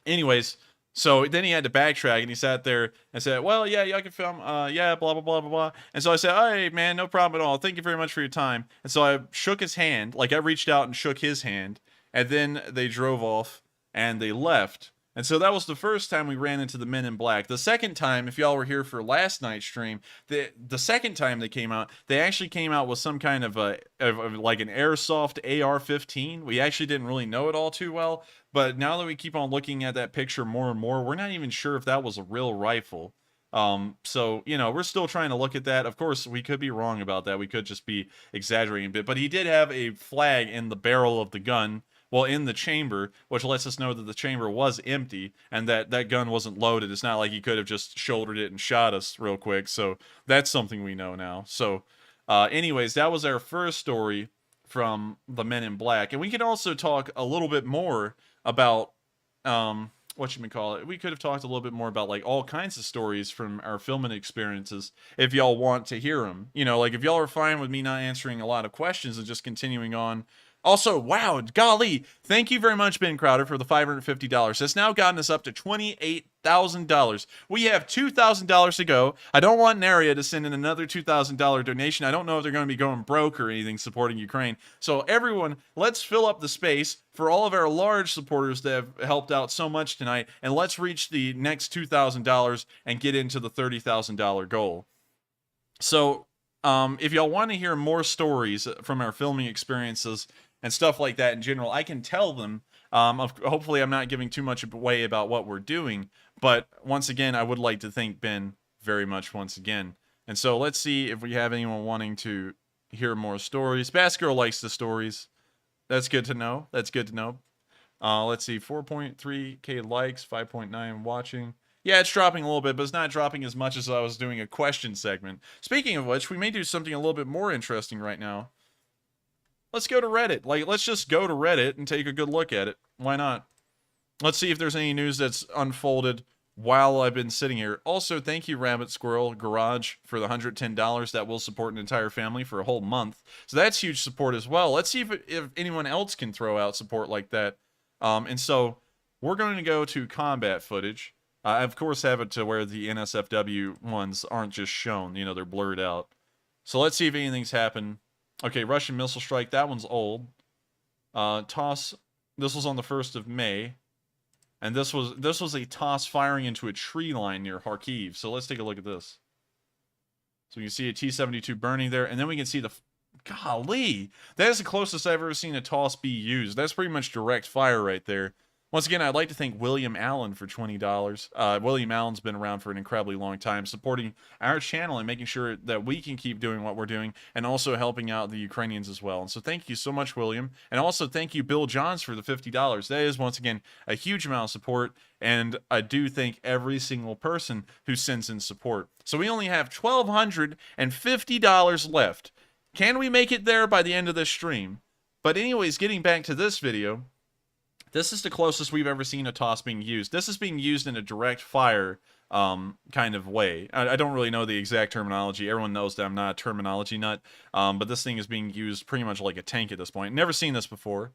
anyways, so then he had to backtrack, and he sat there and said, well, yeah, I can film, yeah, blah, blah, blah, blah, blah. And so I said, hey, man, no problem at all. Thank you very much for your time. And so I shook his hand, like I reached out and shook his hand, and then they drove off, and they left. And so that was the first time we ran into the Men in Black. The second time, if y'all were here for last night's stream, the second time they came out, they actually came out with some kind of like an airsoft AR-15. We actually didn't really know it all too well, but now that we keep on looking at that picture more and more, we're not even sure if that was a real rifle. So, you know, we're still trying to look at that. Of course, we could be wrong about that. We could just be exaggerating a bit, but he did have a flag in the barrel of the gun. Well, in the chamber, which lets us know that the chamber was empty and that that gun wasn't loaded. It's not like he could have just shouldered it and shot us real quick. So that's something we know now. So anyways, that was our first story from the Men in Black. And we can also talk a little bit more about, we could have talked a little bit more about like all kinds of stories from our filming experiences if y'all want to hear them. You know, like if y'all are fine with me not answering a lot of questions and just continuing on. Also, wow, golly, thank you very much, Ben Crowder, for the $550. That's now gotten us up to $28,000. We have $2,000 to go. I don't want Naria to send in another $2,000 donation. I don't know if they're going to be going broke or anything supporting Ukraine. So everyone, let's fill up the space for all of our large supporters that have helped out so much tonight, and let's reach the next $2,000 and get into the $30,000 goal. So if y'all want to hear more stories from our filming experiences and stuff like that in general, I can tell them. Hopefully I'm not giving too much away about what we're doing, but once again, I would like to thank Ben very much once again. And so let's see if we have anyone wanting to hear more stories. Bass Girl likes the stories. That's good to know. That's good to know. Let's see, 4.3K likes, 5.9 watching. Yeah, it's dropping a little bit, but it's not dropping as much as I was doing a question segment. Speaking of which, we may do something a little bit more interesting right now. Let's go to Reddit. Like, let's just go to Reddit and take a good look at it. Why not? Let's see if there's any news that's unfolded while I've been sitting here. Also, thank you, Rabbit Squirrel Garage, for the $110 that will support an entire family for a whole month. So that's huge support as well. Let's see if anyone else can throw out support like that. And so we're going to go to combat footage. I, of course, have it to where the NSFW ones aren't just shown. You know, they're blurred out. So let's see if anything's happened. Okay, Russian missile strike. That one's old. Toss. This was on the 1st of May. And this was a toss firing into a tree line near Harkiv. So let's take a look at this. So you can see a T-72 burning there. And then we can see the... Golly! That is the closest I've ever seen a toss be used. That's pretty much direct fire right there. Once again, I'd like to thank William Allen for $20. William Allen's been around for an incredibly long time, supporting our channel and making sure that we can keep doing what we're doing, and also helping out the Ukrainians as well. And so thank you so much, William. And also thank you, Bill Johns, for the $50. That is, once again, a huge amount of support, and I do thank every single person who sends in support. So we only have $1,250 left. Can we make it there by the end of this stream? But anyways, getting back to this video... This is the closest we've ever seen a toss being used. This is being used in a direct fire kind of way. I don't really know the exact terminology. Everyone knows that I'm not a terminology nut, but this thing is being used pretty much like a tank at this point. Never seen this before.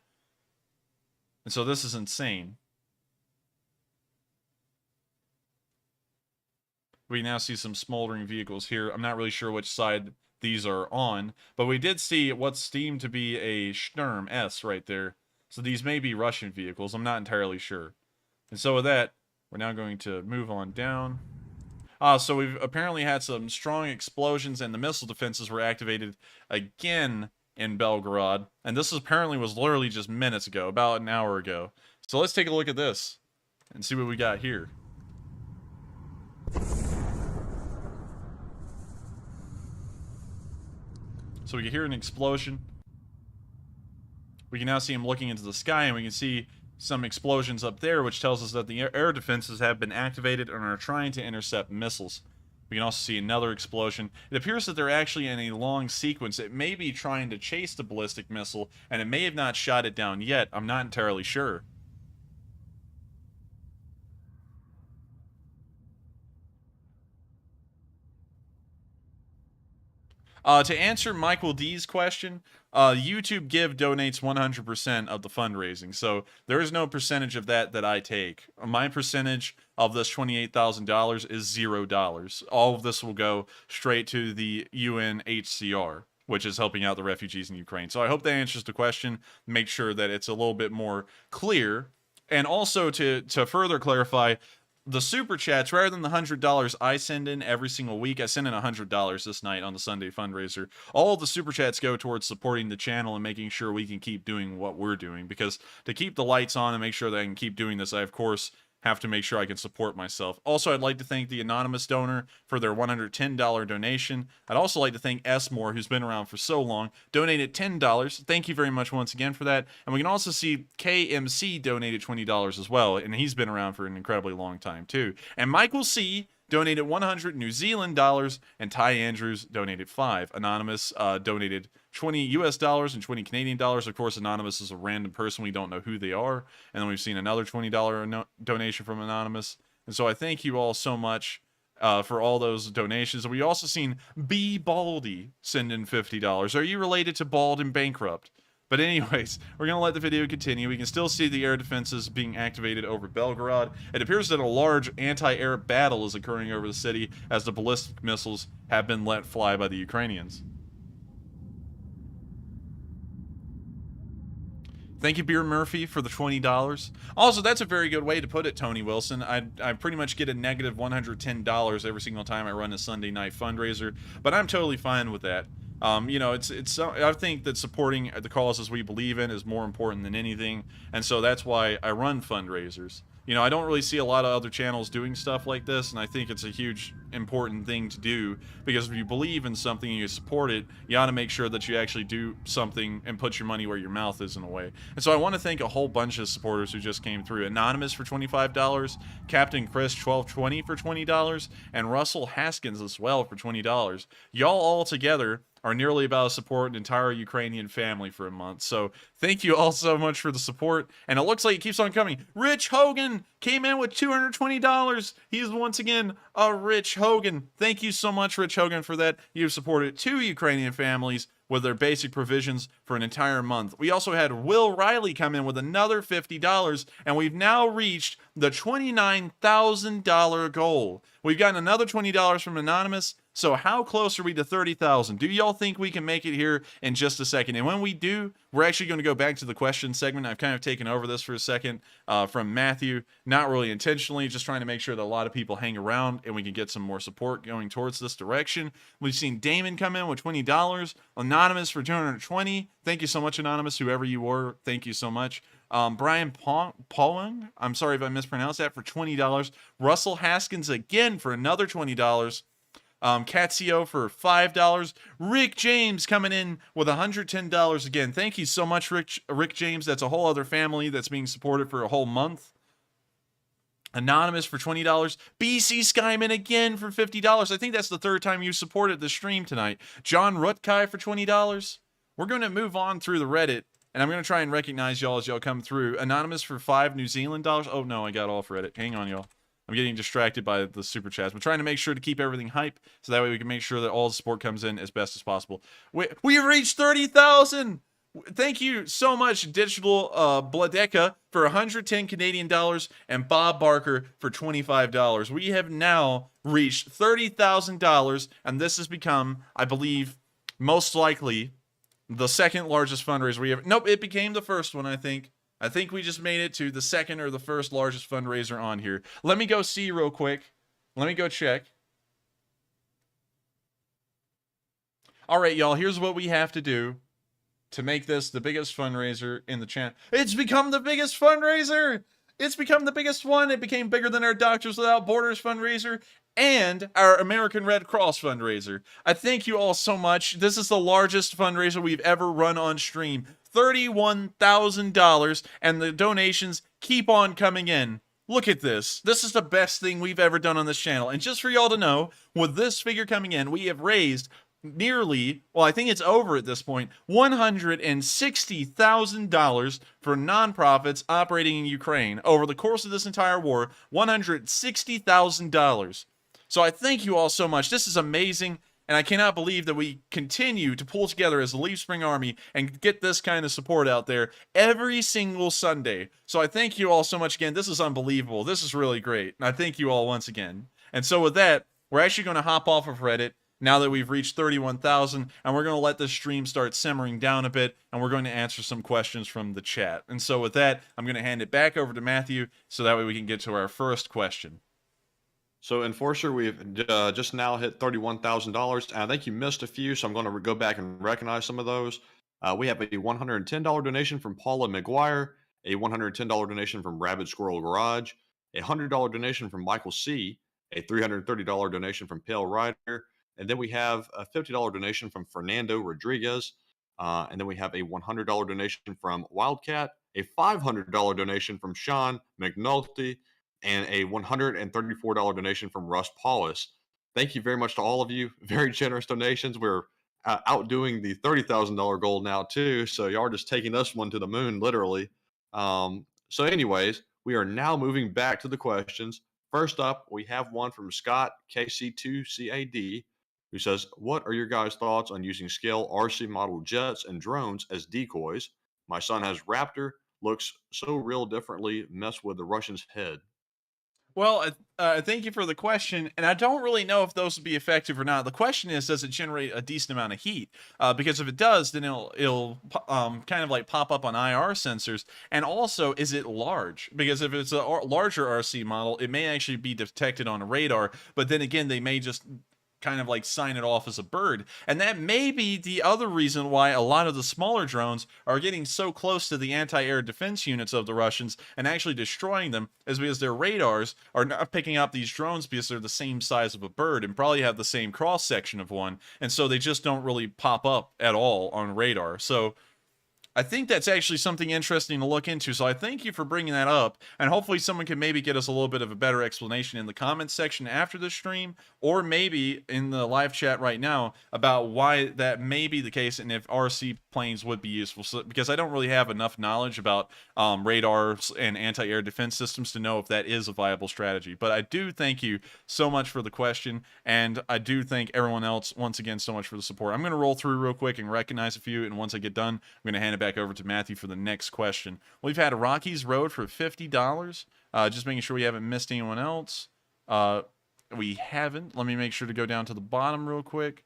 And so this is insane. We now see some smoldering vehicles here. I'm not really sure which side these are on, but we did see what seemed to be a Sturm S right there. So these may be Russian vehicles. I'm not entirely sure. And so with that, we're now going to move on down. So we've apparently had some strong explosions and the missile defenses were activated again in Belgorod. And this apparently was literally just minutes ago, about an hour ago. So let's take a look at this and see what we got here. So we can hear an explosion. We can now see him looking into the sky, and we can see some explosions up there, which tells us that the air defenses have been activated and are trying to intercept missiles. We can also see another explosion. It appears that they're actually in a long sequence. It may be trying to chase the ballistic missile, and it may have not shot it down yet. I'm not entirely sure. To answer Michael D's question, YouTube Give donates 100% of the fundraising, so there is no percentage of that I take. My percentage of this $28,000 is $0. All of this will go straight to the UNHCR, which is helping out the refugees in Ukraine. So I hope that answers the question. Make sure that it's a little bit more clear. And also to further clarify, the super chats, rather than the $100 I send in every single week, I sent in $100 this night on the Sunday fundraiser. All of the super chats go towards supporting the channel and making sure we can keep doing what we're doing. Because to keep the lights on and make sure that I can keep doing this, I, of course, have to make sure I can support myself. Also, I'd like to thank the anonymous donor for their $110 donation. I'd also like to thank S. Moore, who's been around for so long, donated $10. Thank you very much once again for that. And we can also see KMC donated $20 as well, and he's been around for an incredibly long time too. And Michael C. donated 100 New Zealand dollars, and Ty Andrews donated 5. Anonymous donated 20 US dollars and 20 Canadian dollars. Of course, Anonymous is a random person. We don't know who they are. And then we've seen another $20 donation from Anonymous. And so I thank you all so much for all those donations. And we also seen B. Baldy send in $50. Are you related to Bald and Bankrupt? But anyways, we're going to let the video continue. We can still see the air defenses being activated over Belgorod. It appears that a large anti-air battle is occurring over the city as the ballistic missiles have been let fly by the Ukrainians. Thank you, Beer Murphy, for the $20. Also, that's a very good way to put it, Tony Wilson. I pretty much get a negative $110 every single time I run a Sunday night fundraiser, but I'm totally fine with that. You know, I think that supporting the causes we believe in is more important than anything, and so that's why I run fundraisers. You know, I don't really see a lot of other channels doing stuff like this, and I think it's a huge, important thing to do, because if you believe in something and you support it, you ought to make sure that you actually do something and put your money where your mouth is in a way. And so I want to thank a whole bunch of supporters who just came through. Anonymous for $25, Captain Chris 1220 for $20, and Russell Haskins as well for $20. Y'all all together are nearly about to support an entire Ukrainian family for a month. So thank you all so much for the support. And it looks like it keeps on coming. Rich Hogan came in with $220. He's once again a Rich Hogan. Thank you so much, Rich Hogan, for that. You've supported 2 Ukrainian families with their basic provisions for an entire month. We also had Will Riley come in with another $50, and we've now reached the $29,000 goal. We've gotten another $20 from Anonymous. So how close are we to 30,000? Do y'all think we can make it here in just a second? And when we do, we're actually going to go back to the question segment. I've kind of taken over this for a second from Matthew, not really intentionally, just trying to make sure that a lot of people hang around and we can get some more support going towards this direction. We've seen Damon come in with $20, Anonymous for $220. Thank you so much, Anonymous, whoever you were. Thank you so much. Brian Pauling, I'm sorry if I mispronounced that, for $20. Russell Haskins again for another $20. Catsio for $5. Rick James coming in with $110 again. Thank you so much, Rick James. That's a whole other family that's being supported for a whole month. Anonymous for $20. BC Skyman again for $50. I think that's the 3rd time you supported the stream tonight. John Rutkai for $20. We're going to move on through the Reddit, and I'm going to try and recognize y'all as y'all come through. Anonymous for $5 New Zealand dollars. Oh no, I got off Reddit. Hang on, y'all. I'm getting distracted by the super chats. We're trying to make sure to keep everything hype, so that way we can make sure that all the support comes in as best as possible. We reached 30,000. Thank you so much, Digital Bladeka, for 110 Canadian dollars and Bob Barker for $25. We have now reached $30,000, and this has become, I believe, most likely the second largest fundraiser we ever. Nope, it became the first one, I think. I think we just made it to the second or the first largest fundraiser on here. Let me go see real quick. Let me go check. All right, y'all, here's what we have to do to make this the biggest fundraiser in the channel. It's become the biggest fundraiser! It's become the biggest one. It became bigger than our Doctors Without Borders fundraiser and our American Red Cross fundraiser. I thank you all so much. This is the largest fundraiser we've ever run on stream. $31,000, and the donations keep on coming in. Look at this. This is the best thing we've ever done on this channel. And just for y'all to know, with this figure coming in, we have raised nearly, well, I think it's over at this point, $160,000 for nonprofits operating in Ukraine over the course of this entire war. $160,000. So I thank you all so much. This is amazing, and I cannot believe that we continue to pull together as the Leaf Spring Army and get this kind of support out there every single Sunday. So I thank you all so much again. This is unbelievable. This is really great, and I thank you all once again. And so with that, we're actually going to hop off of Reddit now that we've reached 31,000, and we're going to let this stream start simmering down a bit, and we're going to answer some questions from the chat. And so with that, I'm going to hand it back over to Matthew, so that way we can get to our first question. So, Enforcer, we've just now hit $31,000. I think you missed a few, so I'm going to go back and recognize some of those. We have a $110 donation from Paula McGuire, a $110 donation from Rabbit Squirrel Garage, a $100 donation from Michael C., a $330 donation from Pale Rider, and then we have a $50 donation from Fernando Rodriguez. And then we have a $100 donation from Wildcat, a $500 donation from Sean McNulty, and a $134 donation from Russ Paulus. Thank you very much to all of you. Very generous donations. We're outdoing the $30,000 goal now, too. So y'all are just taking this one to the moon, literally. So anyways, we are now moving back to the questions. First up, we have one from Scott KC2CAD, who says, what are your guys' thoughts on using scale RC model jets and drones as decoys? My son has Raptor, looks so real differently, mess with the Russian's head. Well, thank you for the question, and I don't really know if those would be effective or not. The question is, does it generate a decent amount of heat? Because if it does, then it'll kind of like pop up on IR sensors. And also, is it large? Because if it's a larger RC model, it may actually be detected on a radar, but then again, they may just kind of like sign it off as a bird. And that may be the other reason why a lot of the smaller drones are getting so close to the anti-air defense units of the Russians and actually destroying them, is because their radars are not picking up these drones because they're the same size of a bird and probably have the same cross section of one, and so they just don't really pop up at all on radar. So I think that's actually something interesting to look into, so I thank you for bringing that up, and hopefully someone can maybe get us a little bit of a better explanation in the comments section after the stream, or maybe in the live chat right now about why that may be the case and if RC planes would be useful, because I don't really have enough knowledge about radars and anti-air defense systems to know if that is a viable strategy. But I do thank you so much for the question, and I do thank everyone else once again so much for the support. I'm going to roll through real quick and recognize a few, and once I get done, I'm going to hand it back over to Matthew for the next question. We've had Rocky's Road for $50. Just making sure we haven't missed anyone else. We haven't. Let me make sure to go down to the bottom real quick.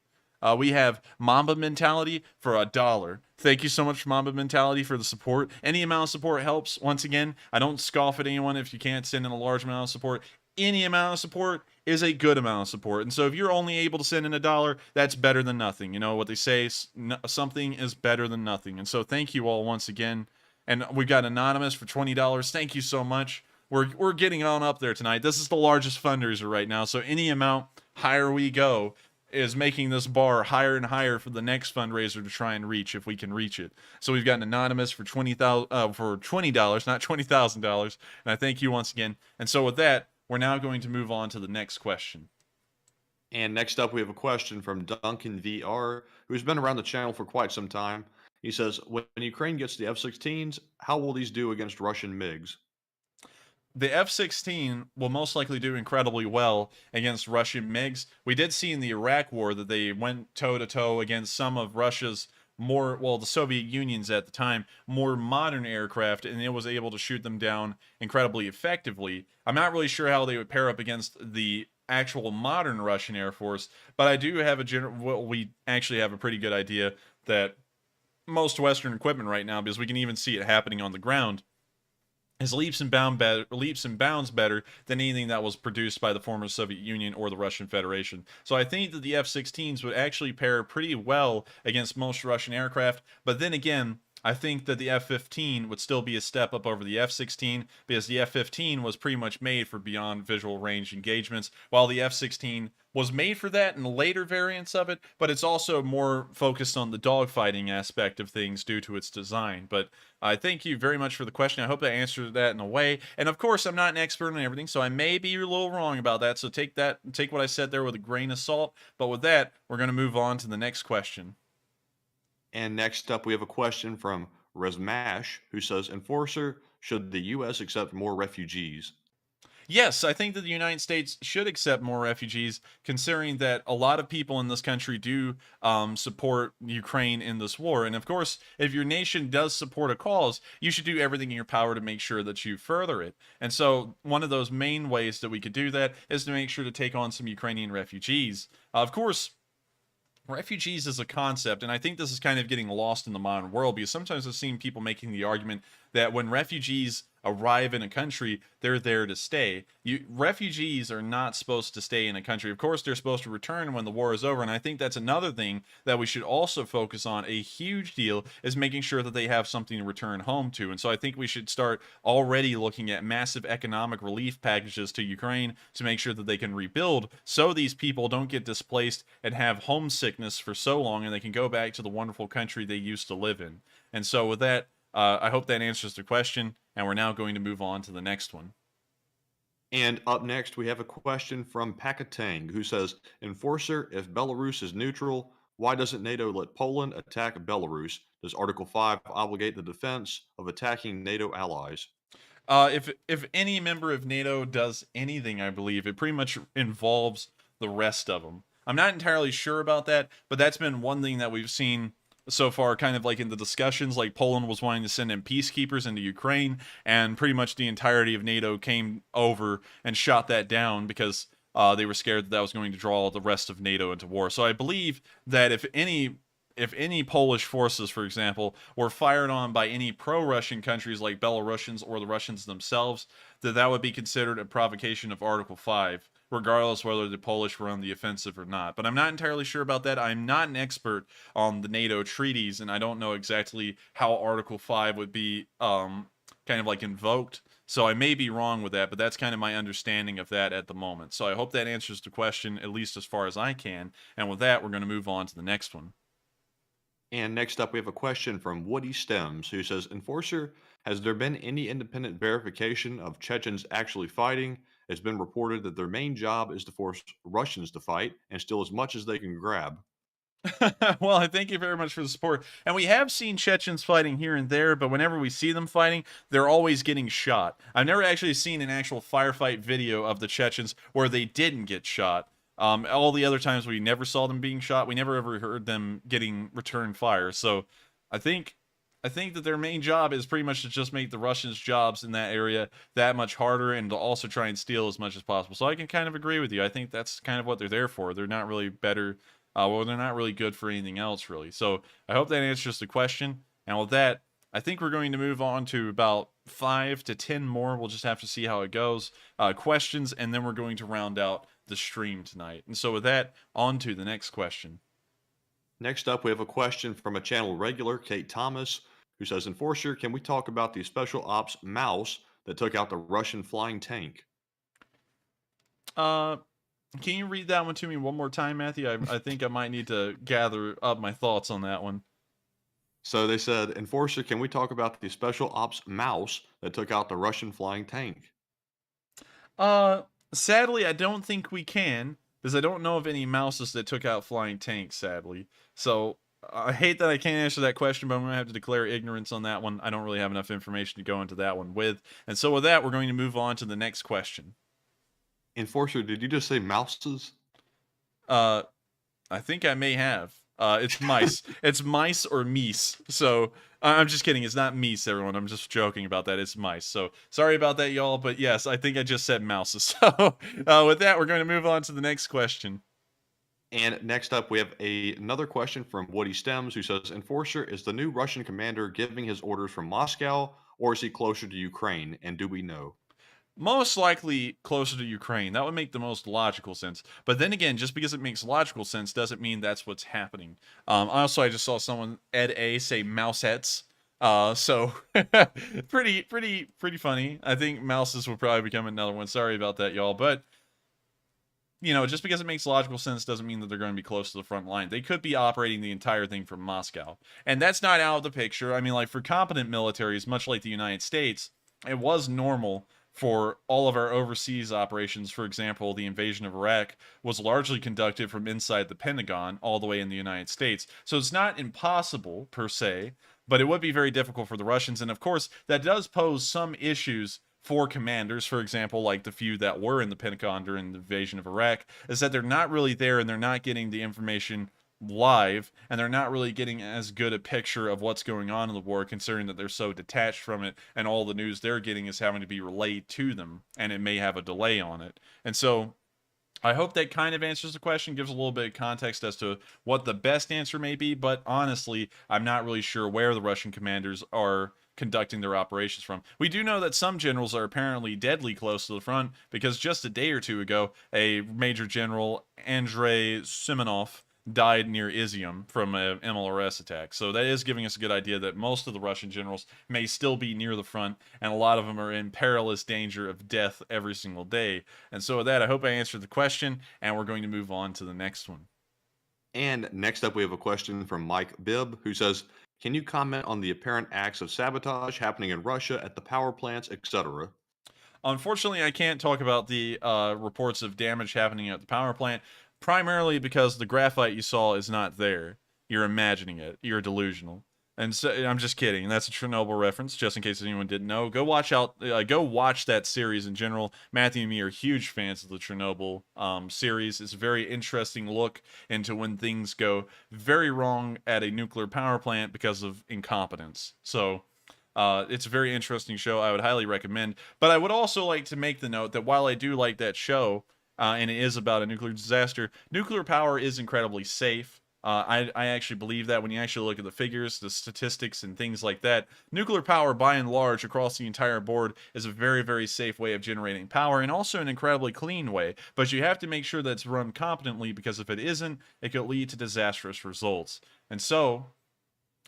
We have Mamba Mentality for $1. Thank you so much, Mamba Mentality, for the support. Any amount of support helps. Once again, I don't scoff at anyone if you can't send in a large amount of support. Any amount of support is a good amount of support. And so if you're only able to send in $1, that's better than nothing. You know what they say, something is better than nothing. And so thank you all once again. And we've got Anonymous for $20. Thank you so much. We're getting on up there tonight. This is the largest fundraiser right now. So any amount higher we go is making this bar higher and higher for the next fundraiser to try and reach, if we can reach it. So we've got an Anonymous for $20, not $20,000. And I thank you once again. And so with that, we're now going to move on to the next question. And next up, we have a question from Duncan VR, who's been around the channel for quite some time. He says, when Ukraine gets the F-16s, how will these do against Russian MiGs? the F-16 will most likely do incredibly well against Russian MiGs. We did see in the Iraq War that they went toe-to-toe against some of Russia's more, well, the Soviet Union's at the time, more modern aircraft, and it was able to shoot them down incredibly effectively. I'm not really sure how they would pair up against the actual modern Russian Air Force, but I do have we actually have a pretty good idea that most Western equipment right now, because we can even see it happening on the ground, is leaps and bounds better than anything that was produced by the former Soviet Union or the Russian Federation. So I think that the F-16s would actually pair pretty well against most Russian aircraft, but then again, I think that the F-15 would still be a step up over the F-16 because the F-15 was pretty much made for beyond visual range engagements, while the F-16 was made for that in later variants of it, but it's also more focused on the dogfighting aspect of things due to its design. But I thank you very much for the question. I hope I answered that in a way. And of course, I'm not an expert on everything, so I may be a little wrong about that. So take what I said there with a grain of salt. But with that, we're going to move on to the next question. And next up, we have a question from Resmash, who says, Enforcer, should the U.S. accept more refugees? Yes, I think that the United States should accept more refugees, considering that a lot of people in this country do support Ukraine in this war. And of course, if your nation does support a cause, you should do everything in your power to make sure that you further it. And so one of those main ways that we could do that is to make sure to take on some Ukrainian refugees. Of course, refugees is a concept, and I think this is kind of getting lost in the modern world because sometimes I've seen people making the argument that when refugees arrive in a country, they're there to stay. Refugees are not supposed to stay in a country. Of course, they're supposed to return when the war is over, and I think that's another thing that we should also focus on. A huge deal is making sure that they have something to return home to, and so I think we should start already looking at massive economic relief packages to Ukraine to make sure that they can rebuild so these people don't get displaced and have homesickness for so long and they can go back to the wonderful country they used to live in. And so with that, I hope that answers the question, and we're now going to move on to the next one. And up next, we have a question from Pakatang, who says, Enforcer, if Belarus is neutral, why doesn't NATO let Poland attack Belarus? Does Article 5 obligate the defense of attacking NATO allies? If any member of NATO does anything, I believe, it pretty much involves the rest of them. I'm not entirely sure about that, but that's been one thing that we've seen so far, kind of like in the discussions, like Poland was wanting to send in peacekeepers into Ukraine, and pretty much the entirety of NATO came over and shot that down because they were scared that that was going to draw the rest of NATO into war. So I believe that if any Polish forces, for example, were fired on by any pro-Russian countries like Belarusians or the Russians themselves, that would be considered a provocation of Article 5, regardless whether the Polish were on the offensive or not. But I'm not entirely sure about that. I'm not an expert on the NATO treaties, and I don't know exactly how Article 5 would be kind of like invoked. So I may be wrong with that, but that's kind of my understanding of that at the moment. So I hope that answers the question, at least as far as I can. And with that, we're going to move on to the next one. And next up, we have a question from Woody Stems, who says, Enforcer, has there been any independent verification of Chechens actually fighting? It's been reported that their main job is to force Russians to fight and steal as much as they can grab. Well, I thank you very much for the support. And we have seen Chechens fighting here and there, but whenever we see them fighting, they're always getting shot. I've never actually seen an actual firefight video of the Chechens where they didn't get shot. All the other times we never saw them being shot, we never ever heard them getting return fire. So I think that their main job is pretty much to just make the Russians' jobs in that area that much harder and to also try and steal as much as possible. So I can kind of agree with you. I think that's kind of what they're there for. They're not really better. Well, they're not really good for anything else, really. So I hope that answers the question. And with that, I think we're going to move on to about 5 to 10 more. We'll just have to see how it goes. Questions, and then we're going to round out the stream tonight. And so with that, on to the next question. Next up, we have a question from a channel regular, Kate Thomas, who says, Enforcer, can we talk about the special ops mouse that took out the Russian flying tank? Can you read that one to me one more time, Matthew? I think I might need to gather up my thoughts on that one. So they said, Enforcer, can we talk about the special ops mouse that took out the Russian flying tank? Sadly, I don't think we can, because I don't know of any mouses that took out flying tanks, sadly. So I hate that I can't answer that question, but I'm going to have to declare ignorance on that one. I don't really have enough information to go into that one with. And so with that, we're going to move on to the next question. Enforcer, did you just say mouses? I think I may have. It's mice. It's mice or meese. So I'm just kidding. It's not meese, everyone. I'm just joking about that. It's mice. So sorry about that, y'all. But yes, I think I just said mouses. So with that, we're going to move on to the next question. And next up, we have another question from Woody Stems, who says, Enforcer, is the new Russian commander giving his orders from Moscow, or is he closer to Ukraine? And do we know? Most likely closer to Ukraine. That would make the most logical sense. But then again, just because it makes logical sense doesn't mean that's what's happening. Also, I just saw someone, Ed A, say mousehets. So pretty funny. I think mouses will probably become another one. Sorry about that, y'all. But you know, just because it makes logical sense doesn't mean that they're going to be close to the front line. They could be operating the entire thing from Moscow. And that's not out of the picture. I mean, like, for competent militaries, much like the United States, it was normal for all of our overseas operations. For example, the invasion of Iraq was largely conducted from inside the Pentagon all the way in the United States. So it's not impossible, per se, but it would be very difficult for the Russians. And of course, that does pose some issues for commanders, for example, like the few that were in the Pentagon during the invasion of Iraq, is that they're not really there and they're not getting the information live, and they're not really getting as good a picture of what's going on in the war, considering that they're so detached from it, and all the news they're getting is having to be relayed to them, and it may have a delay on it. And so I hope that kind of answers the question, gives a little bit of context as to what the best answer may be, but honestly, I'm not really sure where the Russian commanders are conducting their operations from. We do know that some generals are apparently deadly close to the front, because just a day or two ago, a Major General Andrei Simonov died near Izyum from a MLRS attack. So that is giving us a good idea that most of the Russian generals may still be near the front, and a lot of them are in perilous danger of death every single day. And so with that, I hope I answered the question, and we're going to move on to the next one. And next up, we have a question from Mike Bibb, who says, can you comment on the apparent acts of sabotage happening in Russia at the power plants, etc.? Unfortunately, I can't talk about the reports of damage happening at the power plant, primarily because the graphite you saw is not there. You're imagining it. You're delusional. And so I'm just kidding. That's a Chernobyl reference, just in case anyone didn't know. Go watch that series in general. Matthew and me are huge fans of the Chernobyl series. It's a very interesting look into when things go very wrong at a nuclear power plant because of incompetence. So it's a very interesting show. I would highly recommend. But I would also like to make the note that while I do like that show, and it is about a nuclear disaster, nuclear power is incredibly safe. I actually believe that when you actually look at the figures, the statistics, and things like that, nuclear power, by and large, across the entire board, is a very, very safe way of generating power, and also an incredibly clean way. But you have to make sure that it's run competently, because if it isn't, it could lead to disastrous results. And so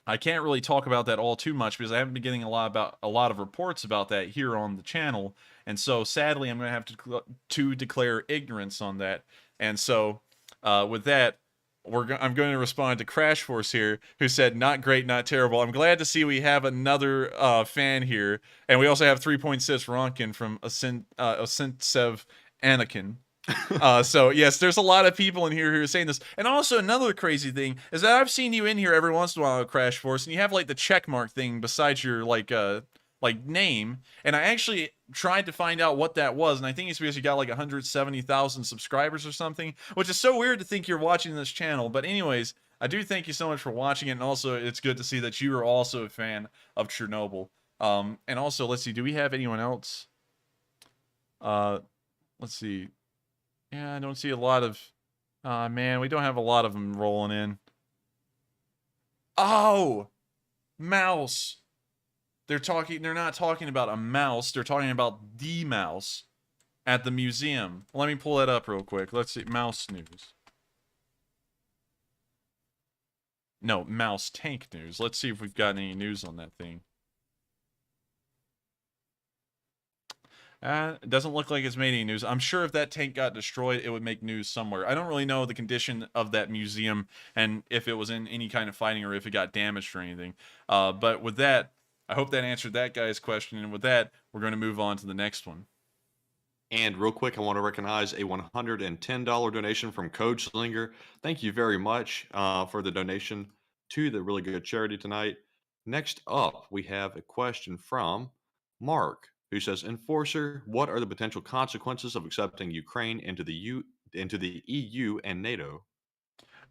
I can't really talk about that all too much, because I haven't been getting a lot of reports about that here on the channel. And so sadly, I'm going to have to declare ignorance on that. And so with that, I'm going to respond to Crash Force here, who said, not great, not terrible. I'm glad to see we have another fan here. And we also have 3.6 Ronkin from Ascentsev Anakin. So yes, there's a lot of people in here who are saying this. And also another crazy thing is that I've seen you in here every once in a while, Crash Force, and you have like the check mark thing besides your like name. And I actually tried to find out what that was, and I think it's because you got like 170,000 subscribers or something, which is so weird to think you're watching this channel. But anyways, I do thank you so much for watching it, and also it's good to see that you are also a fan of Chernobyl. And also, let's see, do we have anyone else? Let's see. Yeah, I don't see a lot of... man, we don't have a lot of them rolling in. Oh! Mouse! They're not talking about a mouse, they're talking about the mouse at the museum. Let me pull that up real quick. Let's see, mouse news. No, mouse tank news. Let's see if we've got any news on that thing. It doesn't look like it's made any news. I'm sure if that tank got destroyed, it would make news somewhere. I don't really know the condition of that museum and if it was in any kind of fighting or if it got damaged or anything. But with that, I hope that answered that guy's question. And with that, we're going to move on to the next one. And real quick, I want to recognize a $110 donation from Code Slinger. Thank you very much for the donation. to the really good charity tonight. Next up, we have a question from Mark, who says, "Enforcer, what are the potential consequences of accepting Ukraine into into the EU and NATO?"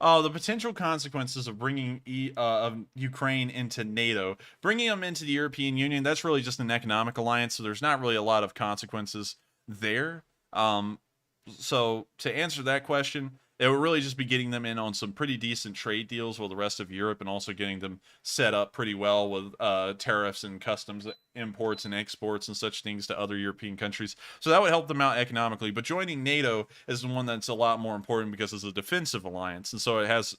The potential consequences of bringing of Ukraine into NATO, bringing them into the European Union, that's really just an economic alliance, so there's not really a lot of consequences there. So to answer that question, it would really just be getting them in on some pretty decent trade deals with the rest of Europe, and also getting them set up pretty well with tariffs and customs imports and exports and such things to other European countries. So that would help them out economically. But joining NATO is the one that's a lot more important because it's a defensive alliance, and so it has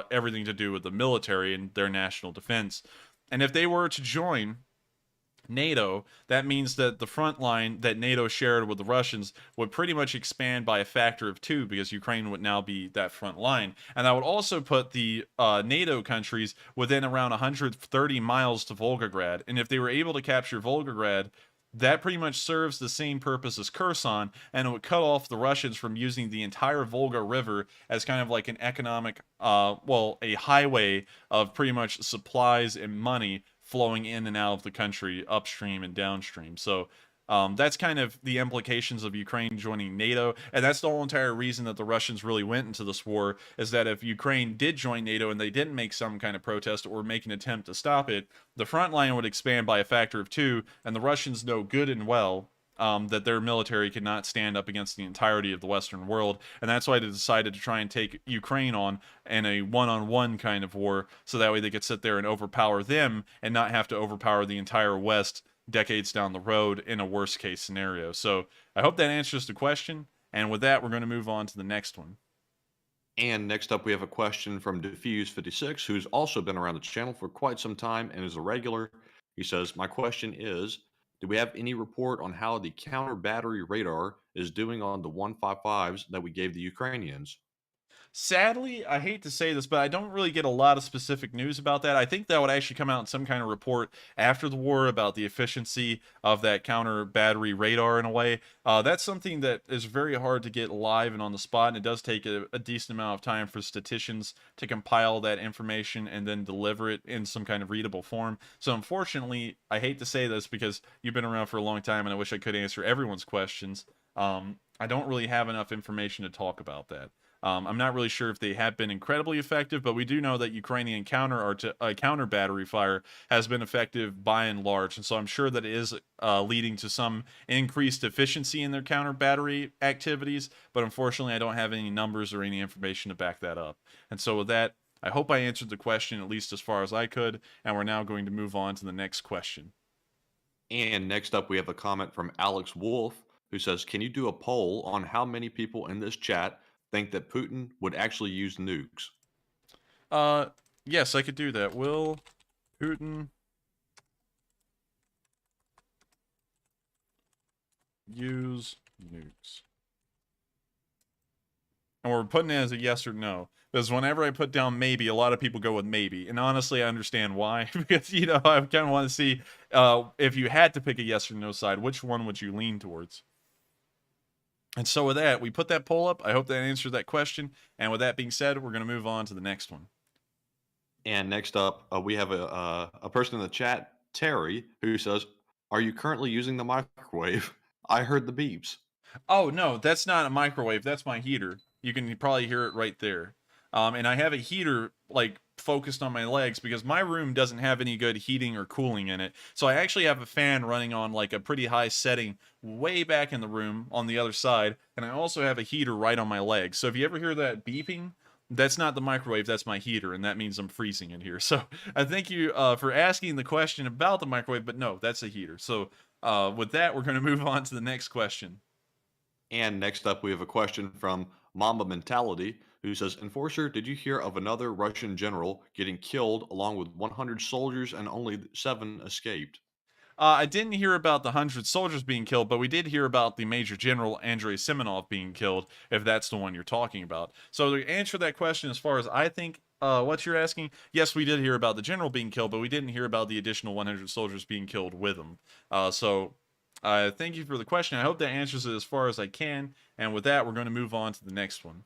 everything to do with the military and their national defense. And if they were to join NATO, that means that the front line that NATO shared with the Russians would pretty much expand by a factor of 2, because Ukraine would now be that front line. And that would also put the NATO countries within around 130 miles to Volgograd. And if they were able to capture Volgograd, that pretty much serves the same purpose as Kherson, and it would cut off the Russians from using the entire Volga River as kind of like an economic, a highway of pretty much supplies and money flowing in and out of the country, upstream and downstream. So that's kind of the implications of Ukraine joining NATO, and that's the whole entire reason that the Russians really went into this war, is that if Ukraine did join NATO and they didn't make some kind of protest or make an attempt to stop it, the front line would expand by a factor of 2, and the Russians know good and well that their military could not stand up against the entirety of the Western world, and that's why they decided to try and take Ukraine on in a one-on-one kind of war, so that way they could sit there and overpower them and not have to overpower the entire West decades down the road in a worst case scenario. So I hope that answers the question, and with that, we're going to move on to the next one. And next up, we have a question from Diffuse56, who's also been around the channel for quite some time and is a regular. He says, "My question is, do we have any report on how the counter battery radar is doing on the 155s that we gave the Ukrainians?" Sadly, I hate to say this, but I don't really get a lot of specific news about that. I think that would actually come out in some kind of report after the war about the efficiency of that counter battery radar in a way. That's something that is very hard to get live and on the spot, and it does take a decent amount of time for statisticians to compile that information and then deliver it in some kind of readable form. So unfortunately, I hate to say this because you've been around for a long time and I wish I could answer everyone's questions. I don't really have enough information to talk about that. I'm not really sure if they have been incredibly effective, but we do know that Ukrainian counter battery fire has been effective by and large, and so I'm sure that it is leading to some increased efficiency in their counter battery activities, but unfortunately I don't have any numbers or any information to back that up. And so with that, I hope I answered the question at least as far as I could, and we're now going to move on to the next question. And next up, we have a comment from Alex Wolf, who says, "Can you do a poll on how many people in this chat think that Putin would actually use nukes?" Yes, I could do that. Will Putin use nukes? And we're putting it as a yes or no. Because whenever I put down maybe, a lot of people go with maybe. And honestly, I understand why. Because, I kind of want to see if you had to pick a yes or no side, which one would you lean towards? And so with that, we put that poll up. I hope that answered that question. And with that being said, we're going to move on to the next one. And next up, we have a person in the chat, Terry, who says, "Are you currently using the microwave? I heard the beeps." Oh, no, that's not a microwave. That's my heater. You can probably hear it right there. And I have a heater, focused on my legs because my room doesn't have any good heating or cooling in it. So I actually have a fan running on, a pretty high setting way back in the room on the other side. And I also have a heater right on my legs. So if you ever hear that beeping, that's not the microwave, that's my heater, and that means I'm freezing in here. So I thank you for asking the question about the microwave, but no, that's a heater. So with that, we're going to move on to the next question. And next up, we have a question from Mamba Mentality, who says, "Enforcer, did you hear of another Russian general getting killed along with 100 soldiers and only 7 escaped?" I didn't hear about the 100 soldiers being killed, but we did hear about the Major General Andrei Semenov being killed, if that's the one you're talking about. So to answer that question, as far as I think what you're asking, yes, we did hear about the general being killed, but we didn't hear about the additional 100 soldiers being killed with him. Thank you for the question. I hope that answers it as far as I can. And with that, we're going to move on to the next one.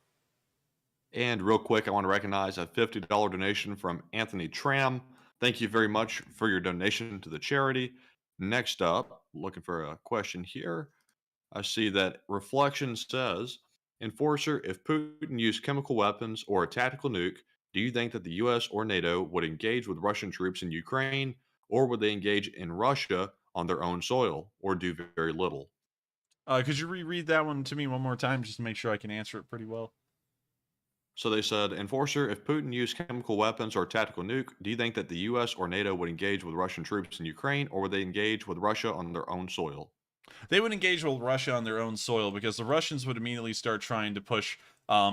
And real quick, I want to recognize a $50 donation from Anthony Tram. Thank you very much for your donation to the charity. Next up, looking for a question here. I see that Reflection says, Enforcer, if Putin used chemical weapons or a tactical nuke, do you think that the US or NATO would engage with Russian troops in Ukraine, or would they engage in Russia on their own soil, or do very little? Could you reread that one to me one more time just to make sure I can answer it pretty well? So they said, Enforcer, if Putin used chemical weapons or a tactical nuke, do you think that the US or NATO would engage with Russian troops in Ukraine, or would they engage with Russia on their own soil? They would engage with Russia on their own soil because the Russians would immediately start trying to push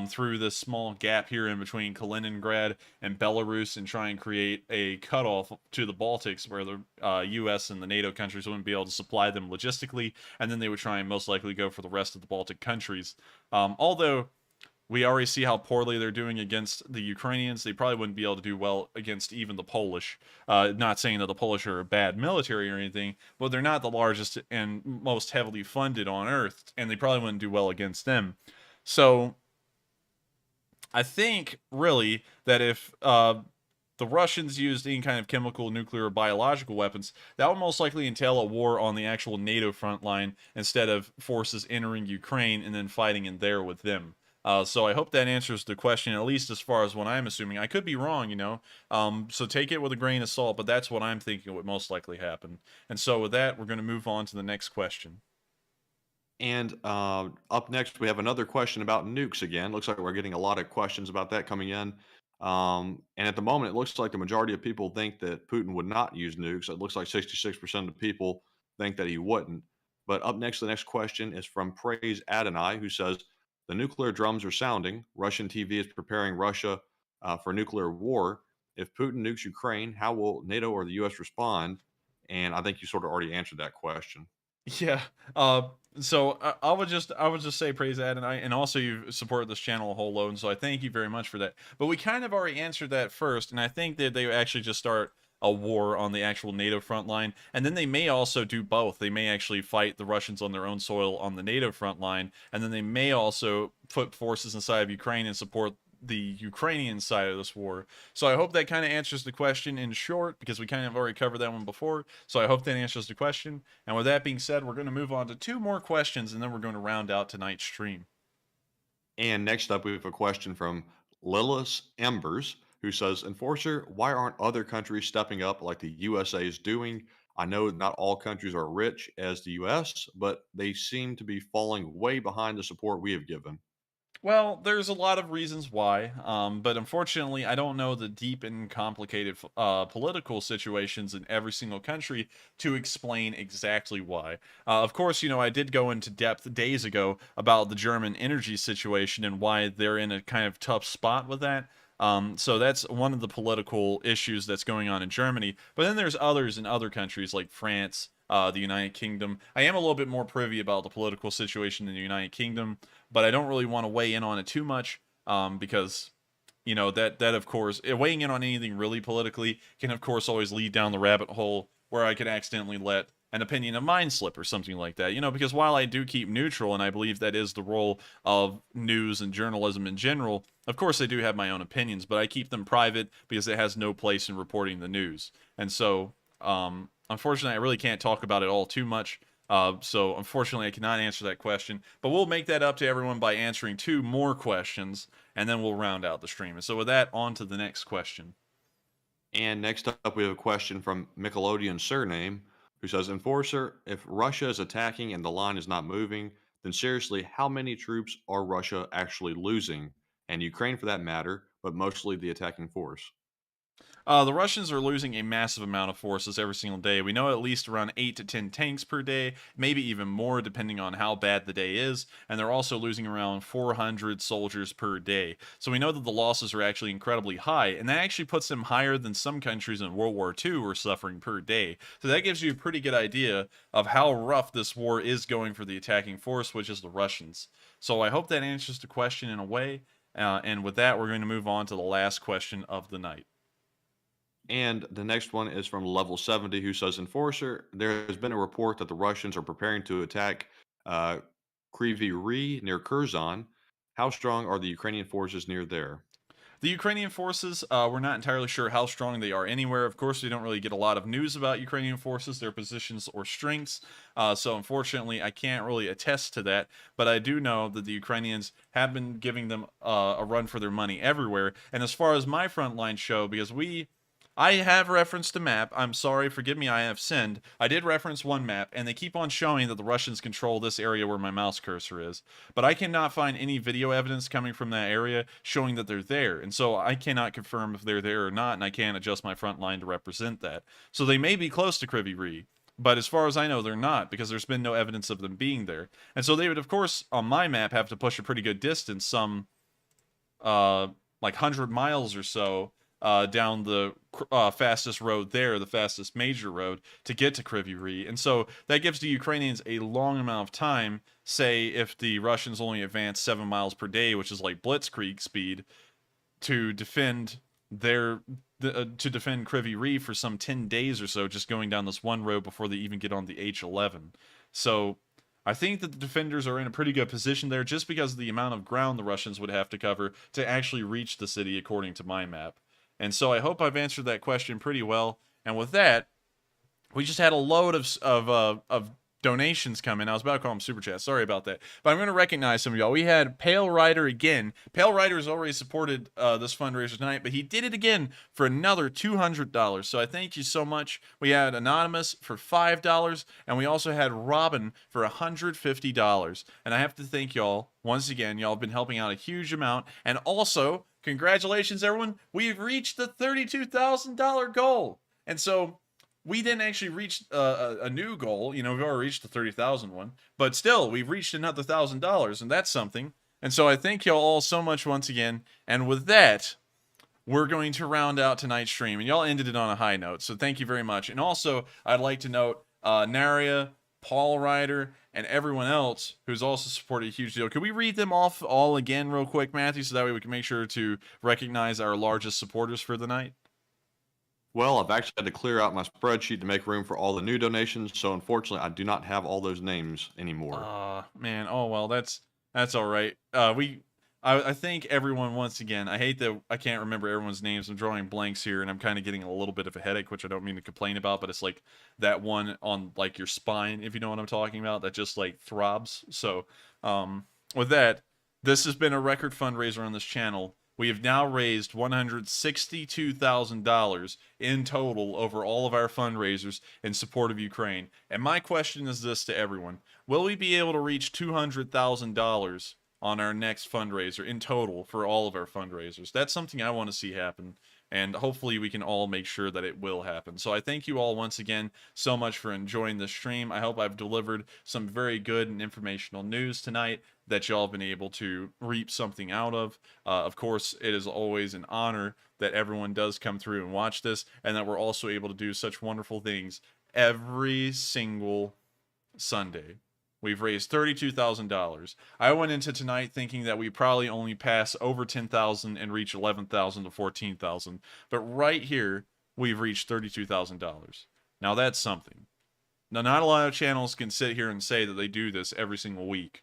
through this small gap here in between Kaliningrad and Belarus and try and create a cutoff to the Baltics where the U.S. and the NATO countries wouldn't be able to supply them logistically, and then they would try and most likely go for the rest of the Baltic countries. Although we already see how poorly they're doing against the Ukrainians. They probably wouldn't be able to do well against even the Polish. Not saying that the Polish are a bad military or anything, but they're not the largest and most heavily funded on Earth, and they probably wouldn't do well against them. So I think really that if the Russians used any kind of chemical, nuclear, or biological weapons, that would most likely entail a war on the actual NATO front line instead of forces entering Ukraine and then fighting in there with them. So I hope that answers the question, at least as far as what I'm assuming. I could be wrong, you know. So take it with a grain of salt, but that's what I'm thinking would most likely happen. And so with that, we're going to move on to the next question. And up next, we have another question about nukes again. Looks like we're getting a lot of questions about that coming in. And at the moment, it looks like the majority of people think that Putin would not use nukes. It looks like 66% of people think that he wouldn't. But up next, the next question is from Praise Adonai, who says, the nuclear drums are sounding. Russian TV is preparing Russia for nuclear war. If Putin nukes Ukraine, how will NATO or the US respond? And I think you sort of already answered that question. Yeah. So I would just say praise that, and also you've supported this channel a whole load, and so I thank you very much for that. But we kind of already answered that first, and I think that they actually just start a war on the actual NATO front line, and then they may also do both. They may actually fight the Russians on their own soil on the NATO front line, and then they may also put forces inside of Ukraine and support the Ukrainian side of this war. So I hope that kind of answers the question in short, because we kind of already covered that one before. So I hope that answers the question. And with that being said, we're going to move on to two more questions, and then we're going to round out tonight's stream. And next up, we have a question from Lilith Embers, who says, Enforcer, why aren't other countries stepping up like the USA is doing? I know not all countries are rich as the US, but they seem to be falling way behind the support we have given. Well, there's a lot of reasons why, but unfortunately, I don't know the deep and complicated political situations in every single country to explain exactly why. Of course, you know, I did go into depth days ago about the German energy situation and why they're in a kind of tough spot with that. So that's one of the political issues that's going on in Germany. But then there's others in other countries like France, the United Kingdom. I am a little bit more privy about the political situation in the United Kingdom, but I don't really want to weigh in on it too much because you know that of course weighing in on anything really politically can of course always lead down the rabbit hole where I could accidentally let an opinion of mine slip or something like that. You know, because while I do keep neutral and I believe that is the role of news and journalism in general, of course I do have my own opinions, but I keep them private because it has no place in reporting the news. And so unfortunately I really can't talk about it all too much. So unfortunately I cannot answer that question, but we'll make that up to everyone by answering two more questions, and then we'll round out the stream. And so with that, on to the next question. And next up, we have a question from Nickelodeon Surname, who says, Enforcer, if Russia is attacking and the line is not moving, then seriously, how many troops are Russia actually losing? And Ukraine for that matter, but mostly the attacking force. The Russians are losing a massive amount of forces every single day. We know at least around 8 to 10 tanks per day, maybe even more depending on how bad the day is, and they're also losing around 400 soldiers per day. So we know that the losses are actually incredibly high, and that actually puts them higher than some countries in World War II were suffering per day. So that gives you a pretty good idea of how rough this war is going for the attacking force, which is the Russians. So I hope that answers the question in a way, and with that, we're going to move on to the last question of the night. And the next one is from Level 70, who says, Enforcer, there has been a report that the Russians are preparing to attack Kryvyi Rih near Kherson. How strong are the Ukrainian forces near there? The Ukrainian forces, we're not entirely sure how strong they are anywhere. Of course, we don't really get a lot of news about Ukrainian forces, their positions or strengths. So, unfortunately, I can't really attest to that. But I do know that the Ukrainians have been giving them a run for their money everywhere. And as far as my front line show, because I have referenced a map. I'm sorry, forgive me, I have sinned. I did reference one map, and they keep on showing that the Russians control this area where my mouse cursor is. But I cannot find any video evidence coming from that area showing that they're there. And so I cannot confirm if they're there or not, and I can't adjust my front line to represent that. So they may be close to Kryvyi Rih, but as far as I know, they're not, because there's been no evidence of them being there. And so they would, of course, on my map, have to push a pretty good distance, some, like 100 miles or so, down the fastest road there, the fastest major road, to get to Kryvyi Rih. And so that gives the Ukrainians a long amount of time, say if the Russians only advance 7 miles per day, which is like blitzkrieg speed, to defend to defend Kryvyi Rih for some 10 days or so, just going down this one road before they even get on the H11. So I think that the defenders are in a pretty good position there, just because of the amount of ground the Russians would have to cover to actually reach the city, according to my map. And so I hope I've answered that question pretty well. And with that, we just had a load of donations come in. I was about to call them super chats. Sorry about that. But I'm going to recognize some of y'all. We had Pale Rider again. Pale Rider has already supported this fundraiser tonight, but he did it again for another $200. So I thank you so much. We had Anonymous for $5, and we also had Robin for $150. And I have to thank y'all once again. Y'all have been helping out a huge amount. And also, congratulations, everyone. We've reached the $32,000 goal. And so we didn't actually reach a new goal. You know, we've already reached the 30,000 one. But still, we've reached another $1,000, and that's something. And so I thank y'all all so much once again. And with that, we're going to round out tonight's stream. And y'all ended it on a high note, so thank you very much. And also, I'd like to note Naria, Paul Ryder, and everyone else who's also supported a huge deal. Could we read them off all again real quick, Matthew, so that way we can make sure to recognize our largest supporters for the night? Well, I've actually had to clear out my spreadsheet to make room for all the new donations, so unfortunately, I do not have all those names anymore. Man. Oh, well, that's all right. I thank everyone once again. I hate that I can't remember everyone's names. I'm drawing blanks here, and I'm kind of getting a little bit of a headache, which I don't mean to complain about, but it's like that one on like your spine, if you know what I'm talking about, that just like throbs. So, with that, this has been a record fundraiser on this channel. We have now raised $162,000 in total over all of our fundraisers in support of Ukraine. And my question is this to everyone. Will we be able to reach $200,000 on our next fundraiser in total for all of our fundraisers? That's something I want to see happen. And hopefully we can all make sure that it will happen. So I thank you all once again so much for enjoying this stream. I hope I've delivered some very good and informational news tonight that y'all have been able to reap something out of. Of course, it is always an honor that everyone does come through and watch this, and that we're also able to do such wonderful things every single Sunday. We've raised $32,000. I went into tonight thinking that we probably only pass over 10,000 and reach 11,000 to 14,000. But right here, we've reached $32,000. Now that's something. Now, not a lot of channels can sit here and say that they do this every single week.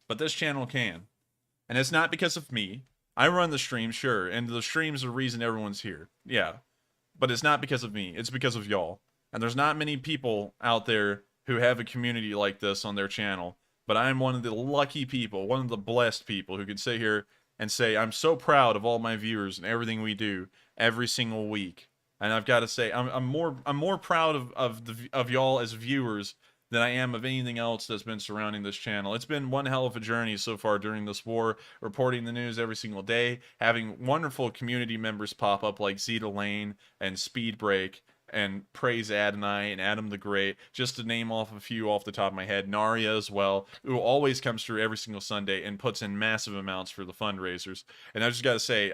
But this channel can. And it's not because of me. I run the stream, sure, and the stream's the reason everyone's here. Yeah. But it's not because of me. It's because of y'all. And there's not many people out there who have a community like this on their channel, but I'm one of the lucky people, one of the blessed people who can sit here and say, I'm so proud of all my viewers and everything we do every single week. And I've got to say, I'm more proud of y'all as viewers than I am of anything else that's been surrounding this channel. It's been one hell of a journey so far during this war, reporting the news every single day, having wonderful community members pop up like Zeta Lane and Speed Break and Praise Adonai and Adam the Great, just to name off a few off the top of my head. Naria as well, who always comes through every single Sunday and puts in massive amounts for the fundraisers. And I just got to say,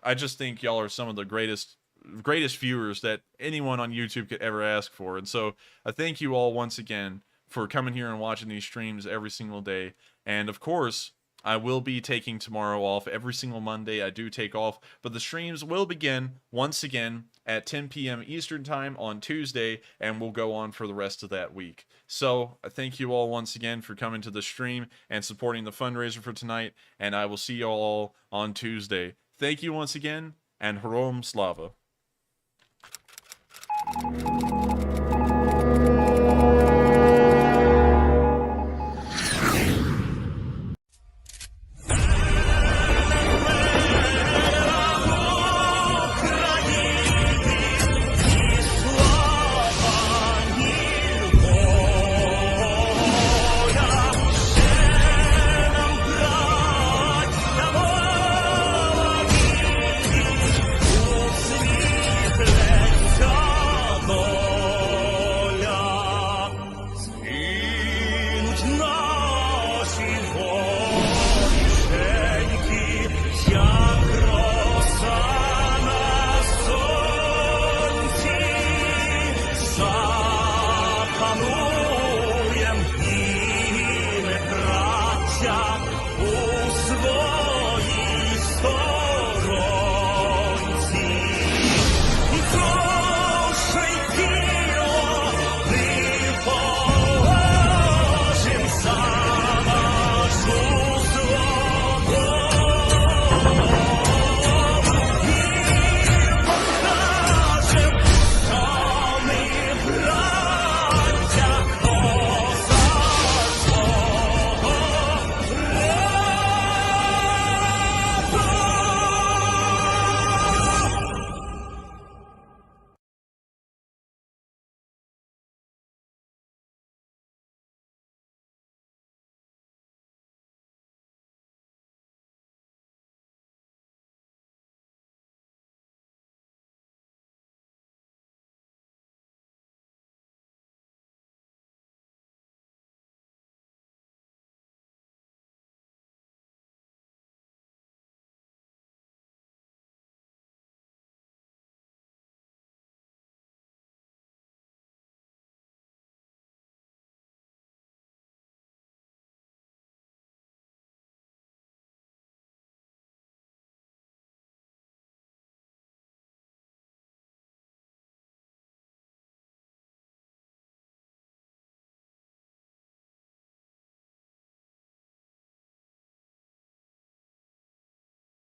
I just think y'all are some of the greatest viewers that anyone on YouTube could ever ask for. And so I thank you all once again for coming here and watching these streams every single day. And of course, I will be taking tomorrow off. Every single Monday I do take off, but the streams will begin once again at 10 p.m. Eastern Time on Tuesday, and will go on for the rest of that week. So, I thank you all once again for coming to the stream and supporting the fundraiser for tonight, and I will see you all on Tuesday. Thank you once again, and Heroam Slava.